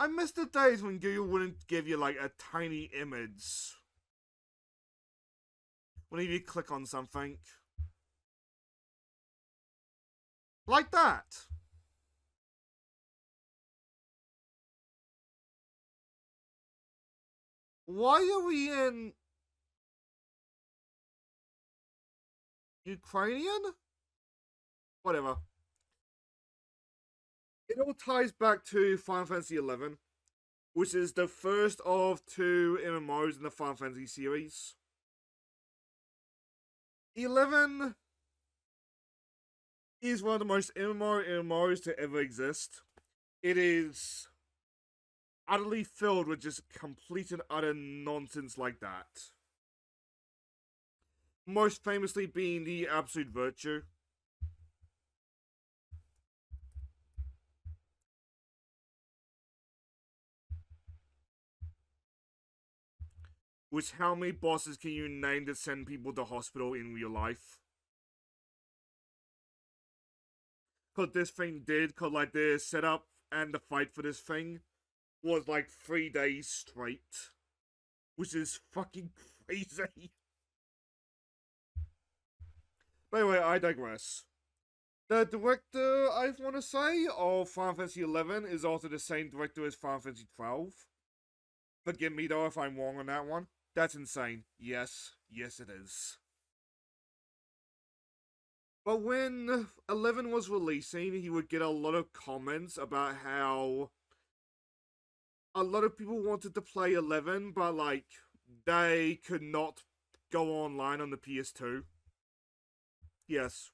miss the days when Google wouldn't give you, like, a tiny image whenever you click on something. Like that. Why are we in... Ukrainian? Whatever. It all ties back to Final Fantasy XI, which is the first of 2 MMOs in the Final Fantasy series. 11 is one of the most MMOs to ever exist. It is utterly filled with just complete and utter nonsense like that. Most famously being the Absolute Virtue. Which, how many bosses can you name that send people to hospital in real life? Because this thing did, because, like, the setup and the fight for this thing was like 3 days straight. Which is fucking crazy. But anyway, I digress. The director, I want to say, of Final Fantasy XI is also the same director as Final Fantasy XII. Forgive me though if I'm wrong on that one. That's insane. Yes. Yes it is. But when 11 was releasing, he would get a lot of comments about how a lot of people wanted to play 11, but like they could not go online on the PS2. Yes.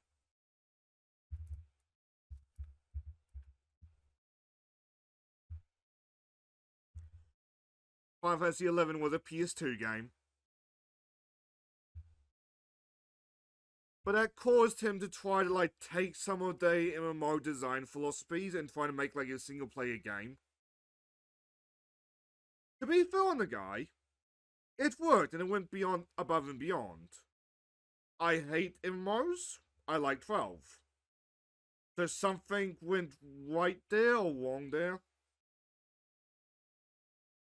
Final Fantasy 11 was a PS2 game. But that caused him to try to like take some of the MMO design philosophies and try to make like a single player game. To be fair on the guy, it worked and it went beyond above and beyond. I hate MMOs. I like 12. So something went right there or wrong there.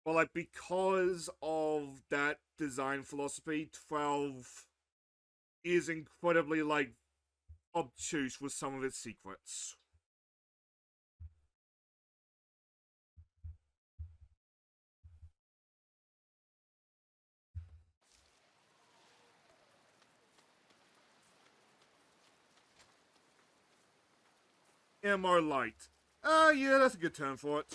But like because of that design philosophy, 12 is incredibly like obtuse with some of its secrets. MMO light. Yeah, that's a good term for it.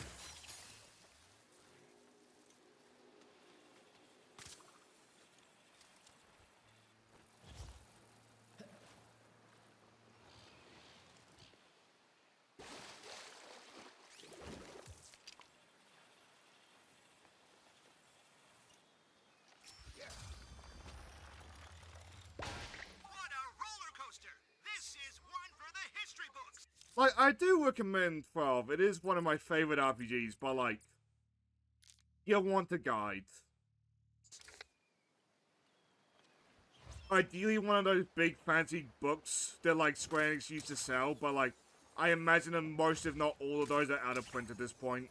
What a roller coaster! This is one for the history books! Like, I do recommend 12. It is one of my favorite RPGs, but like, you want a guide. Ideally, one of those big fancy books that like Square Enix used to sell, but like, I imagine that most, if not all of those, are out of print at this point.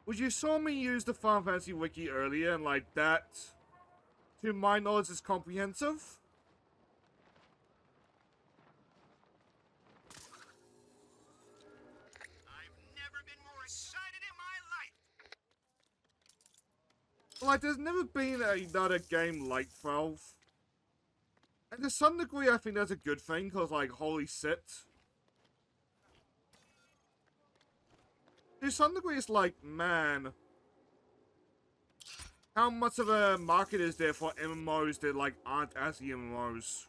Which you saw me use the Final Fantasy Wiki earlier, and like that, to my knowledge, is comprehensive. I've never been more excited in my life! Like, there's never been another game like 12. And to some degree, I think that's a good thing, because, like, holy shit. To some degree, it's like, man, how much of a market is there for MMOs that, like, aren't actually MMOs?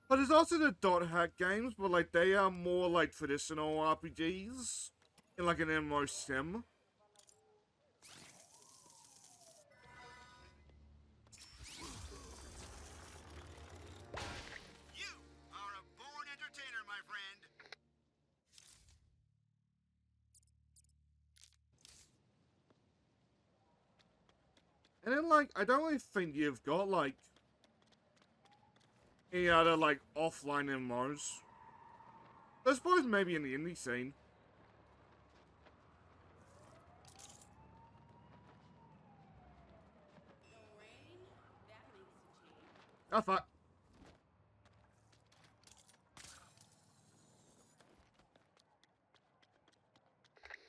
But there's also the dot hack games, but like they are more like traditional RPGs in like an MMO sim. You are a born entertainer, my friend! And then like I don't really think you've got like any other like offline MMOs. I suppose maybe in the indie scene. Oh fuck.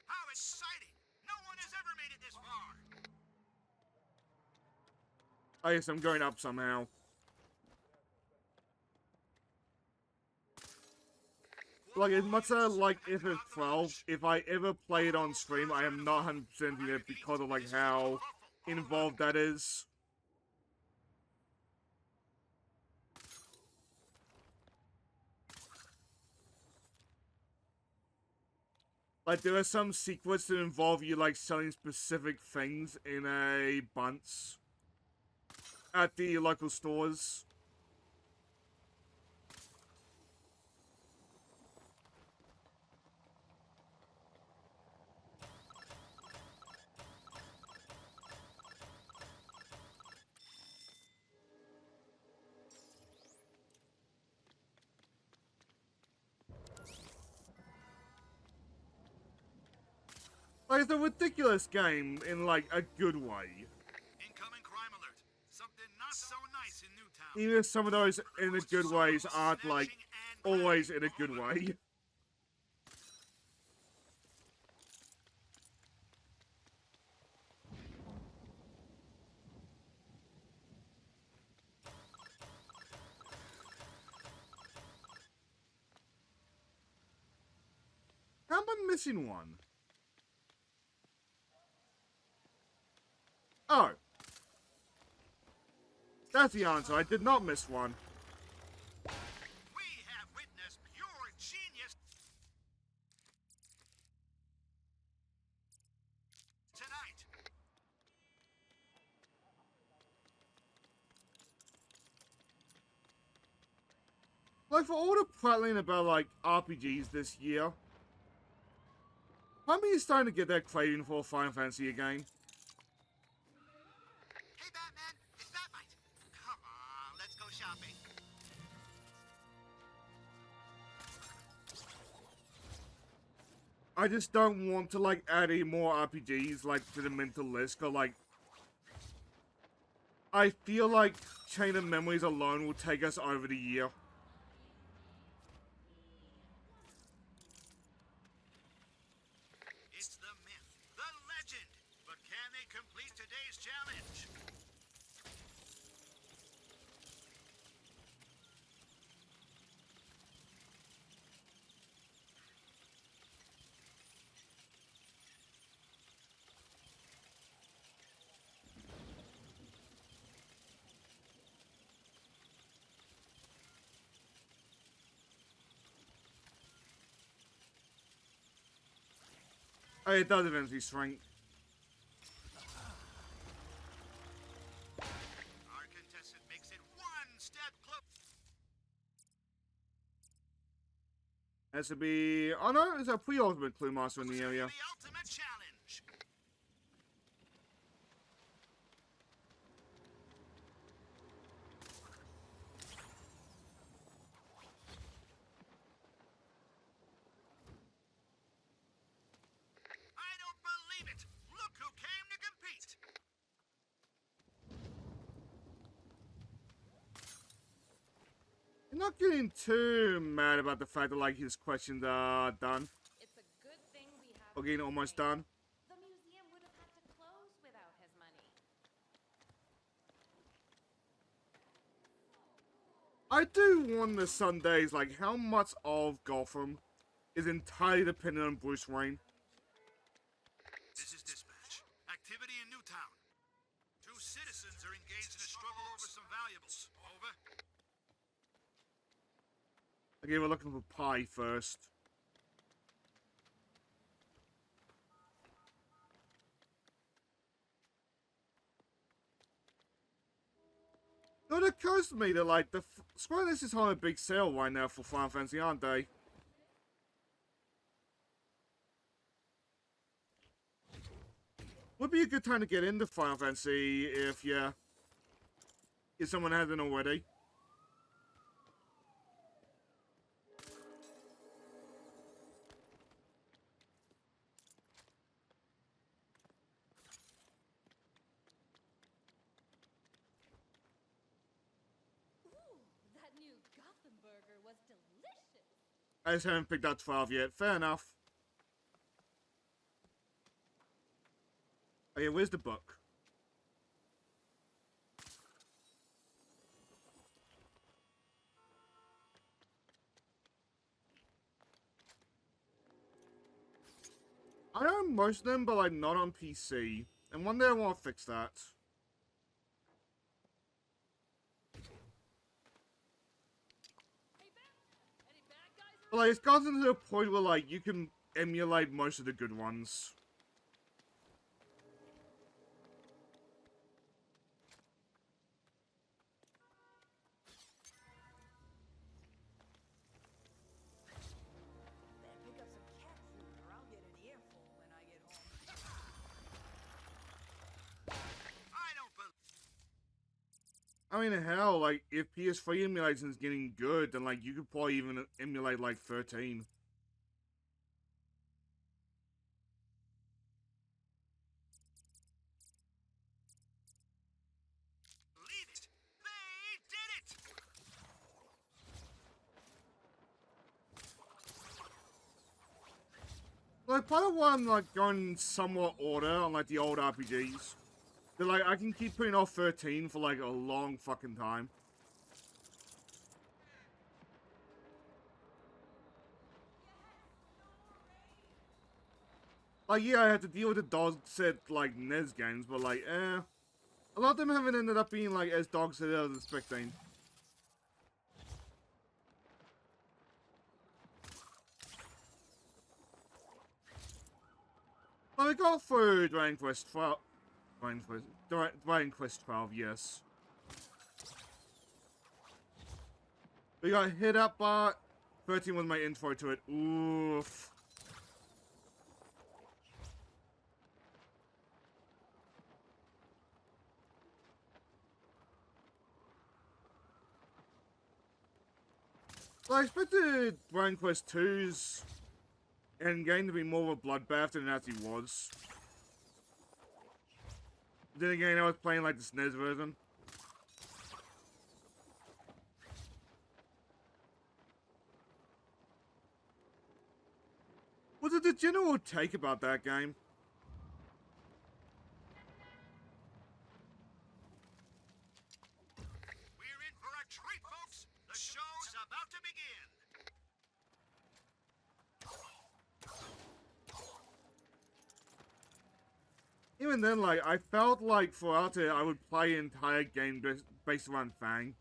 How exciting! No one has ever made it this far! I guess I'm going up somehow. Like, as much as I like FF12, if I ever play it on stream, I am not 100% it because of, like, how involved that is. Like, there are some secrets that involve you, like, selling specific things in a bunch at the local stores. Like, it's a ridiculous game in, like, a good way. Incoming crime alert. Something not so nice in Newtown. Even if some of those in the good ways aren't, like, always in a good way. missing one? Oh. That's the answer. I did not miss one. We have witnessed pure genius tonight. Like, for all the prattling about, like, RPGs this year, part of me is starting to get that craving for Final Fantasy again. Hey, Batman, it's Batmite. Come on, let's go shopping. I just don't want to, like, add any more RPGs, like, to the mental list, cause, like, I feel like Chain of Memories alone will take us over the year. It's the myth, the legend. But can they complete today's challenge? Oh, it does eventually shrink. Our contestant makes it one step closer. Has to be... Oh no, there's a pre-ultimate Clue Master in the area. The ultimate challenge. I don't believe it. Look who came to compete. I'm not getting too mad about the fact that, like, his questions are done. It's a good thing we have. Or getting almost done. The museum would have had to close without his money. I do wonder some days, like, how much of Gotham is entirely dependent on Bruce Wayne. This is dispatch. Activity in Newtown. 2 citizens are engaged in a struggle over some valuables. Over. Okay, we're looking for pie first. No, it occurs to me that, like, the Square Enix is on a big sale right now for Final Fantasy, aren't they? Would be a good time to get into Final Fantasy if someone hasn't already. Ooh, that new Gotham burger was delicious. I just haven't picked up 12 yet. Fair enough. Oh yeah, where's the book? I own most of them, but like not on PC. And one day I want to fix that. But like, it's gotten to a point where like you can emulate most of the good ones. Pick up some cat food or I'll get an earful when I get home. I don't believe. I mean, hell, like, if PS3 emulation is getting good, then, like, you could probably even emulate, like, 13. Believe it. They did it. Like, part of why I'm, like, going somewhat order on, like, the old RPGs. That, like, I can keep putting off 13 for, like, a long fucking time. Like, yeah, I had to deal with the dog set, like, NES games, but, like, a lot of them haven't ended up being, like, as dog set as I was expecting. Well, we got through Dragon Quest 12. Dragon Quest 12, yes. We got hit up, but 13 was my intro to it. Oof. I expected Dragon Quest 2's endgame to be more of a bloodbath than it actually was. Then again, I was playing like the SNES version. What did the general take about that game? We're in for a treat, folks. The show's about to begin. Even then, like, I felt like throughout it, I would play an entire game based around Fang.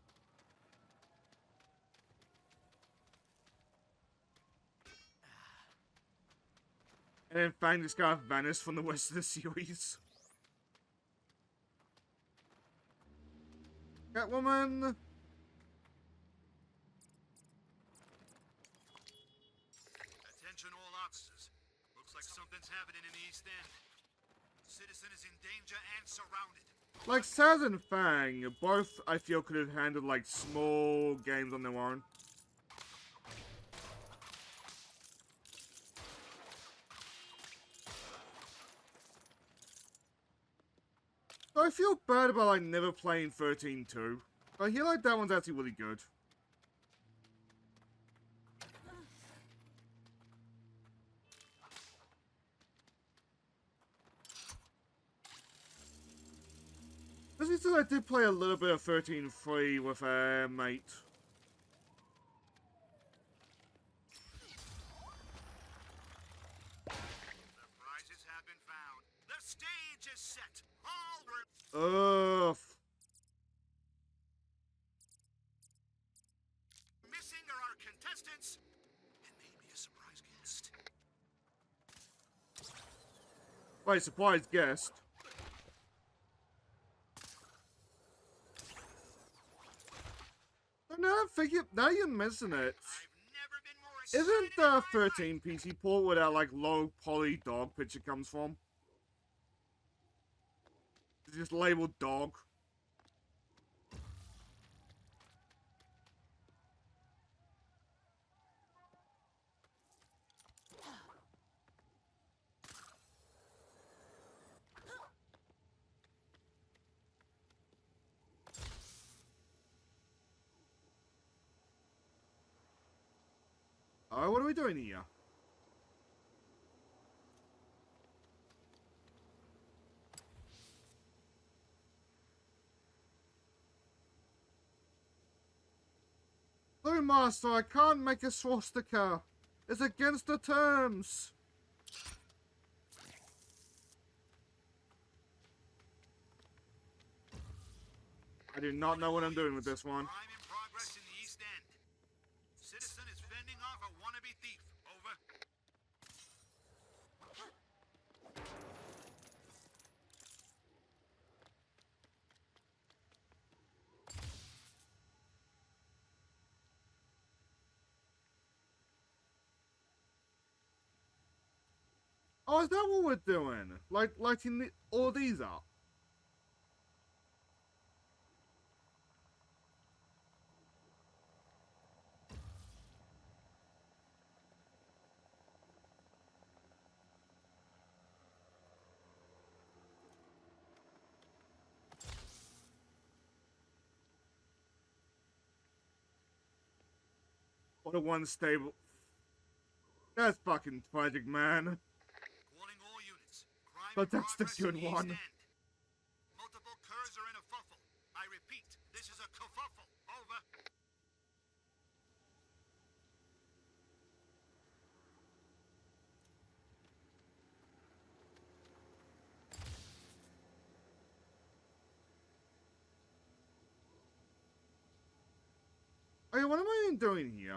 And then Fang just kind of vanished from the rest of the series. Catwoman! Attention all officers. Looks like something's happening in the East End. Citizen is in danger and surrounded. Like, Saz and Fang, both I feel could have handled, like, small games on their own. I feel bad about, like, never playing 13-2. I hear like that one's actually really good. Especially since I did play a little bit of 13-3 with a mate. The prizes have been found. The stage is set. All were... Ugh. Missing are our contestants and maybe a surprise guest. Wait, surprise guest. Now you're missing it. Isn't the 13 PC port where that, like, low poly dog picture comes from? It's just labeled dog. Alright, what are we doing here? Blue Master, I can't make a swastika. It's against the terms. I do not know what I'm doing with this one. Crime in progress in the East End. Citizen is fending off a wannabe thief. Over. Oh, is that what we're doing? Like, lighting all these up? What a one stable. That's fucking tragic, man. Calling all units. Crime But in that's the progress in good the East one. End. Multiple curs are in a fuffle. I repeat, this is a kerfuffle. Over. Okay, what am I even doing here?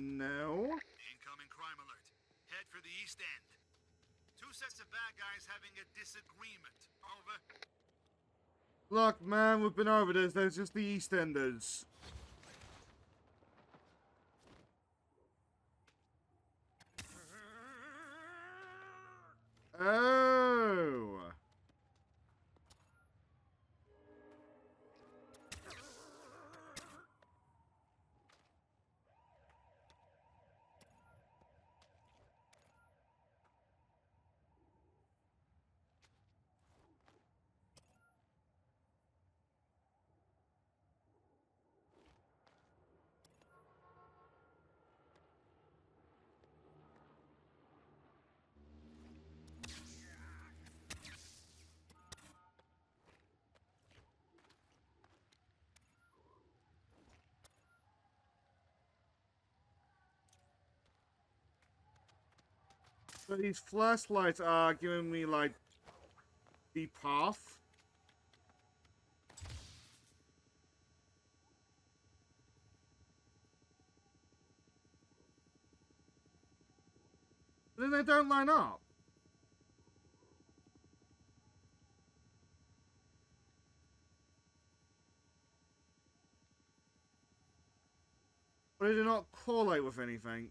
No. Incoming crime alert. Head for the East End. Two sets of bad guys having a disagreement. Over. Look, man, we've been over this. There's just the EastEnders. Oh. So these flashlights are giving me, like, the path. But then they don't line up. But they do not correlate with anything.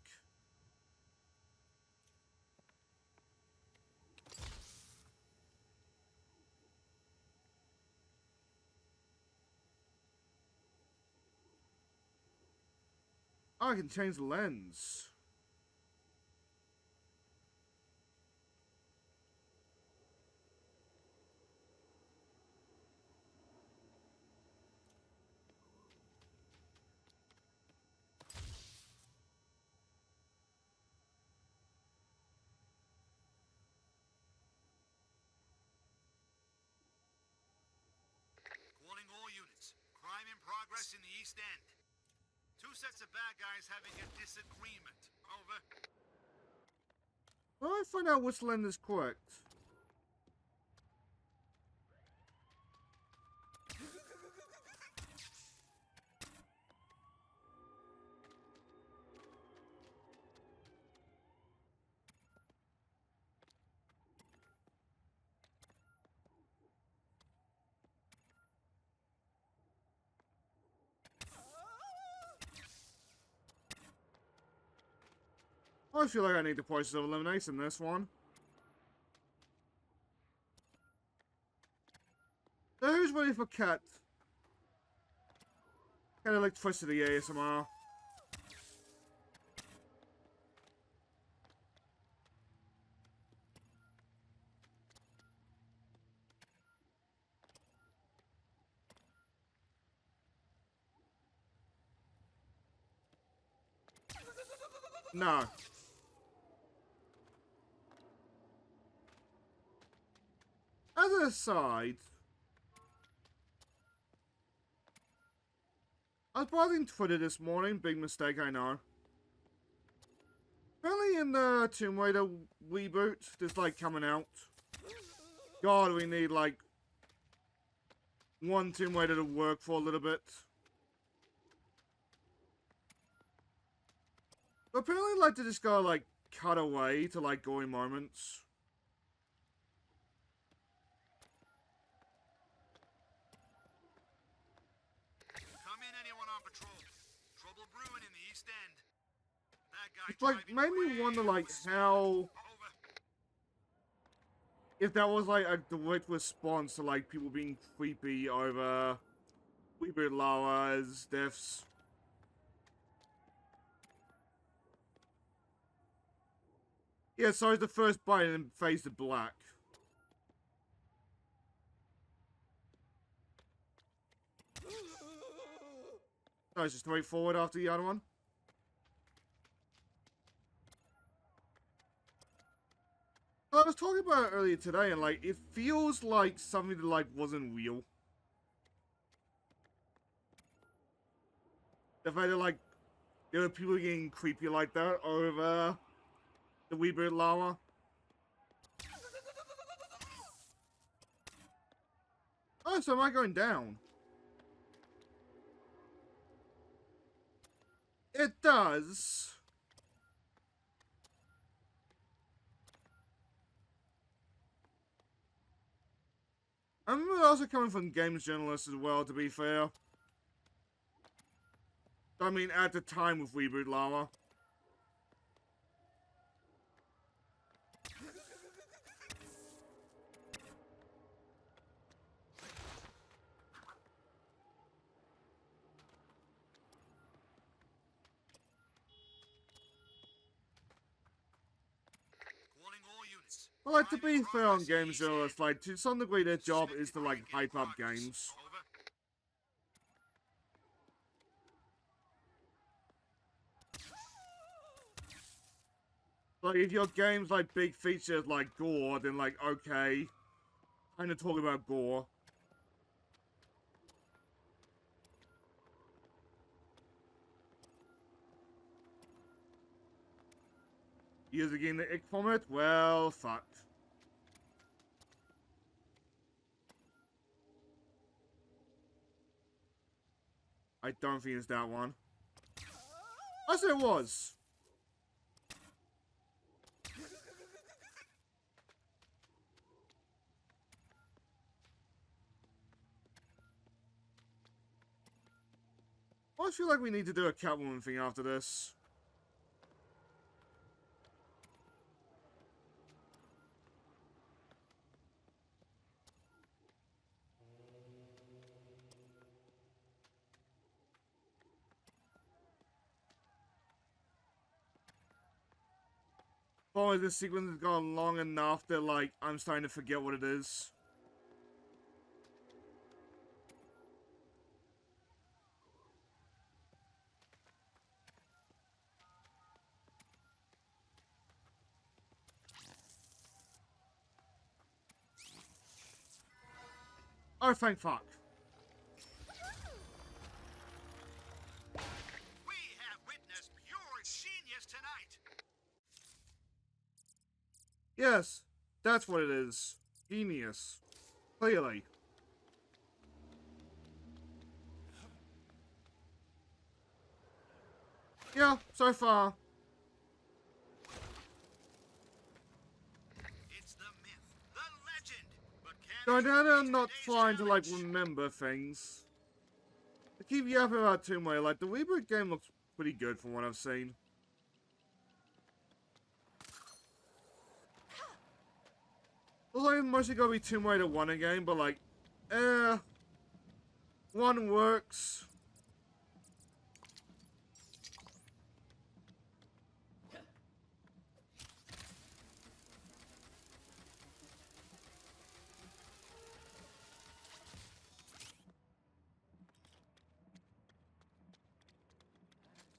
Oh, I can change the lens. Calling all units. Crime in progress in the East End. Two sets of bad guys having a disagreement. Over. How do I find out which lens is correct? I feel like I need the process of elimination in this one. So who's ready for cat? Kind of like twisted the ASMR. No. As an aside, I was browsing Twitter this morning. Big mistake, I know. Apparently in the Tomb Raider reboot that's like coming out. God, we need like one Tomb Raider to work for a little bit. But apparently like to just go like cut away to like gory moments. Come in, anyone on patrol. Trouble brewing in the East End. That guy It's like made me wonder like how if that was like a direct response to like people being creepy over Weebird Lara's deaths. Yeah, so it's the first bite and then fades to black. No, it's just straight forward after the other one. I was talking about it earlier today, and like, it feels like something that like wasn't real. The fact that like there were people getting creepy like that over the Weebird Llama. Oh, so am I going down? It does. I remember also coming from games journalists as well, to be fair. I mean, at the time with Weebird Llama. Well, like, to be fair on games journalists, like, to some degree their job is to, like, hype up games. Like, if your game's, like, big features like gore, then, like, okay. Kind of talk about gore. Years again the ick from it? Well, fuck. I don't think it's that one. I said it was. I feel like we need to do a Catwoman thing after this. Probably this sequence has gone long enough that, like, I'm starting to forget what it is. Oh, thank fuck. We have witnessed pure genius tonight. Yes, that's what it is. Genius. Clearly. Yeah, so far. It's the myth, the legend. But I'm not trying to, like, remember things. I keep yapping about Tomb Raider. Like, the reboot game looks pretty good from what I've seen. Looks like it's mostly gonna be Tomb Raider 1 again, but like, 1 works.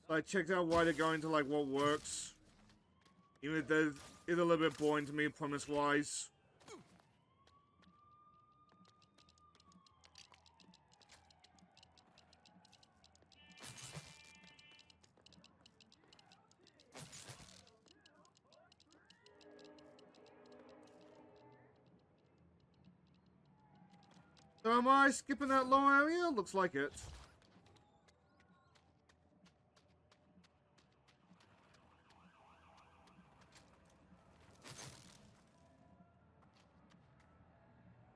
So I checked out why they're going to like what works. Even if it's a little bit boring to me premise-wise. So am I skipping that low area? Looks like it.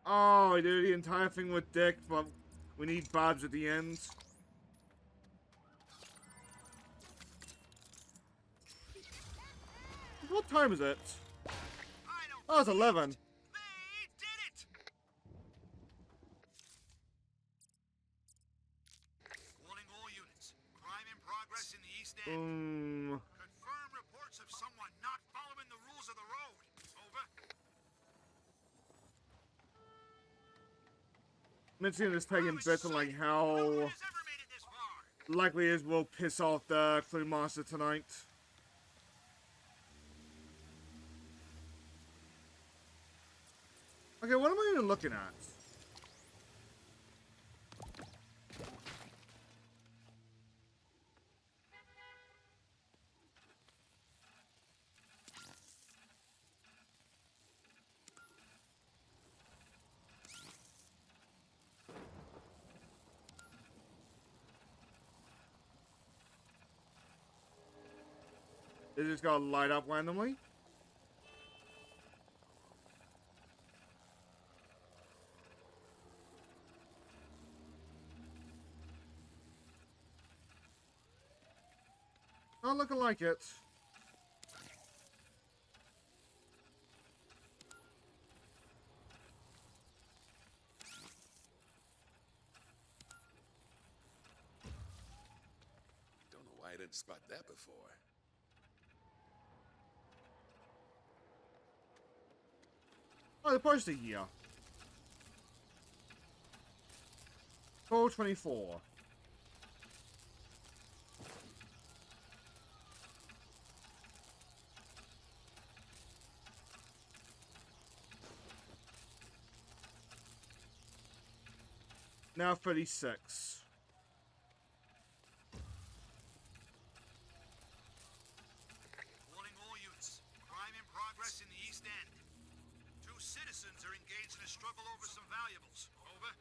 Oh, I did the entire thing with Dick, but we need Babs at the end. What time is it? Oh, it's 11. Warning all units. Crime in progress in the East End. Confirm reports of someone not following the rules of the road. Over. Mitzi is taking bits on like how Likely is we'll piss off the Clue Master tonight. Okay, what am I even looking at? Is it just gonna light up randomly? Not looking like it. Don't know why I didn't spot that before. Oh, the poster here. 424. Now 36. Warning all units. Crime in progress in the East End. 2 citizens are engaged in a struggle over some valuables. Over.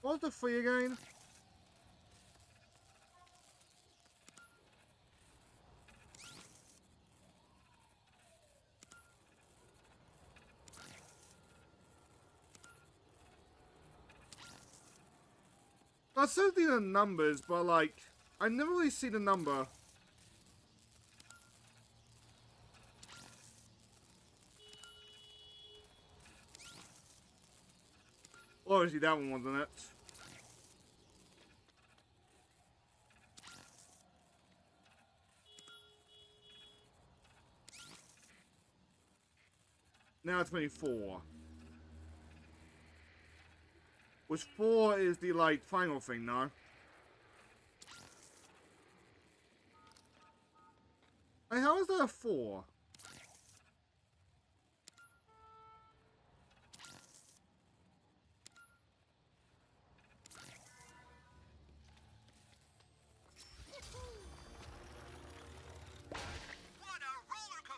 What was the free again? I still see the numbers, but like, I never really see the number. Well, obviously that one wasn't it. Now 24. Which 4 is the, like, final thing, no? Hey, how is that a 4?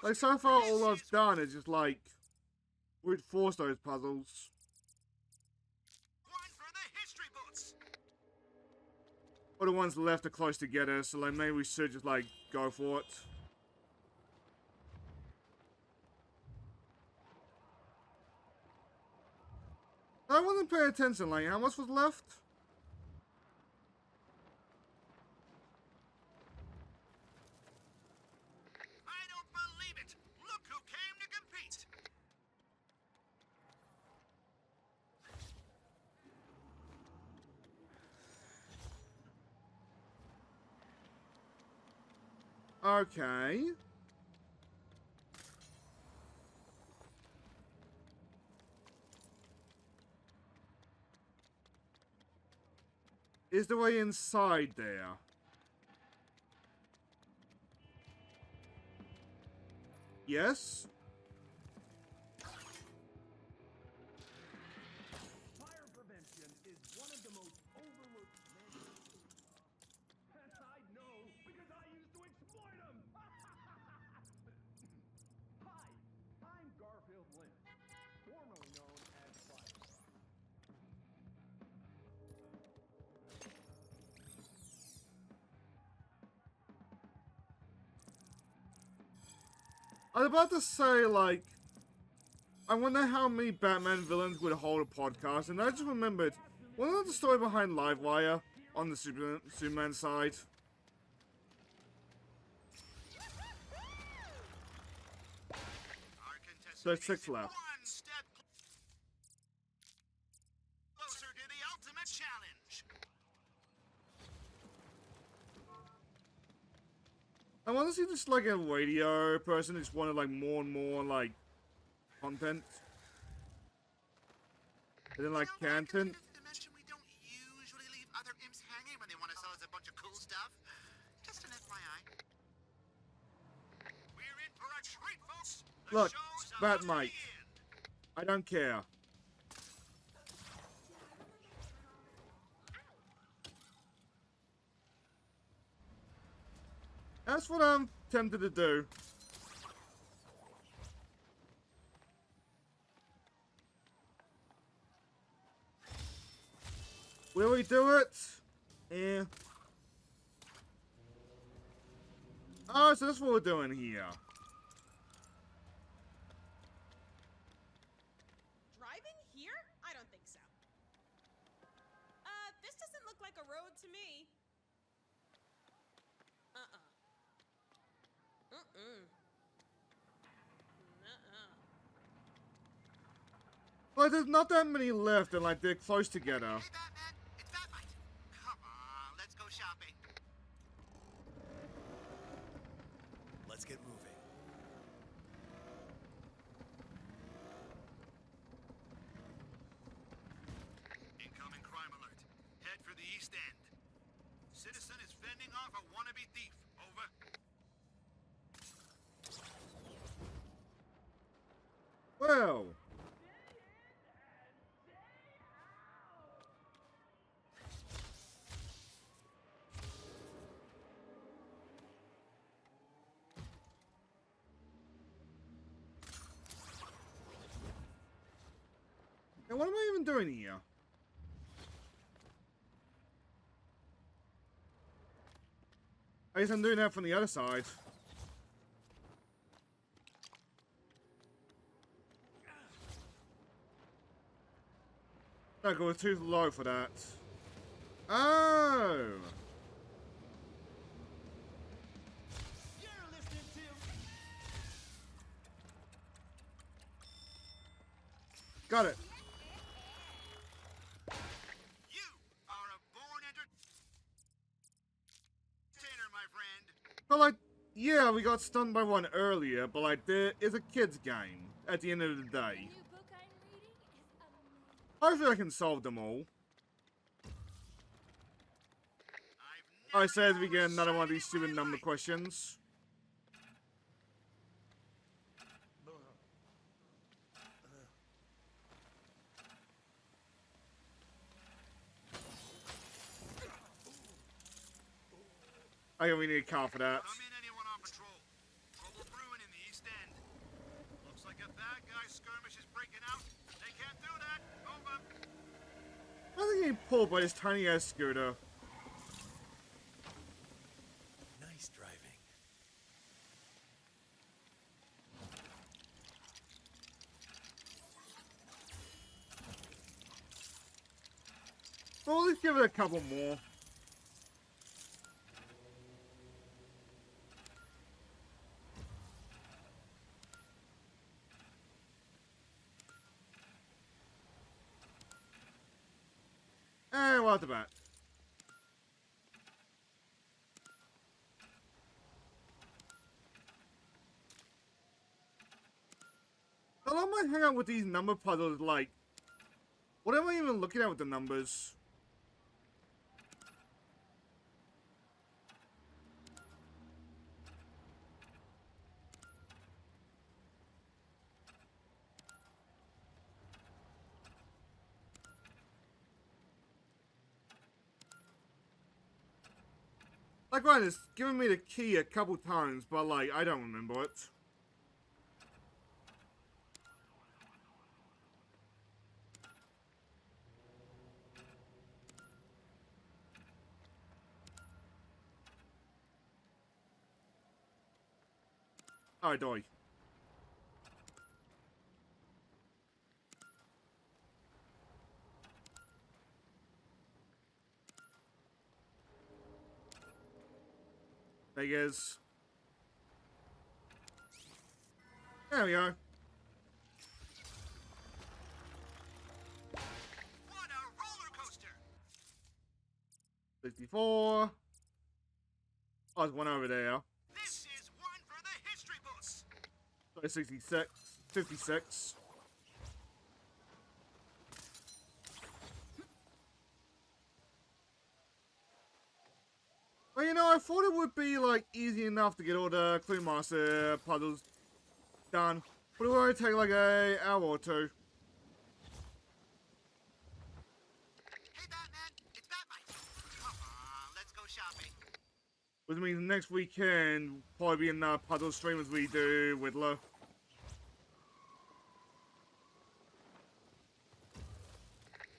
Like, so far all I've done is just, like, brute force those puzzles. Or the ones left are close together, so like maybe we should just like go for it. I wasn't paying attention, like how much was left? I don't believe it! Look who came to compete! Okay. Is the way inside there? Yes? Fire prevention is one of the most overlooked measures. And I know because I used to exploit them. Hi, I'm Garfield Lynn, formerly known as Fire. I was about to say, like, I wonder how many Batman villains would hold a podcast, and I just remembered, wasn't that the story behind Livewire on the Superman side? So 6 left. One step closer to the ultimate challenge. I want honestly just like a radio person who just wanted like more and more like content. And then like content. We don't usually leave other imps hanging when they want to sell us a bunch of cool stuff. Just an FYI. We're in for a treat, folks. The Look, show's Bat about to Mike. begin. I don't care. That's what I'm tempted to do. Will we do it? Yeah. Oh, so that's what we're doing here. Driving here? I don't think so. This doesn't look like a road to me. Well, there's not that many left, and like they're close together. Hey, Batman, it's Batmite. Come on, let's go shopping. Let's get moving. Incoming crime alert. Head for the East End. Citizen is fending off a wannabe thief. Over. Well. And what am I even doing here? I guess I'm doing that from the other side. No, we're too low for that. Oh! You're listening to Got it. You are a born entertainer, my friend. But like, yeah, we got stunned by one earlier, but like, there is a kid's game at the end of the day. New book I'm reading is amazing. Hopefully I can solve them all. I say as we get another one of these stupid number questions. I think we need a car for that. Come in, anyone on patrol. Trouble brewing in the East End. Looks like a bad guy skirmish is breaking out. They can't do that. Over. I think he pulled by his tiny ass scooter. Nice driving. Well, let's give it a couple more. And we're at the bat. I love my hang out with these number puzzles, like, what am I even looking at with the numbers? Like, right, it's given me the key a couple times, but, like, I don't remember it. Alright, Doy. There he is. There we go. What a roller coaster! 64. Oh, there's one over there. This is 66, 56. But you know, I thought it would be like easy enough to get all the Clean Master puzzles done. But it would only take like an hour or two. Hey, Batman, it's Batmite. Come on, let's go shopping. Which means next weekend probably be another puzzle stream as we do Riddler.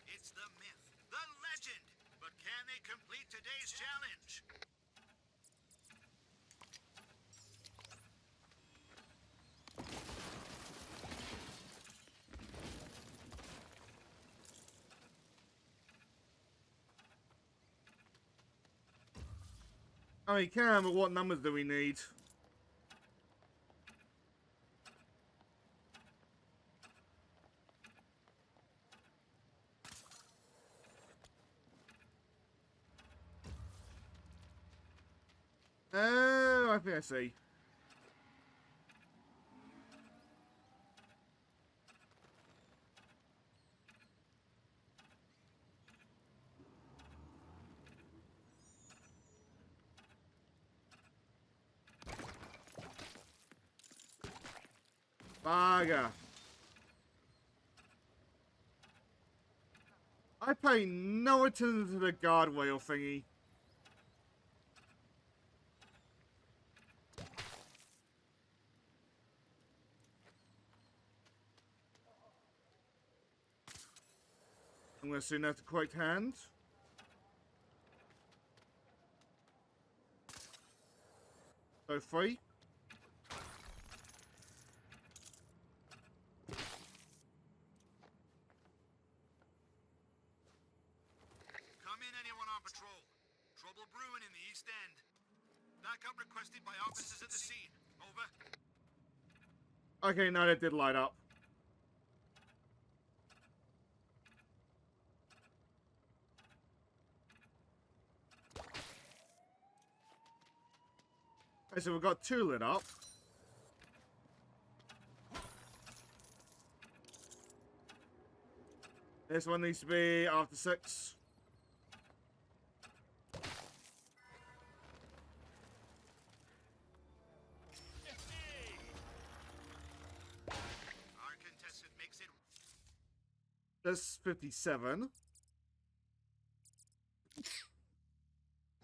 It's the myth, the legend. But can they complete today's challenge? I mean, can, but what numbers do we need? Oh, I think I see. Bugger. I pay no attention to the guardrail thingy. I'm going to assume that's the correct hand. So 3. Come in, anyone on patrol. Trouble brewing in the East End. Backup requested by officers at the scene. Over. Okay, no, that did light up. Okay, so we've got 2 lit up. This one needs to be after 6. Our contestant makes it That's 57.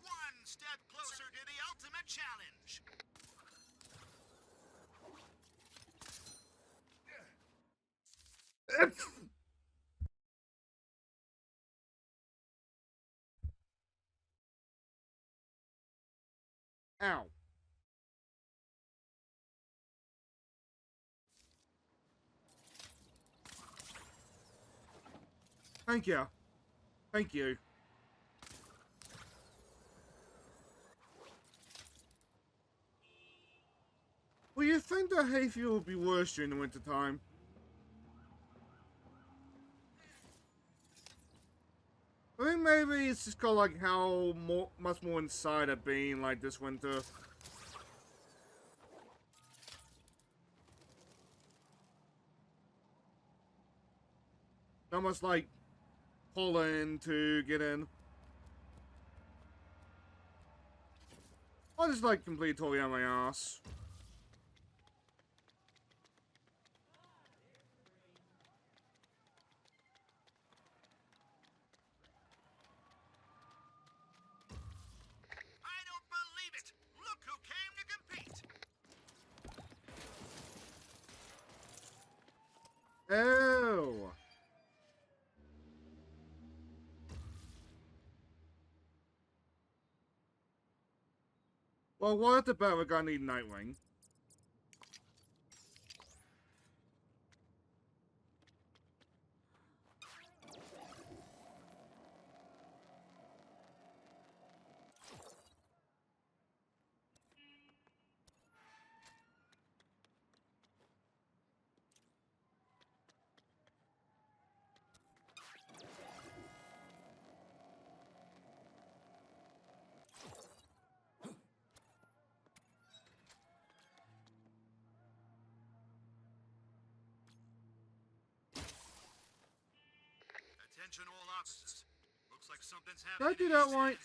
one step closer to the ultimate challenge. Ow. Thank you. Thank you. Well, you'd think the hay fever would be worse during the winter time. I think maybe it's just got like how much more inside I've been like this winter. Not much like pollen to get in. I just like completely totally on my ass. I don't believe it. Look who came to compete. Oh. Well, what about we're gonna need Nightwing? Attention all officers. Looks like something's Did I happening. do that right?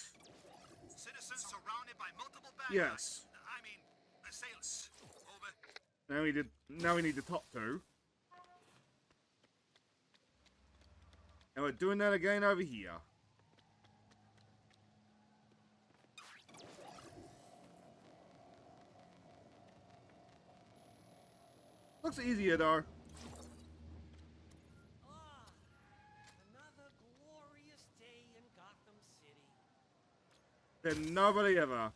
Citizens surrounded by multiple bad Yes. guys. I mean, assailants. Over. Now we need the top two. And we're doing that again over here. Looks easier though. Another glorious day in Gotham City. Than nobody ever.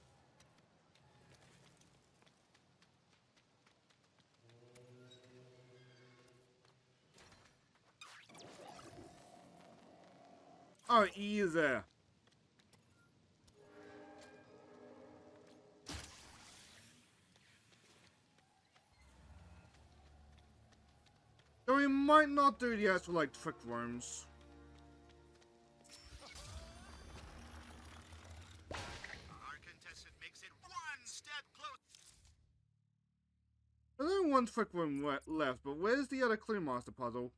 Oh, easy. So we might not do the actual, like, trick rooms. Our contestant makes it one step closer. There's only one trick room left, but where's the other Clue Master puzzle?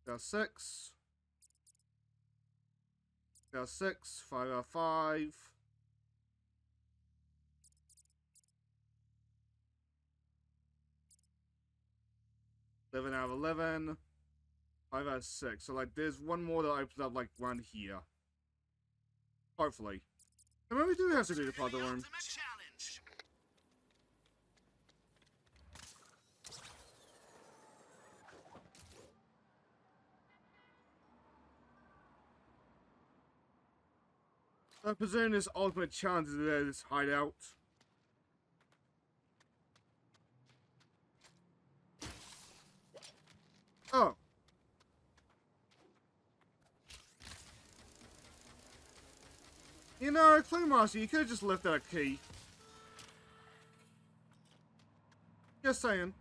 There's 6. There's 6. 5 out of 5. Eleven out of 11. 5 out of 6. So, like, there's one more that opens up, like, around here. Hopefully. And maybe we do have to do the puzzle room. Ultimate challenge. I presume this ultimate challenge is this hideout. Oh. You know, Clue Master, you could have just left out a key. Just saying.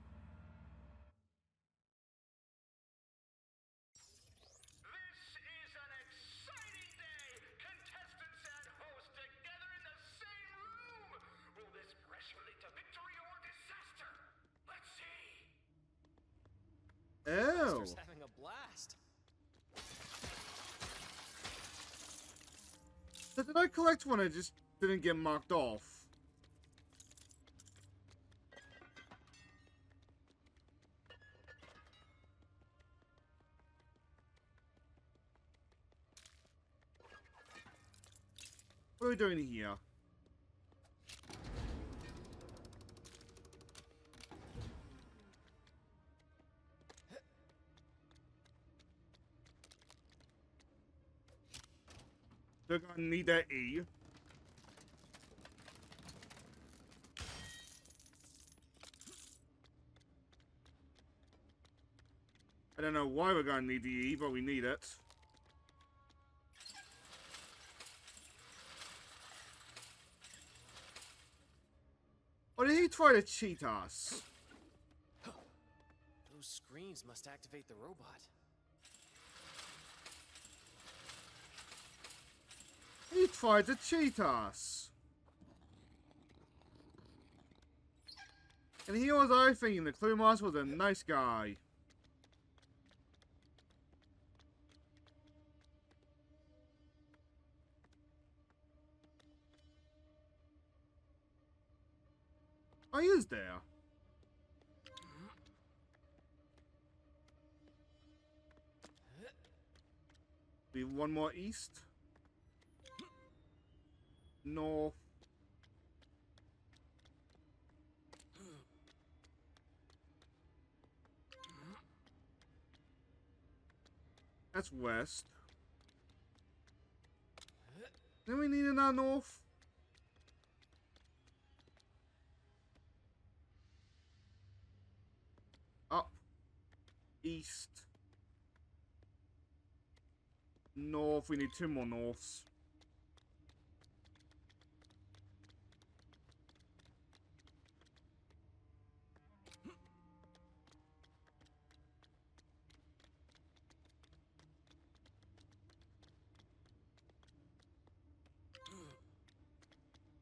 This is an exciting day! Contestants and hosts together in the same room! Will this pressure lead to victory or disaster? Let's see! Oh. Master's having a blast. So did I collect one that just didn't get marked off? What are we doing here? They're gonna need that E. I don't know why we're gonna need the E, but we need it. Or did he try to cheat us? Those screens must activate the robot. He tried to cheat us. And he was I thinking the Clue Master was a nice guy. Oh, he is there. Be one more east. North. That's west. Then we need another north. Up. East. North. We need 2 more norths.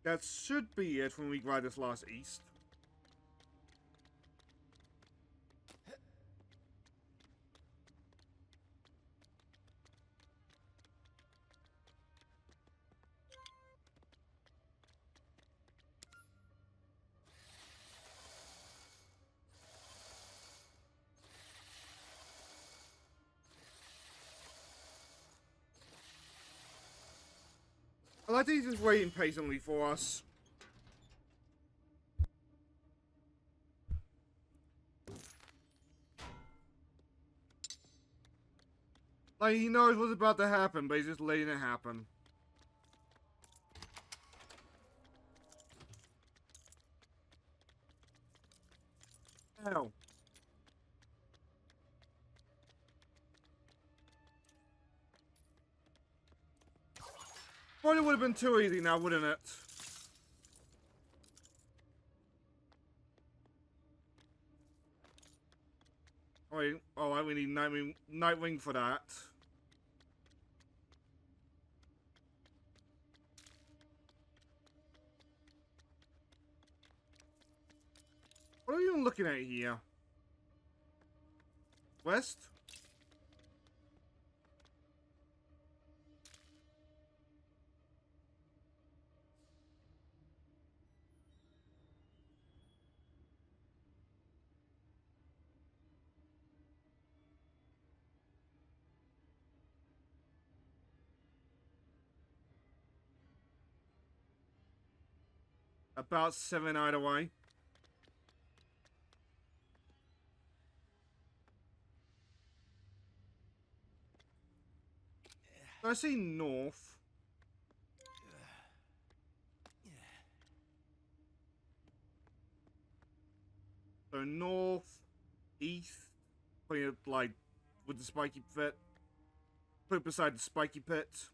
That should be it when we grab this last east. I like that he's just waiting patiently for us. Like, he knows what's about to happen, but he's just letting it happen. Ow. Probably would have been too easy now, wouldn't it? Wait, alright, we need Nightwing for that. What are we even looking at here? West? About 7 either way. I see north. So north, east, putting it like with the spiky pit. Put it beside the spiky pit.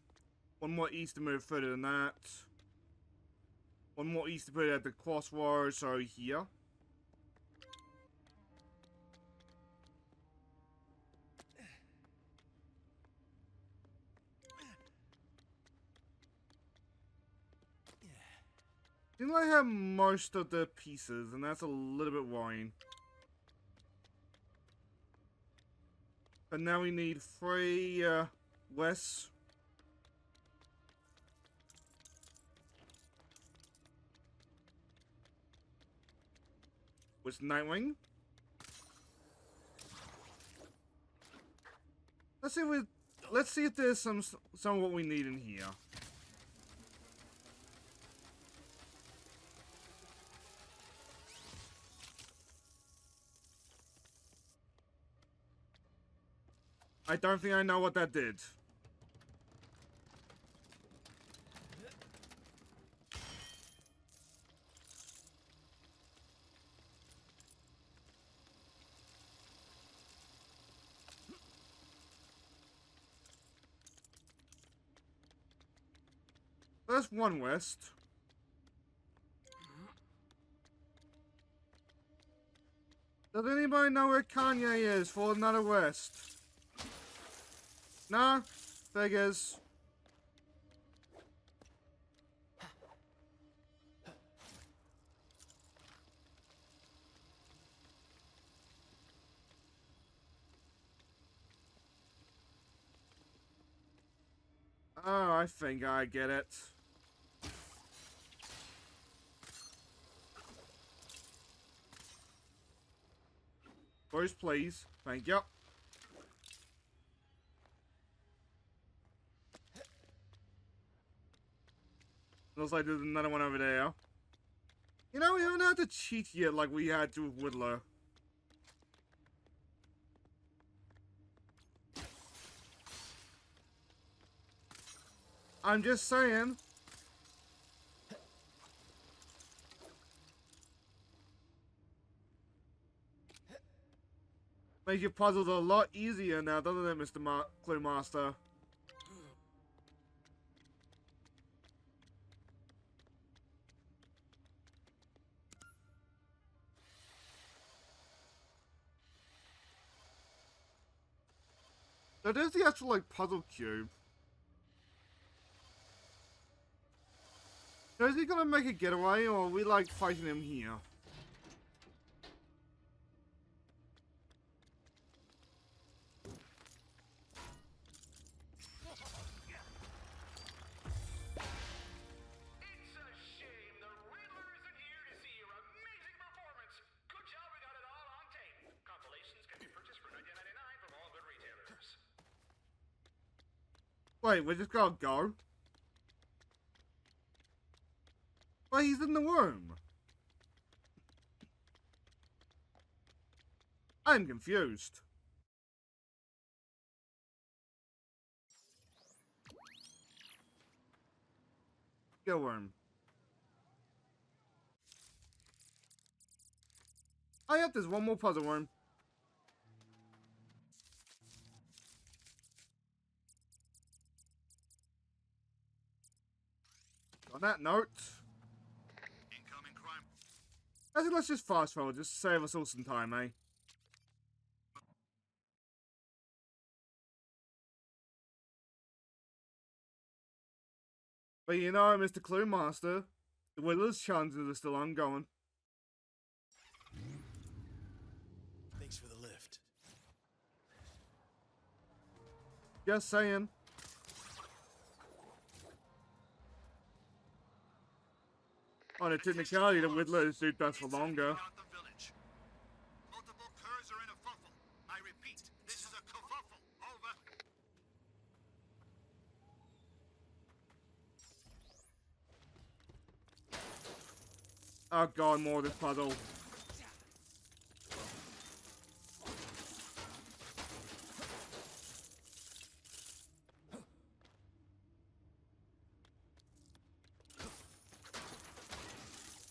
One more east to move further than that. One more east to put it at the crossroads, so here. Seems like I have most of the pieces, and that's a little bit worrying. But now we need 3 west. With Nightwing. Let's see if there's some of what we need in here. I don't think I know what that did. That's one west. Does anybody know where Kanye is for another west? Nah, figures. Oh, I think I get it. First, please. Thank you. Looks like there's another one over there. You know, we haven't had to cheat yet like we had to with Whittler. I'm just saying. Makes your puzzles a lot easier now, doesn't it, Mr. Clue Master? So there's the actual, like, puzzle cube. So is he gonna make a getaway, or are we like fighting him here? It's a shame the Riddler isn't here to see your amazing performance. Good job, we got it all on tape. Compilations can be purchased for $19.99 from all good retailers. Wait, we just gotta go? But he's in the room. I'm confused. Go room. Oh, yep, there's one more puzzle room. On that note, Incoming crime. I think let's just fast forward, just save us all some time, eh? But you know, Mr. Clue Master, the Riddler's challenges are still ongoing. Thanks for the lift. Just saying. On a technicality, the Riddler is suit best for longer. Multiple curs are in a fuffle. I repeat, this is a kerfuffle. Over. Oh god, more of this puzzle.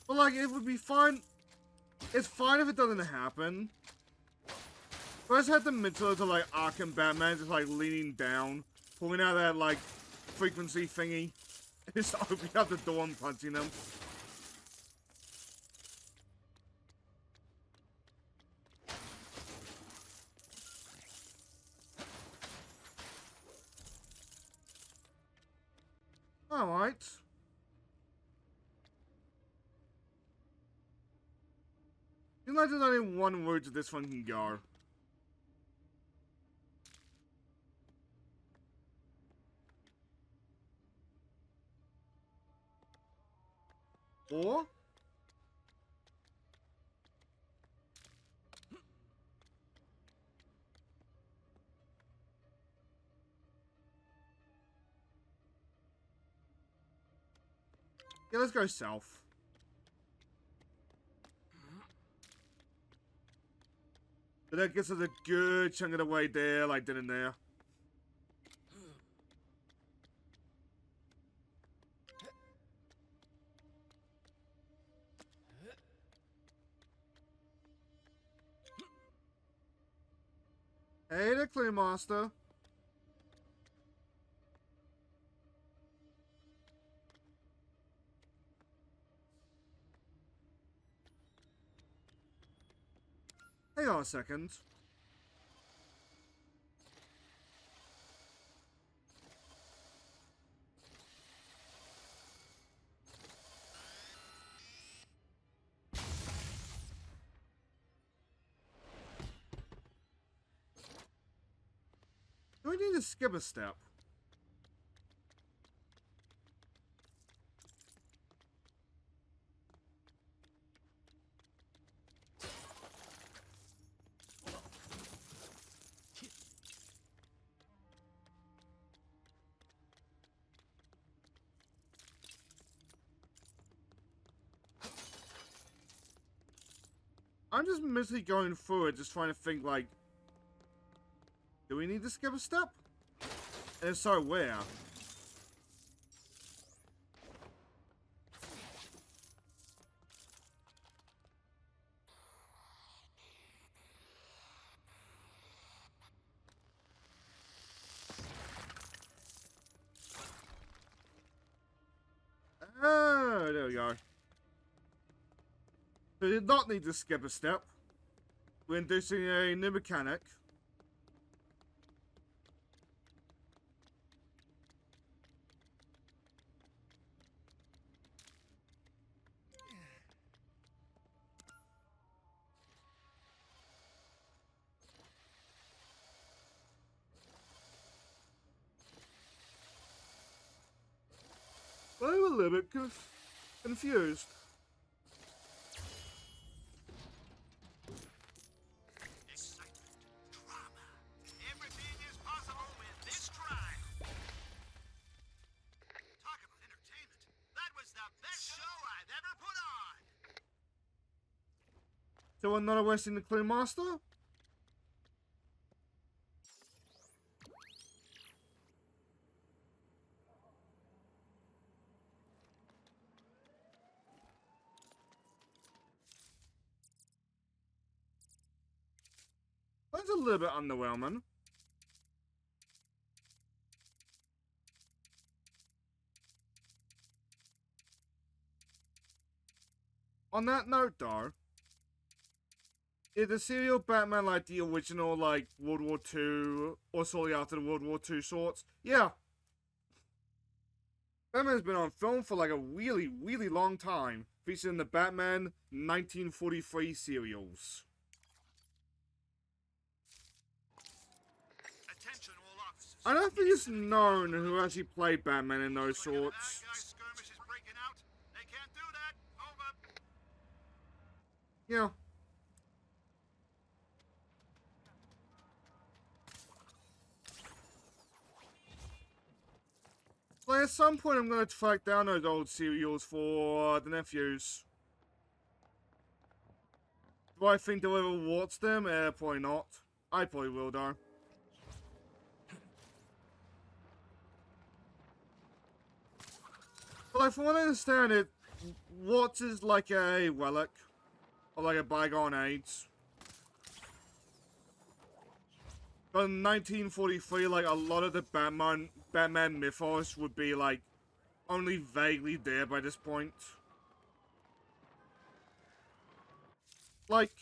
But like, it would be fine. It's fine if it doesn't happen. But I just had the mental to like Arkham Batman just like leaning down, pulling out that like frequency thingy, and just opening up the door and punching them. Alright. Seems like there's only one route that this one can go. Or? Yeah, let's go south. But that gets us a good chunk of the way there, like did in there. Hey, the Clue Master. Hang on a second. Do we need to skip a step? I'm just mentally going through it, just trying to think, like, do we need to skip a step? And if so, where? Oh, there we go. We did not need to skip a step. We're introducing a new mechanic. little bit confused. Excitement, drama. Everything is possible with this trial. Talk about entertainment. That was the best show I've ever put on. So we're not arresting the Clue Master? That's a little bit underwhelming. On that note, though, is the serial Batman like the original, like, World War II, or shortly after the World War II sorts? Yeah. Batman's been on film for like a really, really long time, featuring the Batman 1943 serials. Attention all officers. I don't think it's known who actually played Batman in those sorts. Bad guy skirmish is breaking out. They can't do that. Over. Yeah. Like, at some point I'm gonna track down those old serials for the nephews. Do I think they'll ever watch them? Probably not. I probably will, though. But like, from what I understand, it Watts is like a relic, or like a bygone age. But in 1943, like, a lot of the Batman mythos would be, like, only vaguely there by this point. Like,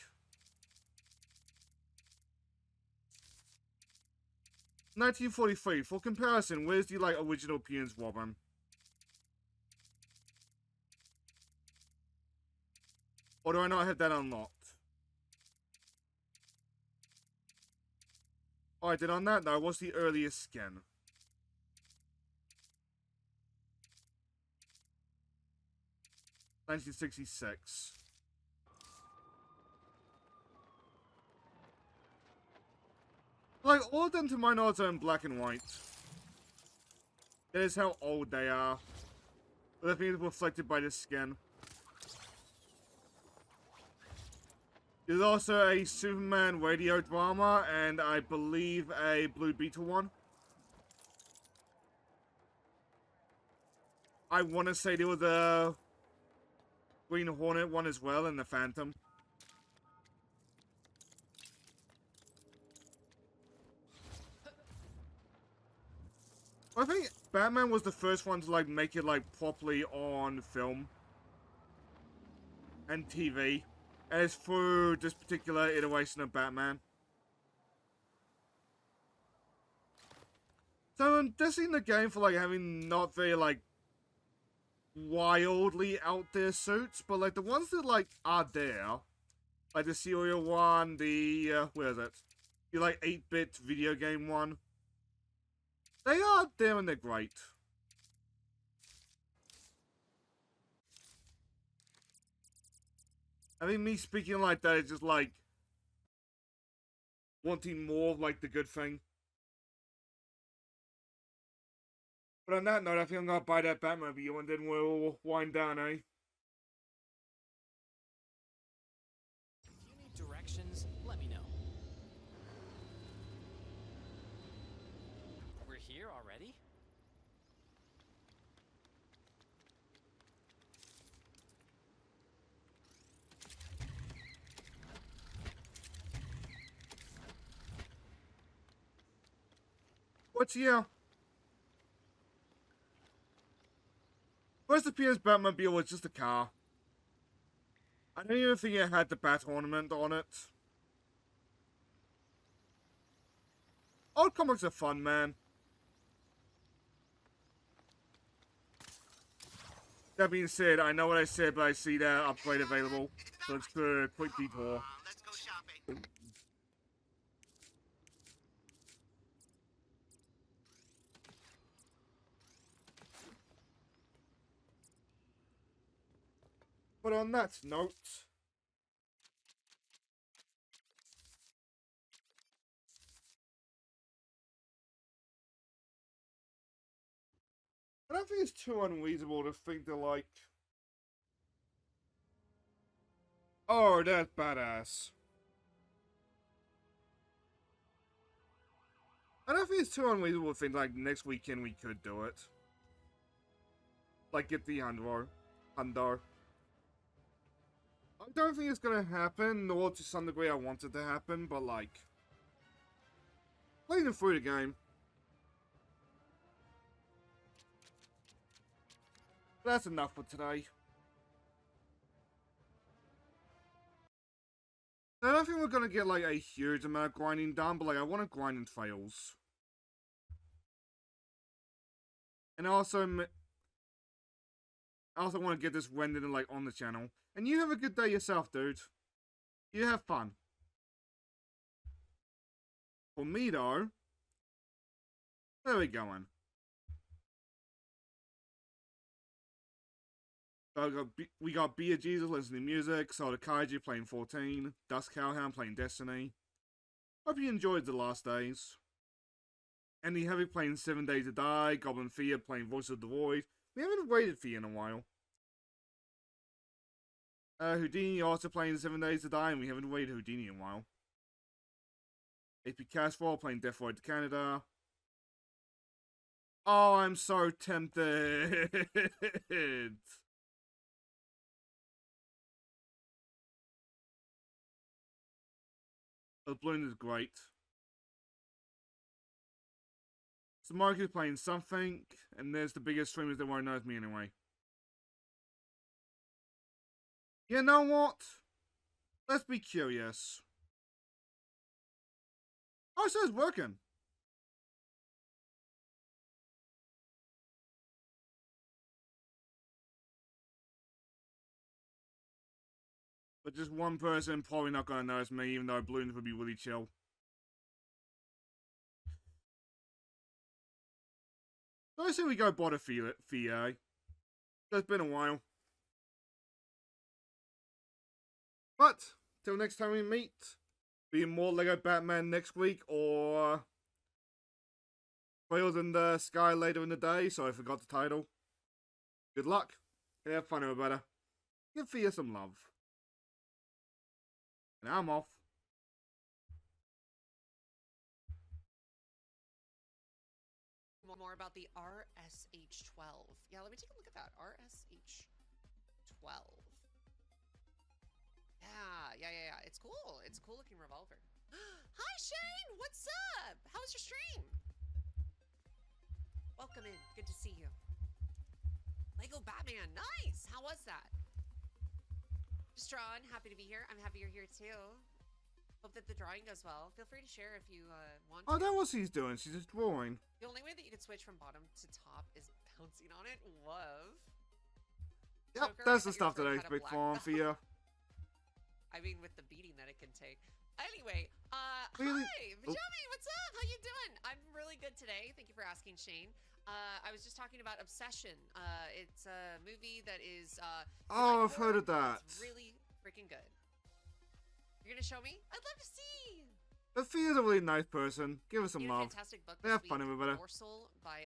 "1943, for comparison, where's the, like, original Pian's Robin?" Or do I not have that unlocked? Oh, I did on that? No, what's the earliest skin? "1966. Like, all of them to my knowledge are in black and white. That is how old they are. But I think it's reflected by the skin. There's also a Superman radio drama, and I believe a Blue Beetle one. I want to say there was a Green Hornet one as well, and the Phantom. I think Batman was the first one to, like, make it, like, properly on film and TV. And it's through this particular iteration of Batman. So I'm dissing the game for, like, having not very, like, wildly out there suits, but, like, the ones that, like, are there, like the serial one, the, where is it? The, like, 8-bit video game one. They are there and they're great. I think me speaking like that is just like wanting more of like the good thing. But on that note, I think I'm gonna buy that Batmobile and then we'll wind down, eh? If you need directions, let me know. We're here already? What's here? First appears Batmobile was just a car. I don't even think it had the bat ornament on it. Old comics are fun, man. That being said, I know what I said, but I see that upgrade available. So it's a quick detour. Let's go shopping. But on that note, I don't think it's too unreasonable to think that, like, oh, that's badass. I don't think it's too unreasonable to think, like, next weekend we could do it. Like, get the Hundo. I don't think it's gonna happen, nor to some degree I want it to happen, but, like, playing through the game. That's enough for today. I don't think we're gonna get, like, a huge amount of grinding done, but, like, I want to grind in trails. And I also want to get this rendered and, like, on the channel. And you have a good day yourself, dude. You have fun. For me, though, where are we going? So we got Beer Jesus listening to music, Soda Kaiju playing 14, Dust Cowhound playing Destiny. Hope you enjoyed the last days. Andy Heavy playing 7 Days to Die, Goblin Fear playing Voice of the Void. We haven't waited for you in a while. Houdini also playing 7 Days to Die, and we haven't waited Houdini in a while. AP Cashfall playing Death Road to Canada. Oh, I'm so tempted. The Balloon is great. So Mark is playing something, and there's the biggest streamers that won't know it's me anyway. You know what? Let's be curious. Oh, so it's working. But just one person probably not gonna notice me, even though balloons would be really chill. So I say we go bot a FIA. It's been a while. But, till next time we meet, be more Lego Batman next week, or Whales in the Sky later in the day, so I forgot the title. Good luck. Have fun, everybody. Give FIA some love. And I'm off. More about the RSH-12. Yeah, let me take a look at that. RSH-12. Yeah. It's cool. It's a cool looking revolver. Hi, Shane. What's up? How was your stream? Welcome in. Good to see you. Lego Batman. Nice. How was that? Just drawing. Happy to be here. I'm happy you're here too. Hope that the drawing goes well. Feel free to share if you want to. Oh, that's what she's doing. She's just drawing. The only way that you could switch from bottom to top is bouncing on it. Love. Yep, that's the stuff that I expect from FIA. I mean, with the beating that it can take. Anyway, Really? hi, Vajami, what's up? How you doing? I'm really good today. Thank you for asking, Shane. I was just talking about Obsession. It's a movie that is, oh, I've heard of that. It's really freaking good. You're gonna show me? I'd love to see. But FIA's a really nice person. Give her some love. Fantastic book Have fun, everybody. Morsel by